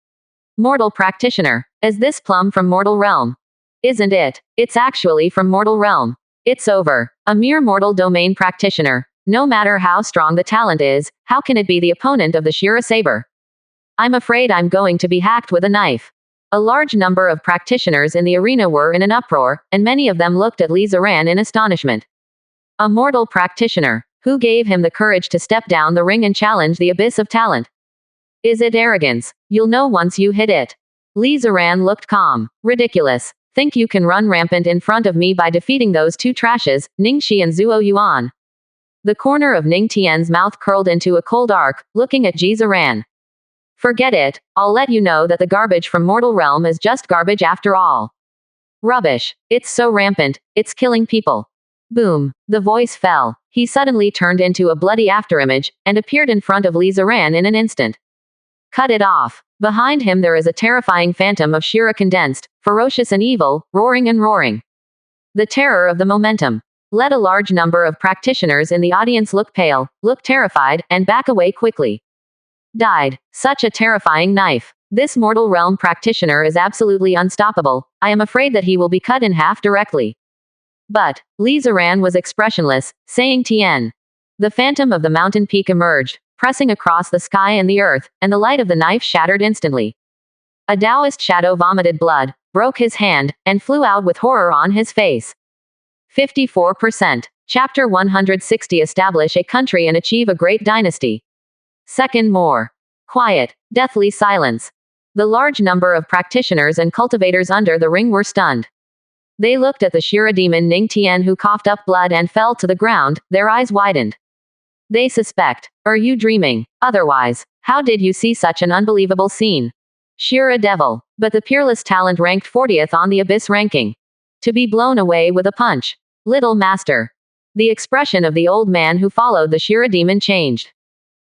"Mortal practitioner. Is this plum from mortal realm?" "Isn't it? It's actually from mortal realm." "It's over. A mere mortal domain practitioner. No matter how strong the talent is, how can it be the opponent of the Shira saber? I'm afraid I'm going to be hacked with a knife." A large number of practitioners in the arena were in an uproar, and many of them looked at Li Ziran in astonishment. A mortal practitioner. Who gave him the courage to step down the ring and challenge the abyss of talent? Is it arrogance? You'll know once you hit it. Li Ziran looked calm. Ridiculous. Think you can run rampant in front of me by defeating those 2 trashes, Ning Shi and Zuo Yuan? The corner of Ning Tian's mouth curled into a cold arc, looking at Ji Ziran. "Forget it. I'll let you know that the garbage from mortal realm is just garbage after all. Rubbish. It's so rampant, it's killing people." Boom. The voice fell. He suddenly turned into a bloody afterimage, and appeared in front of Li Ziran in an instant. "Cut it off." Behind him there is a terrifying phantom of Shira condensed, ferocious and evil, roaring and roaring. The terror of the momentum. Let a large number of practitioners in the audience look pale, look terrified, and back away quickly. Died. Such a terrifying knife. This mortal realm practitioner is absolutely unstoppable. I am afraid that he will be cut in half directly. But Li Ziran was expressionless, saying Tian. The phantom of the mountain peak emerged, pressing across the sky and the earth, and the light of the knife shattered instantly. A Taoist shadow vomited blood, broke his hand, and flew out with horror on his face. 54%. Chapter 160. Establish a country and achieve a great dynasty. Second more. Quiet, deathly silence. The large number of practitioners and cultivators under the ring were stunned. They looked at the Shira demon Ning Tian who coughed up blood and fell to the ground, their eyes widened. They suspect. Are you dreaming? Otherwise, how did you see such an unbelievable scene? Shira devil. But the peerless talent ranked 40th on the abyss ranking. To be blown away with a punch. Little master. The expression of the old man who followed the Shira demon changed.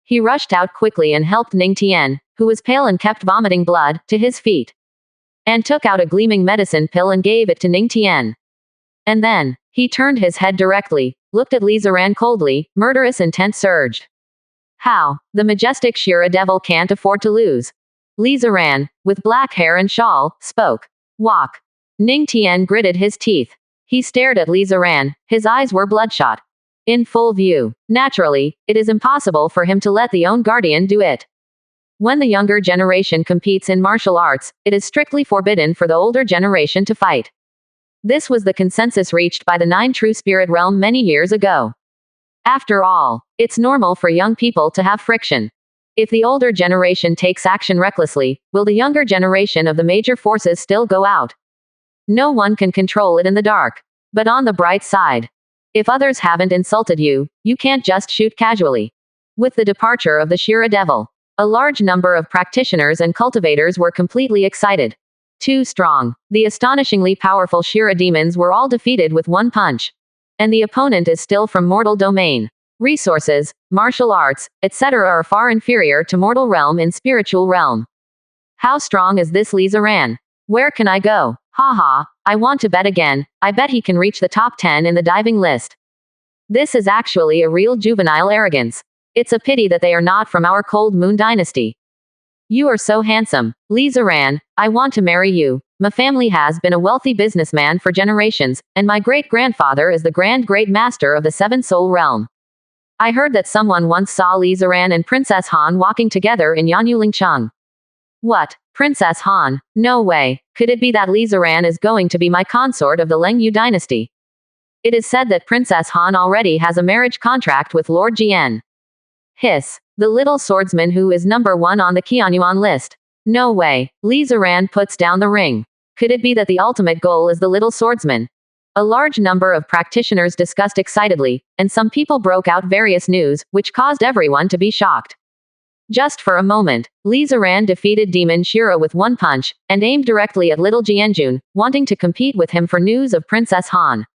He rushed out quickly and helped Ning Tian, who was pale and kept vomiting blood, to his feet. and took out a gleaming medicine pill and gave it to Ning Tian. And then, he turned his head directly, looked at Li Ziran coldly, murderous intent surged. How? The majestic Shira devil can't afford to lose. Li Ziran, with black hair and shawl, spoke. Walk. Ning Tian gritted his teeth. He stared at Li Ziran, his eyes were bloodshot. In full view. Naturally, it is impossible for him to let the own guardian do it. When the younger generation competes in martial arts, it is strictly forbidden for the older generation to fight. This was the consensus reached by the 9 True Spirit realm many years ago. After all, it's normal for young people to have friction. If the older generation takes action recklessly, will the younger generation of the major forces still go out? No one can control it in the dark. But on the bright side, if others haven't insulted you, you can't just shoot casually. With the departure of the Shira devil, a large number of practitioners and cultivators were completely excited. Too strong. The astonishingly powerful Shira demons were all defeated with one punch. And the opponent is still from mortal domain. Resources, martial arts, etc. are far inferior to mortal realm and spiritual realm. How strong is this Li Ziran? Where can I go? Haha, I want to bet again. I bet he can reach the top 10 in the diving list. This is actually a real juvenile arrogance. It's a pity that they are not from our Cold Moon dynasty. You are so handsome, Li Ziran, I want to marry you. My family has been a wealthy businessman for generations, and my great-grandfather is the Grand Great Master of the Seven Soul Realm. I heard that someone once saw Li Ziran and Princess Han walking together in Yanyulingcheng. What? Princess Han? No way. Could it be that Li Ziran is going to be my consort of the Leng Yu dynasty? It is said that Princess Han already has a marriage contract with Lord Jian. Hiss. The little swordsman who is number 1 on the Qianyuan list. No way. Li Ziran puts down the ring. Could it be that the ultimate goal is the little swordsman? A large number of practitioners discussed excitedly, and some people broke out various news, which caused everyone to be shocked. Just for a moment, Li Ziran defeated Demon Shira with one punch, and aimed directly at little Jianjun, wanting to compete with him for news of Princess Han.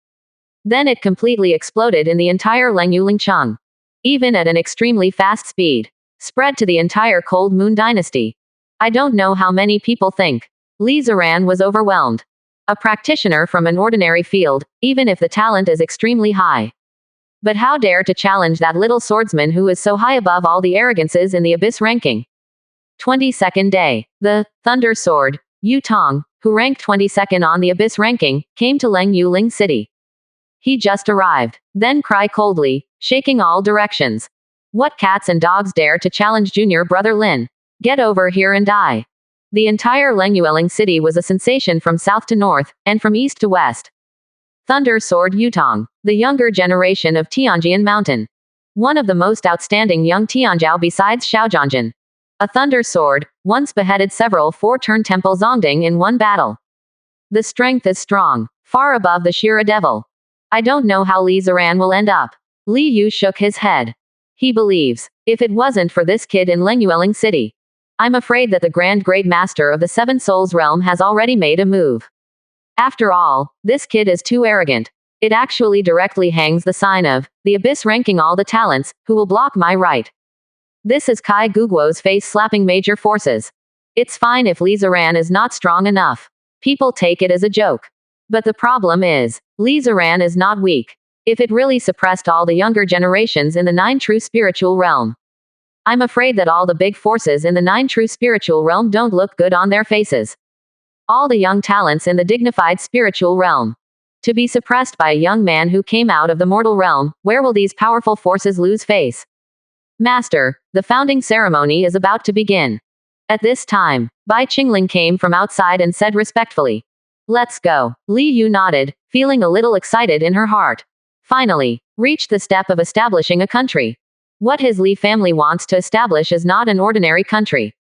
Then it completely exploded in the entire Lengyulingcheng. Even at an extremely fast speed. Spread to the entire Cold Moon dynasty. I don't know how many people think. Li Ziran was overwhelmed. A practitioner from an ordinary field, even if the talent is extremely high. But how dare to challenge that little swordsman who is so high above all the arrogances in the Abyss ranking? 22nd day. The Thunder Sword, Yu Tong, who ranked 22nd on the Abyss ranking, came to Leng Yuling City. He just arrived, then cried coldly, shaking all directions. What cats and dogs dare to challenge junior brother Lin? Get over here and die. The entire Lengyueling city was a sensation from south to north, and from east to west. Thunder Sword Yutong, the younger generation of Tianjian Mountain. One of the most outstanding young Tianjiao besides Xiaozhanjin. A Thunder Sword, once beheaded several 4-turn Temple Zongding in one battle. The strength is strong, far above the Shira Devil. I don't know how Li Ziran will end up. Li Yu shook his head. He believes, if it wasn't for this kid in Lengyueling City, I'm afraid that the Grand Great Master of the Seven Souls realm has already made a move. After all, this kid is too arrogant. It actually directly hangs the sign of, the Abyss ranking all the talents, who will block my right. This is Kai Guguo's face slapping major forces. It's fine if Li Ziran is not strong enough. People take it as a joke. But the problem is, Li Ziran is not weak. If it really suppressed all the younger generations in the 9 True Spiritual Realm, I'm afraid that all the big forces in the 9 True Spiritual Realm don't look good on their faces. All the young talents in the dignified spiritual realm. To be suppressed by a young man who came out of the mortal realm, where will these powerful forces lose face? Master, the founding ceremony is about to begin. At this time, Bai Qingling came from outside and said respectfully, "Let's go." Li Yu nodded, feeling a little excited in her heart. Finally, reached the step of establishing a country. What his Li family wants to establish is not an ordinary country,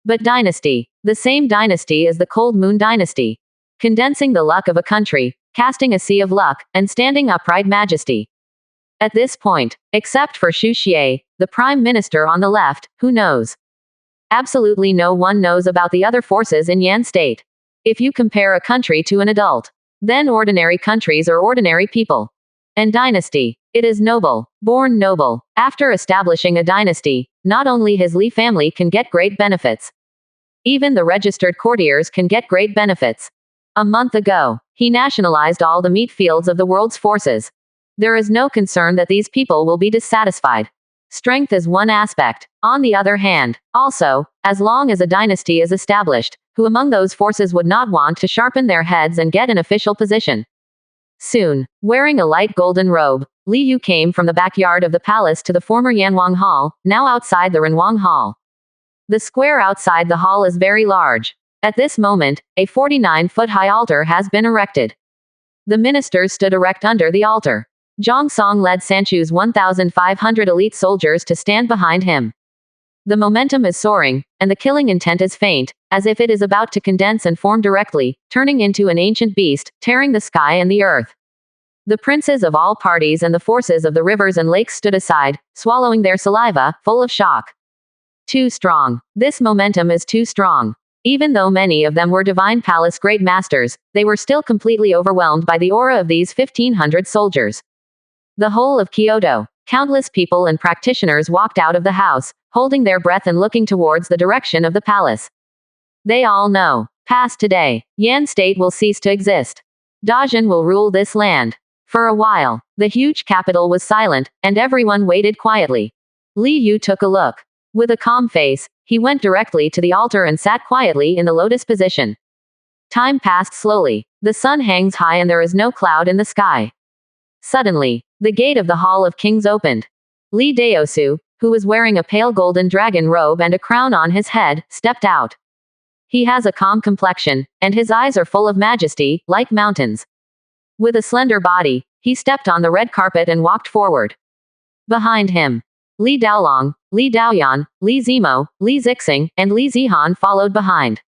but dynasty. The same dynasty as the Cold Moon dynasty. Condensing the luck of a country, casting a sea of luck, and standing upright majesty. At this point, except for Xu Xie, the prime minister on the left, who knows? Absolutely no one knows about the other forces in Yan state. If you compare a country to an adult, then ordinary countries are ordinary people. And dynasty, it is noble, born noble. After establishing a dynasty, not only his Li family can get great benefits. Even the registered courtiers can get great benefits. A month ago, he nationalized all the meat fields of the world's forces. There is no concern that these people will be dissatisfied. Strength is one aspect. On the other hand, also, as long as a dynasty is established, who among those forces would not want to sharpen their heads and get an official position? Soon, wearing a light golden robe, Li Yu came from the backyard of the palace to the former Yanwang Hall, now outside the Renwang Hall. The square outside the hall is very large. At this moment, a 49-foot-high altar has been erected. The ministers stood erect under the altar. Zhang Song led Sanchu's 1,500 elite soldiers to stand behind him. The momentum is soaring, and the killing intent is faint, as if it is about to condense and form directly, turning into an ancient beast, tearing the sky and the earth. The princes of all parties and the forces of the rivers and lakes stood aside, swallowing their saliva, full of shock. Too strong. This momentum is too strong. Even though many of them were divine palace great masters, they were still completely overwhelmed by the aura of these 1,500 soldiers. The whole of Kyoto, countless people and practitioners walked out of the house, holding their breath and looking towards the direction of the palace. They all know, past today, Yan state will cease to exist. Dajin will rule this land. For a while, the huge capital was silent, and everyone waited quietly. Li Yu took a look. With a calm face, he went directly to the altar and sat quietly in the lotus position. Time passed slowly. The sun hangs high and there is no cloud in the sky. Suddenly, the gate of the Hall of Kings opened. Li Daosu, who was wearing a pale golden dragon robe and a crown on his head, stepped out. He has a calm complexion, and his eyes are full of majesty, like mountains. With a slender body, he stepped on the red carpet and walked forward. Behind him, Li Daolong, Li Daoyan, Li Zimo, Li Zixing, and Li Zihan followed behind.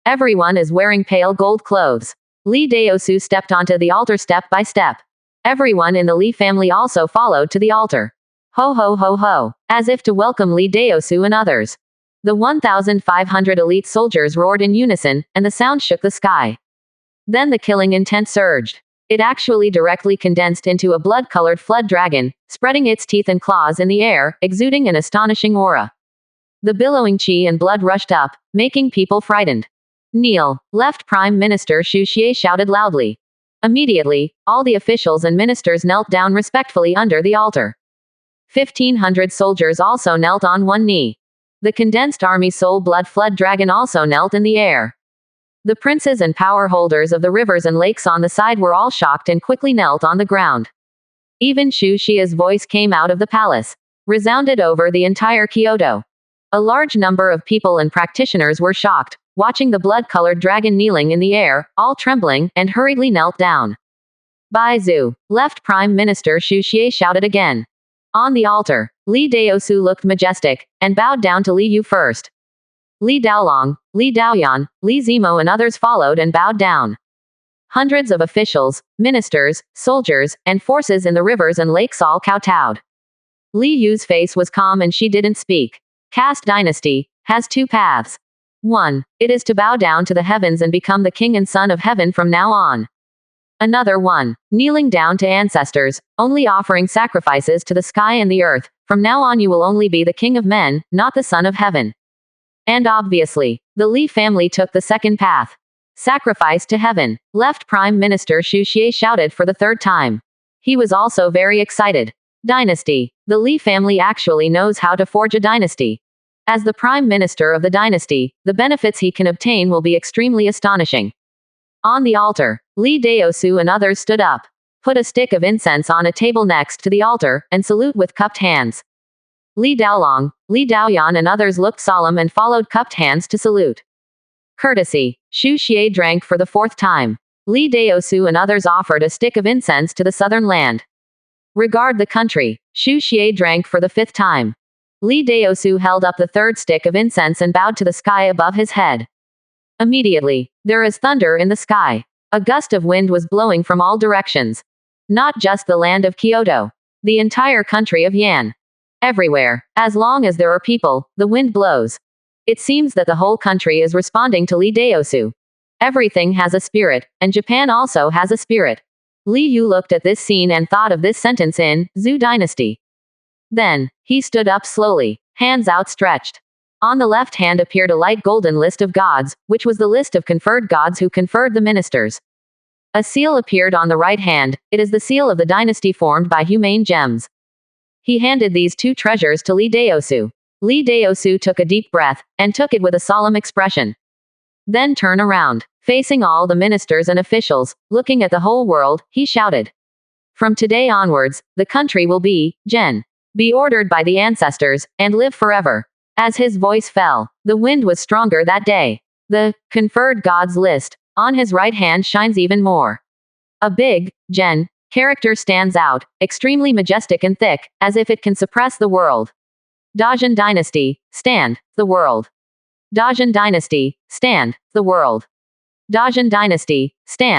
Everyone is wearing pale gold clothes. Li Daosu stepped onto the altar step by step. Everyone in the Li family also followed to the altar. Ho ho ho ho, as if to welcome Li Daosu and others. The 1,500 elite soldiers roared in unison, and the sound shook the sky. Then the killing intent surged. It actually directly condensed into a blood-colored flood dragon, spreading its teeth and claws in the air, exuding an astonishing aura. The billowing qi and blood rushed up, making people frightened. Kneel, left Prime Minister Xu Xie shouted loudly. Immediately, all the officials and ministers knelt down respectfully under the altar. 1,500 soldiers also knelt on one knee. The condensed army soul blood flood dragon also knelt in the air. The princes and power holders of the rivers and lakes on the side were all shocked and quickly knelt on the ground. Even Xu Xia's voice came out of the palace, resounded over the entire Kyoto. A large number of people and practitioners were shocked, watching the blood-colored dragon kneeling in the air, all trembling, and hurriedly knelt down. Bai Zhu, left Prime Minister Xu Xie shouted again. On the altar, Li Daosu looked majestic, and bowed down to Li Yu first. Li Daolong, Li Daoyan, Li Zimo and others followed and bowed down. Hundreds of officials, ministers, soldiers, and forces in the rivers and lakes all kowtowed. Li Yu's face was calm and she didn't speak. Caste dynasty has two paths. 1. It is to bow down to the heavens and become the king and son of heaven from now on. Another 1. Kneeling down to ancestors, only offering sacrifices to the sky and the earth. From now on you will only be the king of men, not the son of heaven. And obviously, the Li family took the second path. Sacrifice to heaven. Left Prime Minister Xu Xie shouted for the third time. He was also very excited. Dynasty. The Li family actually knows how to forge a dynasty. As the Prime Minister of the dynasty, the benefits he can obtain will be extremely astonishing. On the altar, Li Daosu and others stood up. Put a stick of incense on a table next to the altar, and salute with cupped hands. Li Daolong, Li Daoyan and others looked solemn and followed cupped hands to salute. Courtesy. Xu Xie drank for the fourth time. Li Daosu and others offered a stick of incense to the southern land. Regard the country. Xu Xie drank for the fifth time. Li Daosu held up the third stick of incense and bowed to the sky above his head. Immediately, there is thunder in the sky. A gust of wind was blowing from all directions. Not just the land of Kyoto. The entire country of Yan. Everywhere, as long as there are people, the wind blows. It seems that the whole country is responding to Li Daosu. Everything has a spirit, and Japan also has a spirit. Li Yu looked at this scene and thought of this sentence in Zhou Dynasty. Then, he stood up slowly, hands outstretched. On the left hand appeared a light golden list of gods, which was the list of conferred gods who conferred the ministers. A seal appeared on the right hand. It is the seal of the dynasty formed by humane gems. He handed these two treasures to Li Deosu. Li Deosu took a deep breath, and took it with a solemn expression. Then turn around. Facing all the ministers and officials, looking at the whole world, he shouted. From today onwards, the country will be ordered by the ancestors, and live forever. As his voice fell, the wind was stronger that day. The conferred gods list on his right hand shines even more. A big character stands out, extremely majestic and thick, as if it can suppress the world. Dajin Dynasty, stand, the world. Dajin Dynasty, stand, the world. Dajin Dynasty, stand.